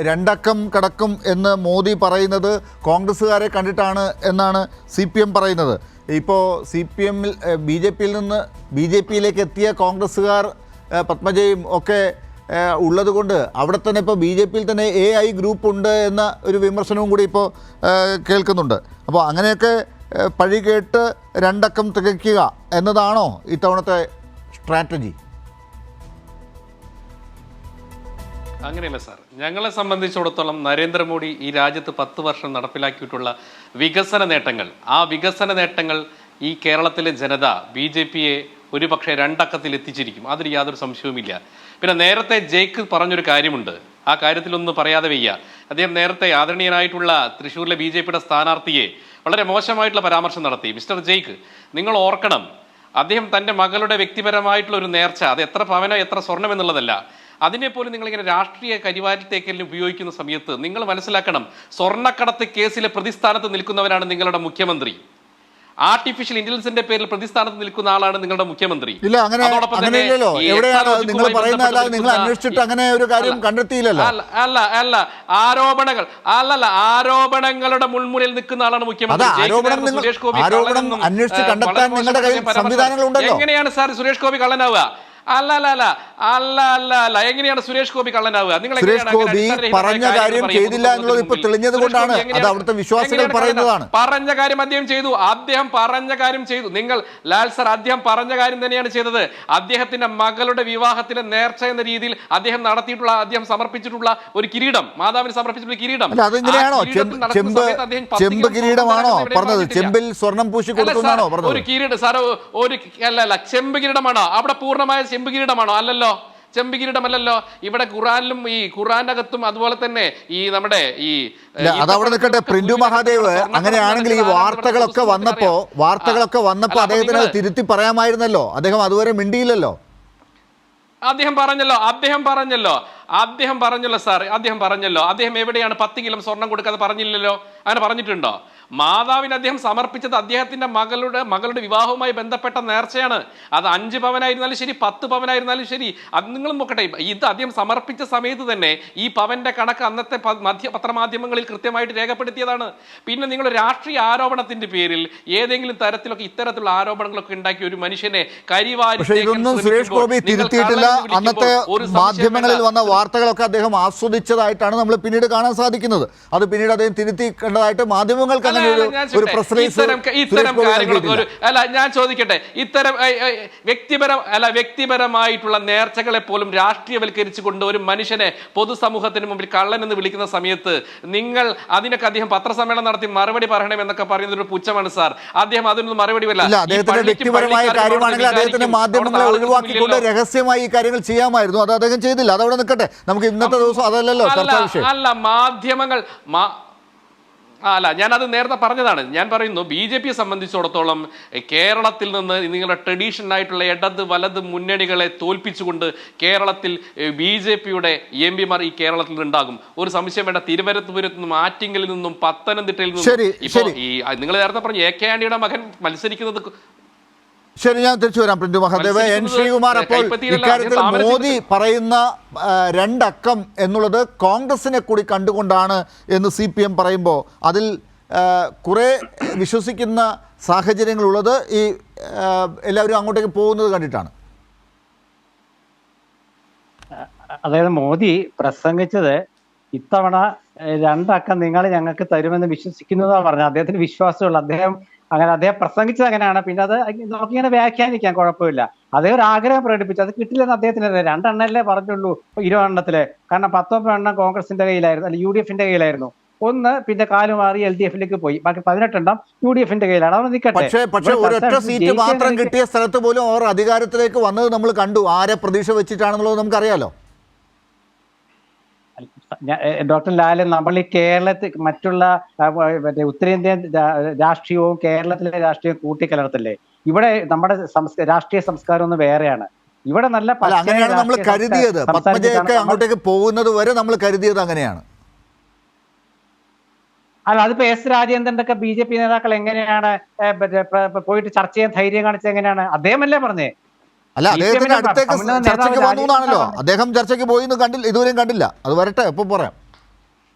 S1: 2 അക്കം കടക്കും എന്ന് മോദി പറയുന്നത് കോൺഗ്രസ്സുകാരെ കണ്ടിട്ടാണ് എന്നാണ് CPM പറയുന്നത്. ഇപ്പോൾ CPMൽ BJPയിൽ നിന്ന് BJPയിലേക്ക് എത്തിയ കോൺഗ്രസ്സുകാർ പത്മജയും ഒക്കെ ഉള്ളത് കൊണ്ട് അവിടെ തന്നെ ഇപ്പോൾ BJPയിൽ തന്നെ AI ഗ്രൂപ്പ് ഉണ്ട് എന്ന ഒരു വിമർശനവും കൂടി ഇപ്പോൾ കേൾക്കുന്നുണ്ട്. അപ്പോൾ അങ്ങനെയൊക്കെ പഴി കേട്ട് 2 അക്കം തികയ്ക്കുക എന്നതാണോ ഇത്തവണത്തെ സ്ട്രാറ്റജി?
S4: അങ്ങനെയല്ല സാർ. ഞങ്ങളെ സംബന്ധിച്ചിടത്തോളം നരേന്ദ്രമോദി ഈ രാജ്യത്ത് 10 വർഷം നടപ്പിലാക്കിയിട്ടുള്ള വികസന നേട്ടങ്ങൾ, ആ വികസന നേട്ടങ്ങൾ ഈ കേരളത്തിലെ ജനത BJPയെ ഒരു പക്ഷേ 2 അക്കത്തിൽ എത്തിച്ചിരിക്കും. അതിൽ യാതൊരു സംശയവുമില്ല. പിന്നെ നേരത്തെ ജയ്ക്ക് പറഞ്ഞൊരു കാര്യമുണ്ട്, ആ കാര്യത്തിലൊന്നും പറയാതെ വയ്യ. അദ്ദേഹം നേരത്തെ ആദരണീയനായിട്ടുള്ള തൃശ്ശൂരിലെ BJPയുടെ സ്ഥാനാർത്ഥിയെ വളരെ മോശമായിട്ടുള്ള പരാമർശം നടത്തി. മിസ്റ്റർ ജയ്ക്ക്, നിങ്ങൾ ഓർക്കണം, അദ്ദേഹം തൻ്റെ മകളുടെ വ്യക്തിപരമായിട്ടുള്ള ഒരു നേർച്ച, അത് എത്ര പവനോ എത്ര സ്വർണം എന്നുള്ളതല്ല, അതിനെപ്പോലും നിങ്ങളിങ്ങനെ രാഷ്ട്രീയ കരിവാരത്തേക്കെല്ലാം ഉപയോഗിക്കുന്ന സമയത്ത് നിങ്ങൾ മനസ്സിലാക്കണം, സ്വർണ്ണക്കടത്ത് കേസിലെ പ്രതിസ്ഥാനത്ത് നിൽക്കുന്നവരാണ് നിങ്ങളുടെ മുഖ്യമന്ത്രി. ആർട്ടിഫിഷ്യൽ ഇന്റലിജൻസിന്റെ പേരിൽ പ്രതിസ്ഥാനത്ത് നിൽക്കുന്ന ആളാണ് നിങ്ങളുടെ മുഖ്യമന്ത്രി.
S1: ഇല്ല, അങ്ങനെയല്ലോ. എവിടെയാണ് നിങ്ങൾ പറയുന്നത്? നിങ്ങൾ അന്വേഷിച്ചിട്ട് അങ്ങനെ ഒരു കാര്യം കണ്ടെത്തിയില്ലല്ലോ.
S4: അല്ല ആരോപണങ്ങൾ ആരോപണങ്ങളുടെ മുൾമുനയിൽ നിൽക്കുന്ന ആളാണ് മുഖ്യമന്ത്രി. സുരേഷ് ഗോപി എങ്ങനെയാണ് സാർ സുരേഷ് ഗോപി കള്ളനാവുക? അല്ല എങ്ങനെയാണ് സുരേഷ് ഗോപി കള്ളനാവുക?
S1: സുരേഷ് ഗോപി പറഞ്ഞ കാര്യം ചെയ്തില്ല എന്നുള്ളത് ഇപ്പൊ തെളിഞ്ഞത് കൊണ്ടാണ്. അത് അവിടുത്തെ വിശ്വാസികൾ പറയുന്നതാണ്.
S4: പറഞ്ഞ കാര്യം അദ്ദേഹം പറഞ്ഞ കാര്യം ചെയ്തു. നിങ്ങൾ ലാൽ സർ, അദ്ദേഹം പറഞ്ഞ കാര്യം തന്നെയാണ് ചെയ്തത്. അദ്ദേഹത്തിന്റെ മകളുടെ വിവാഹത്തിന്റെ നേർച്ച എന്ന രീതിയിൽ അദ്ദേഹം നടത്തിയിട്ടുള്ള, അദ്ദേഹം സമർപ്പിച്ചിട്ടുള്ള ഒരു കിരീടം, മാതാവിന് സമർപ്പിച്ചിട്ടുള്ള കിരീടം,
S1: അതെങ്ങനെയാണോ ചെമ്പ് കിരീടമാണോ പറഞ്ഞത്? ചെമ്പിൽ സ്വർണം പൂശി കൊടുക്കുന്നതാണോ പറഞ്ഞത്?
S4: ഒരു കിരീടം സാർ, ഒരു ചെമ്പ് കിരീടമാണോ? അവിടെ പൂർണ്ണമായ ചെമ്പ് കിരീടമാണോ? അല്ലല്ലോ, ചെമ്പ് കിരീടമല്ലല്ലോ. ഇവിടെ ഖുറാനിലും ഈ ഖുറാനകത്തും അതുപോലെ തന്നെ ഈ നമ്മുടെ ഈ
S1: അതവിടെ നിൽക്കട്ടെ. പ്രിന്റു മഹാദേവ്, അങ്ങനെയാണെങ്കിൽ ഈ വാർത്തകളൊക്കെ വന്നപ്പോ അദ്ദേഹത്തിന് തിരുത്തി പറയാമായിരുന്നല്ലോ. അദ്ദേഹം അതുവരെ മിണ്ടിയില്ലല്ലോ.
S4: അദ്ദേഹം പറഞ്ഞല്ലോ സാർ, അദ്ദേഹം എവിടെയാണ് 10 കിലോ സ്വർണം കൊടുക്കാതെ പറഞ്ഞില്ലല്ലോ. അങ്ങനെ പറഞ്ഞിട്ടുണ്ടോ? മാതാവിന് അദ്ദേഹം സമർപ്പിച്ചത് അദ്ദേഹത്തിന്റെ മകളുടെ വിവാഹവുമായി ബന്ധപ്പെട്ട നേർച്ചയാണ്. അത് 5 പവനായിരുന്നാലും ശരി, 10 പവനായിരുന്നാലും ശരി, അത് നിങ്ങൾ നോക്കട്ടെ. ഇത് അദ്ദേഹം സമർപ്പിച്ച സമയത്ത് തന്നെ ഈ പവന്റെ കണക്ക് അന്നത്തെ പത്രമാധ്യമങ്ങളിൽ കൃത്യമായിട്ട് രേഖപ്പെടുത്തിയതാണ്. പിന്നെ നിങ്ങൾ രാഷ്ട്രീയ ആരോപണത്തിന്റെ പേരിൽ ഏതെങ്കിലും തരത്തിലൊക്കെ ഇത്തരത്തിലുള്ള ആരോപണങ്ങളൊക്കെ ഉണ്ടാക്കി ഒരു മനുഷ്യനെ കരിവാരി
S1: സുരേഷ് ഗോപി തിരുത്തിയിട്ടില്ല. അന്നത്തെ മാധ്യമങ്ങളിൽ വന്ന വാർത്തകളൊക്കെ അദ്ദേഹം ആസ്വദിച്ചതായിട്ടാണ് നമ്മൾ പിന്നീട് കാണാൻ സാധിക്കുന്നത്. അത് പിന്നീട് അദ്ദേഹം തിരുത്തി കണ്ടതായിട്ട് മാധ്യമങ്ങൾക്ക്
S4: ഞാൻ ചോദിക്കട്ടെ, ഇത്തരം വ്യക്തിപരമായിട്ടുള്ള നേർച്ചകളെ പോലും രാഷ്ട്രീയവൽക്കരിച്ചുകൊണ്ട് ഒരു മനുഷ്യനെ പൊതുസമൂഹത്തിന് മുമ്പിൽ കള്ളൻ എന്ന് വിളിക്കുന്ന സമയത്ത് നിങ്ങൾ അതിനൊക്കെ അദ്ദേഹം പത്രസമ്മേളനം നടത്തി മറുപടി പറയണമെന്നൊക്കെ പറയുന്നത് ഒരു പുച്ഛമാണ് സാർ. അദ്ദേഹം അതിനൊന്നും മറുപടി വരില്ല.
S1: അദ്ദേഹത്തിന്റെ വ്യക്തിപരമായ കാര്യമാണെങ്കിൽ അദ്ദേഹത്തിന്റെ മാധ്യമങ്ങളെ ഒഴിവാക്കിക്കൊണ്ട് രഹസ്യമായി ഈ കാര്യങ്ങൾ ചെയ്യാമായിരുന്നു. അത് അദ്ദേഹം ചെയ്തില്ല. അതവിടെ നിൽക്കട്ടെ. നമുക്ക് ഇന്നത്തെ ദിവസം അതല്ലല്ലോ ചർച്ചാ വിഷയം.
S4: മാധ്യമങ്ങൾ ഞാനത് നേരത്തെ പറഞ്ഞതാണ്. ഞാൻ പറയുന്നു, BJPയെ സംബന്ധിച്ചിടത്തോളം കേരളത്തിൽ നിന്ന് നിങ്ങളുടെ ട്രഡീഷണൽ ആയിട്ടുള്ള ഇടത് വലത് മുന്നണികളെ തോൽപ്പിച്ചുകൊണ്ട് കേരളത്തിൽ BJPയുടെ MP-മാർ ഈ കേരളത്തിൽ ഉണ്ടാകും. ഒരു സംശയം വേണ്ട. തിരുവനന്തപുരത്ത് നിന്നും, ആറ്റിങ്ങലിൽ നിന്നും, പത്തനംതിട്ടയിൽ നിന്നും, ഇപ്പോൾ ഈ നിങ്ങൾ നേരത്തെ പറഞ്ഞു AK ആന്റണിയുടെ മകൻ മത്സരിക്കുന്നത്.
S1: ശരി, ഞാൻ തിരിച്ചു വരാം. Print Mahadev, N. ശ്രീകുമാർ, അപ്പോൾ ഇക്കാര്യത്തിൽ മോദി പറയുന്ന 2 അക്കം എന്നുള്ളത് കോൺഗ്രസിനെ കൂടി കണ്ടുകൊണ്ടാണ് എന്ന് CPM പറയുമ്പോൾ അതിൽ കുറെ വിശ്വസിക്കുന്ന സാഹചര്യങ്ങളുള്ളത് ഈ എല്ലാവരും അങ്ങോട്ടേക്ക് പോകുന്നത് കണ്ടിട്ടാണ്.
S2: അതായത് മോദി പ്രസംഗിച്ചത് ഇത്തവണ 2 അക്കം നിങ്ങൾ ഞങ്ങൾക്ക് തരുമെന്ന് വിശ്വസിക്കുന്നതാണ് പറഞ്ഞത്. അദ്ദേഹത്തിന് വിശ്വാസമുള്ള അദ്ദേഹം പ്രസംഗിച്ചത് അങ്ങനെയാണ്. പിന്നെ അത് നമുക്കിങ്ങനെ വ്യാഖ്യാനിക്കാം, കുഴപ്പമില്ല. അദ്ദേഹം ഒരു ആഗ്രഹം പ്രകടിപ്പിച്ചു, അത് കിട്ടില്ലെന്ന് അദ്ദേഹത്തിന് 2 എണ്ണല്ലേ പറഞ്ഞുള്ളൂ 20 എണ്ണത്തില്. കാരണം 19 എണ്ണം കോൺഗ്രസിന്റെ കയ്യിലായിരുന്നു, അല്ല UDF-ന്റെ കയ്യിലായിരുന്നു. 1 പിന്നെ കാലുമാറി LDF-ലേക്ക് പോയി, ബാക്കി 18 എണ്ണം UDF-ന്റെ കയ്യിലാണ്. അവിടെ നിൽക്കട്ടെ.
S1: പക്ഷേ ഒരൊറ്റ സീറ്റ് മാത്രം കിട്ടിയ സ്ഥലത്ത് പോലും അവർ അധികാരത്തിലേക്ക് വന്നത് നമ്മൾ കണ്ടു. ആരെ പ്രതീക്ഷ വെച്ചിട്ടാണെന്നുള്ളത് നമുക്കറിയാലോ.
S2: ഡോക്ടർ ലാല്, നമ്മൾ ഈ കേരളത്തിൽ മറ്റുള്ള മറ്റേ ഉത്തരേന്ത്യൻ രാഷ്ട്രീയവും കേരളത്തിലെ രാഷ്ട്രീയവും കൂട്ടിക്കലർത്തല്ലേ. ഇവിടെ നമ്മുടെ രാഷ്ട്രീയ സംസ്കാരം ഒന്ന് വേറെയാണ്. ഇവിടെ നല്ല
S1: അങ്ങനെയാണ് നമ്മൾ കരുതിയത്. പത്മജയൊക്കെ അങ്ങോട്ടേക്ക് പോകുന്നത് വരെ നമ്മൾ കരുതിയത് അങ്ങനെയാണ്.
S2: അല്ല, അതിപ്പോ S രാജേന്ദ്രന്റെ ഒക്കെ BJP നേതാക്കൾ എങ്ങനെയാണ് പോയിട്ട് ചർച്ച ചെയ്യാൻ ധൈര്യം കാണിച്ചത്? എങ്ങനെയാണ്? അദ്ദേഹമല്ലേ പറഞ്ഞേ?
S1: അല്ല, അദ്ദേഹത്തിന്റെ അടുത്തേക്ക് ചർച്ചയ്ക്ക് വന്നു എന്നാണല്ലോ. അദ്ദേഹം ചർച്ചയ്ക്ക് പോയി കണ്ടില്ല, ഇതുവരെയും കണ്ടില്ല. അത് വരട്ടെ, എപ്പോൾ പറയാം.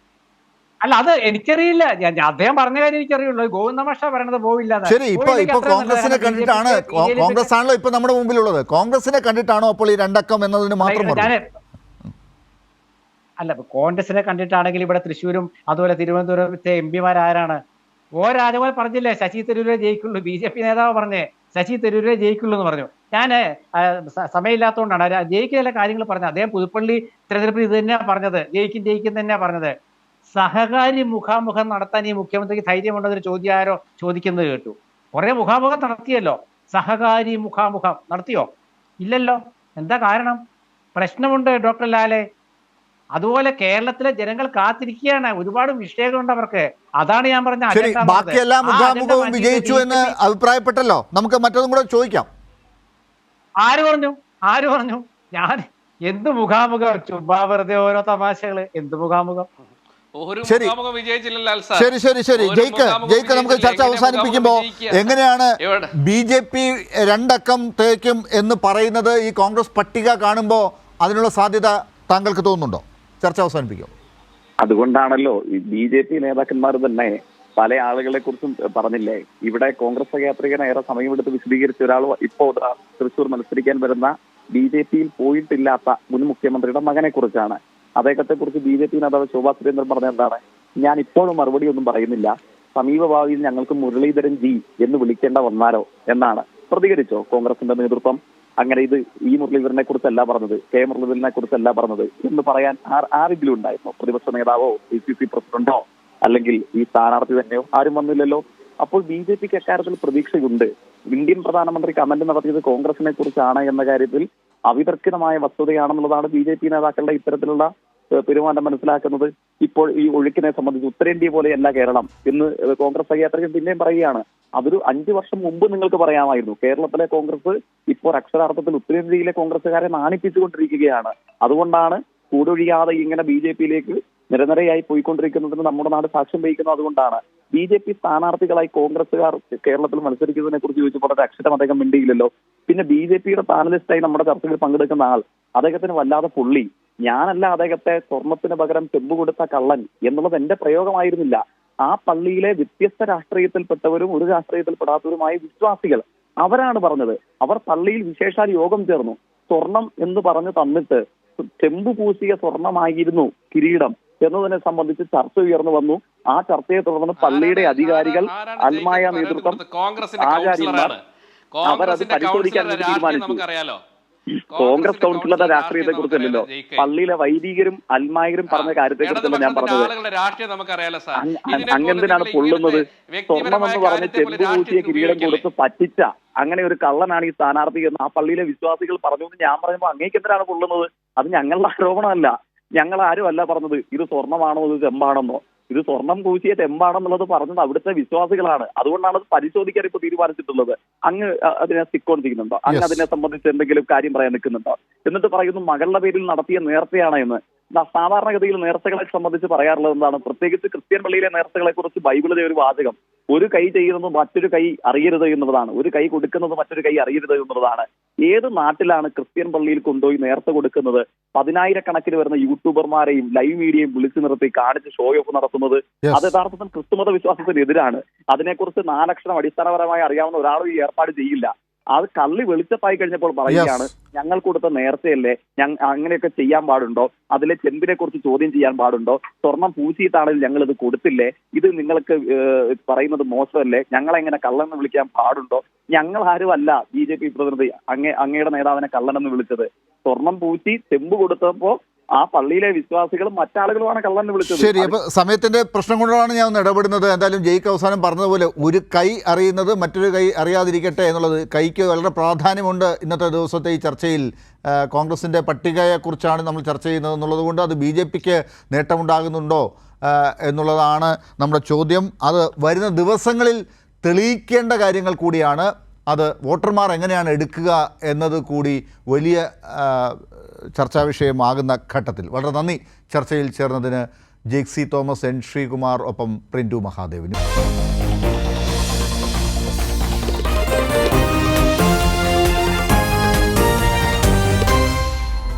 S2: അല്ല, അത് എനിക്കറിയില്ല. അദ്ദേഹം പറഞ്ഞ കാര്യം എനിക്കറിയുള്ളൂ. ഗോവിന്ദമാഷ പറയണത് പോവില്ല.
S1: ശരി, ഇപ്പൊ കോൺഗ്രസിനെ കണ്ടിട്ടാണ്, കോൺഗ്രസ് ആണല്ലോ ഇപ്പൊ നമ്മുടെ മുമ്പിലുള്ളത്. കോൺഗ്രസിനെ കണ്ടിട്ടാണോ അപ്പോൾ ഈ 2 അക്കം എന്നതിന് മാത്രം
S2: അല്ല, കോൺഗ്രസിനെ കണ്ടിട്ടാണെങ്കിൽ ഇവിടെ തൃശ്ശൂരും അതുപോലെ തിരുവനന്തപുരത്തെ MP-മാർ ആരാണ്? രാജഗോപാൽ പറഞ്ഞില്ലേ ശശി തരൂരെ ജയിക്കുള്ളൂ. BJP നേതാവ് പറഞ്ഞേ ശശി തരൂരെ ജയിക്കുള്ളൂ എന്ന് പറഞ്ഞു. ഞാൻ സമയമില്ലാത്തതുകൊണ്ടാണ് ജയിക്കുന്ന കാര്യങ്ങൾ പറഞ്ഞത്. അദ്ദേഹം പുതുപ്പള്ളി തെരഞ്ഞെടുപ്പിൽ ഇത് തന്നെയാണ് പറഞ്ഞത്, ജയിക്കും തന്നെയാണ് പറഞ്ഞത്. സഹകാരി മുഖാമുഖം നടത്താൻ ഈ മുഖ്യമന്ത്രിക്ക് ധൈര്യമുണ്ടെന്നൊരു ചോദ്യം ആരോ ചോദിക്കുന്നത് കേട്ടു. കുറെ മുഖാമുഖം നടത്തിയല്ലോ. സഹകാരി മുഖാമുഖം നടത്തിയോ? ഇല്ലല്ലോ. എന്താ കാരണം? പ്രശ്നമുണ്ട് ഡോക്ടർ ലാലെ. അതുപോലെ കേരളത്തിലെ ജനങ്ങൾ കാത്തിരിക്കുകയാണ്. ഒരുപാട് വിഷയങ്ങളുണ്ട് അവർക്ക്. അതാണ് ഞാൻ പറഞ്ഞ
S1: ബാക്കിയെല്ലാം മുഖാമുഖവും വിജയിച്ചു എന്ന് അഭിപ്രായപ്പെട്ടല്ലോ. നമുക്ക് മറ്റൊന്നും കൂടെ ചോദിക്കാം.
S2: ആര് പറഞ്ഞു? ഞാൻ എന്ത് മുഖാമുഖം? ചുമ്മാ വെറുതെ ഓരോ തമാശകള്. എന്ത് മുഖാമുഖം?
S1: ശരി, ജയിക്ക് നമുക്ക് ചർച്ച അവസാനിപ്പിക്കുമ്പോ എങ്ങനെയാണ് BJP 2 അക്കം തേക്കും എന്ന് പറയുന്നത്? ഈ കോൺഗ്രസ് പട്ടിക കാണുമ്പോ അതിനുള്ള സാധ്യത താങ്കൾക്ക് തോന്നുന്നുണ്ടോ? ചർച്ച അവസാനിപ്പിക്കും.
S3: അതുകൊണ്ടാണല്ലോ BJP നേതാക്കന്മാർ തന്നെ പല ആളുകളെ കുറിച്ചും പറഞ്ഞില്ലേ. ഇവിടെ കോൺഗ്രസ് സഹയാത്രികന് ഏറെ സമയമെടുത്ത് വിശദീകരിച്ച ഒരാൾ ഇപ്പോൾ തൃശ്ശൂർ മത്സരിക്കാൻ വരുന്ന BJP-യിൽ പോയിട്ടില്ലാത്ത മുൻ മുഖ്യമന്ത്രിയുടെ മകനെ കുറിച്ചാണ്. അദ്ദേഹത്തെ കുറിച്ച് BJP നേതാവ് ശോഭാ സുരേന്ദ്രൻ പറഞ്ഞ എന്താണ്? ഞാൻ ഇപ്പോഴും മറുപടി ഒന്നും പറയുന്നില്ല, സമീപഭാവിയിൽ ഞങ്ങൾക്ക് മുരളീധരൻ ജി എന്ന് വിളിക്കേണ്ട വന്നാലോ എന്നാണ് പ്രതികരിച്ചോ കോൺഗ്രസിന്റെ നേതൃത്വം. അങ്ങനെ ഇത് ഈ മുരളീധരനെ കുറിച്ചല്ല പറഞ്ഞത്, K മുരളീധരനെ കുറിച്ചല്ല പറഞ്ഞത് എന്ന് പറയാൻ ആരെങ്കിലും ഉണ്ടായിരുന്നോ? പ്രതിപക്ഷ നേതാവോ ACC പ്രസിഡന്റോ അല്ലെങ്കിൽ ഈ സ്ഥാനാർത്ഥി തന്നെയോ? ആരും വന്നില്ലല്ലോ. അപ്പോൾ BJP-ക്ക് എക്കാര്യത്തിൽ പ്രതീക്ഷയുണ്ട്. ഇന്ത്യൻ പ്രധാനമന്ത്രി കമന്റ് നടത്തിയത് കോൺഗ്രസിനെ കുറിച്ചാണ് എന്ന കാര്യത്തിൽ അവിതർക്കിതമായ വസ്തുതയാണെന്നുള്ളതാണ് BJP നേതാക്കളുടെ ഇത്തരത്തിലുള്ള പെരുമാറ്റം മനസ്സിലാക്കുന്നത്. ഇപ്പോൾ ഈ ഒഴുക്കിനെ സംബന്ധിച്ച് ഉത്തരേന്ത്യ പോലെയല്ല കേരളം എന്ന് കോൺഗ്രസ് സഹയാത്രികൻ പിന്നെയും പറയുകയാണ്. അതൊരു 5 വർഷം മുമ്പ് നിങ്ങൾക്ക് പറയാമായിരുന്നു. കേരളത്തിലെ കോൺഗ്രസ് ഇപ്പോൾ അക്ഷരാർത്ഥത്തിൽ ഉത്തരേന്ത്യയിലെ കോൺഗ്രസുകാരെ നാണിപ്പിച്ചുകൊണ്ടിരിക്കുകയാണ്. അതുകൊണ്ടാണ് കൂടൊഴിയാതെ ഇങ്ങനെ BJP-യിലേക്ക് നിരനിരയായി പോയിക്കൊണ്ടിരിക്കുന്നതിന് നമ്മുടെ നാട് സാക്ഷ്യം വഹിക്കുന്നത്. അതുകൊണ്ടാണ് BJP സ്ഥാനാർത്ഥികളായി കോൺഗ്രസുകാർ കേരളത്തിൽ മത്സരിക്കുന്നതിനെ കുറിച്ച് ചോദിച്ചപ്പോൾ ഒരു അക്ഷരം അദ്ദേഹം മിണ്ടിയില്ലല്ലോ. പിന്നെ BJP-യുടെ പാനലിസ്റ്റായി നമ്മുടെ ചർച്ചയിൽ പങ്കെടുക്കുന്ന ആൾ, അദ്ദേഹത്തിന് വല്ലാതെ പൊള്ളി. ഞാനല്ല അദ്ദേഹത്തെ സ്വർണത്തിന് പകരം ചെമ്പ് കൊടുത്ത കള്ളൻ എന്നുള്ളത് എന്റെ പ്രയോഗമായിരുന്നില്ല. ആ പള്ളിയിലെ വ്യത്യസ്ത രാഷ്ട്രീയത്തിൽപ്പെട്ടവരും ഒരു രാഷ്ട്രീയത്തിൽപ്പെടാത്തവരുമായ വിശ്വാസികൾ അവരാണ് പറഞ്ഞത്. അവർ പള്ളിയിൽ വിശേഷാൽ യോഗം ചേർന്നു. സ്വർണം എന്ന് പറഞ്ഞു തന്നിട്ട് ചെമ്പ് പൂശിയ സ്വർണമായിരുന്നു കിരീടം എന്നതിനെ സംബന്ധിച്ച് ചർച്ച ഉയർന്നു വന്നു. ആ ചർച്ചയെ തുടർന്ന് പള്ളിയുടെ അധികാരികൾ, അൽമായ നേതൃത്വം, ആചാര്യന്മാർ അവരത് പരിശോധിക്കാൻ തീരുമാനിച്ചു. കോൺഗ്രസ് കൗൺസിലറുടെ രാഷ്ട്രീയത്തെ കുറിച്ചല്ലല്ലോ, പള്ളിയിലെ വൈദികരും അൽമായരും പറഞ്ഞ കാര്യത്തെ കുറിച്ചല്ല ഞാൻ പറഞ്ഞത്. അങ്ങെന്തിനാണ് പൊള്ളുന്നത്? സ്വർണം എന്ന് പറഞ്ഞ് ചെമ്പ് പൂശിയ കിരീടം കൊടുത്ത് പറ്റിച്ച അങ്ങനെ ഒരു കള്ളനാണ് ഈ സ്ഥാനാർത്ഥി എന്ന് ആ പള്ളിയിലെ വിശ്വാസികൾ പറഞ്ഞു എന്ന് ഞാൻ പറയുമ്പോൾ അങ്ങേക്ക് എന്തിനാണ് പൊള്ളുന്നത്? അത് ഞങ്ങളുടെ ആരോപണമല്ല. ഞങ്ങൾ ആരും അല്ല പറഞ്ഞത് ഇത് സ്വർണ്ണമാണോ ഇത് ചെമ്പാണെന്നോ. ഇത് സ്വർണം പൂശിയ ചെമ്പാണെന്നുള്ളത് പറഞ്ഞത് അവിടുത്തെ വിശ്വാസികളാണ്. അതുകൊണ്ടാണ് അത് പരിശോധിക്കാൻ ഇപ്പോൾ തീരുമാനിച്ചിട്ടുള്ളത്. അങ്ങ് അതിനെ സ്റ്റിക്ക് ചെയ്യുന്നുണ്ടോ? അങ്ങ് അതിനെ സംബന്ധിച്ച് എന്തെങ്കിലും കാര്യം പറയാൻ നിൽക്കുന്നുണ്ടോ? എന്നിട്ട് പറയുന്നു മകളുടെ പേരിൽ നടത്തിയ നേർച്ചയാണ് എന്ന്. സാധാരണഗതിയിൽ നേർച്ചകളെ സംബന്ധിച്ച് പറയാറുള്ളത് എന്താണ്? പ്രത്യേകിച്ച് ക്രിസ്ത്യൻ പള്ളിയിലെ നേർച്ചകളെ കുറിച്ച് ബൈബിളിലെ ഒരു വാചകം, ഒരു കൈ ചെയ്യുന്നത് മറ്റൊരു കൈ അറിയരുത് എന്നുള്ളതാണ്. ഒരു കൈ കൊടുക്കുന്നത് മറ്റൊരു കൈ അറിയരുത് എന്നുള്ളതാണ്. ഏത് നാട്ടിലാണ് ക്രിസ്ത്യൻ പള്ളിയിൽ കൊണ്ടുപോയി നേർച്ച കൊടുക്കുന്നത് 10,000-കണക്കിന് വരുന്ന യൂട്യൂബർമാരെയും ലൈവ് മീഡിയയും വിളിച്ചു നിർത്തി കാണിച്ച് ഷോ ഓഫ് നടത്തുന്നത്? അത് യഥാർത്ഥത്തിൽ ക്രിസ്തുമത വിശ്വാസത്തിനെതിരാണ്. അതിനെക്കുറിച്ച് 4 അക്ഷരം അടിസ്ഥാനപരമായി അറിയാവുന്ന ഒരാളും ഈ ഏർപ്പാട് ചെയ്യില്ല. അത് കള്ളി വെളിച്ചപ്പായി കഴിഞ്ഞപ്പോൾ പറയുകയാണ് ഞങ്ങൾ കൊടുത്ത നേരത്തെയല്ലേ, അങ്ങനെയൊക്കെ ചെയ്യാൻ പാടുണ്ടോ, അതിലെ ചെമ്പിനെ കുറിച്ച് ചോദ്യം ചെയ്യാൻ പാടുണ്ടോ, സ്വർണം പൂശിയിട്ടാണെങ്കിൽ ഞങ്ങൾ ഇത് കൊടുത്തില്ലേ, ഇത് നിങ്ങൾക്ക് പറയുന്നത് മോശമല്ലേ, ഞങ്ങളെങ്ങനെ കള്ളെന്ന് വിളിക്കാൻ പാടുണ്ടോ? ഞങ്ങൾ ആരുമല്ല BJP പ്രതിനിധി അങ്ങയുടെ നേതാവിനെ കള്ളനെന്ന് വിളിച്ചത്. സ്വർണം പൂശി ചെമ്പ് കൊടുത്തപ്പോ ആ പള്ളിയിലെ വിശ്വാസികളും മറ്റാളുകളുമാണ് കള്ളനെ വിളിച്ചത്.
S1: ശരി, അപ്പൊ സമയത്തിന്റെ പ്രശ്നം കൊണ്ടാണ് ഞാൻ ഒന്ന് ഇടപെടുന്നത്. എന്തായാലും ജയിക്ക് അവസാനം പറഞ്ഞതുപോലെ ഒരു കൈ അറിയുന്നത് മറ്റൊരു കൈ അറിയാതിരിക്കട്ടെ എന്നുള്ളത്, കൈക്ക് വളരെ പ്രാധാന്യമുണ്ട് ഇന്നത്തെ ദിവസത്തെ ഈ ചർച്ചയിൽ. കോൺഗ്രസിൻ്റെ പട്ടികയെക്കുറിച്ചാണ് നമ്മൾ ചർച്ച ചെയ്യുന്നത് എന്നുള്ളത് കൊണ്ട് അത് BJPക്ക് നേട്ടമുണ്ടാകുന്നുണ്ടോ എന്നുള്ളതാണ് നമ്മുടെ ചോദ്യം. അത് വരുന്ന ദിവസങ്ങളിൽ തെളിയിക്കേണ്ട കാര്യങ്ങൾ കൂടിയാണ്. അത് വോട്ടർമാർ എങ്ങനെയാണ് എടുക്കുക എന്നത് കൂടി വലിയ ചർച്ചാ വിഷയമാകുന്ന ഘട്ടത്തിൽ വളരെ നന്ദി ചർച്ചയിൽ ചേർന്നതിന് ജെയ്ക്സി തോമസ്, N. ശ്രീകുമാർ, ഒപ്പം പ്രിൻറ്റു മഹാദേവനും.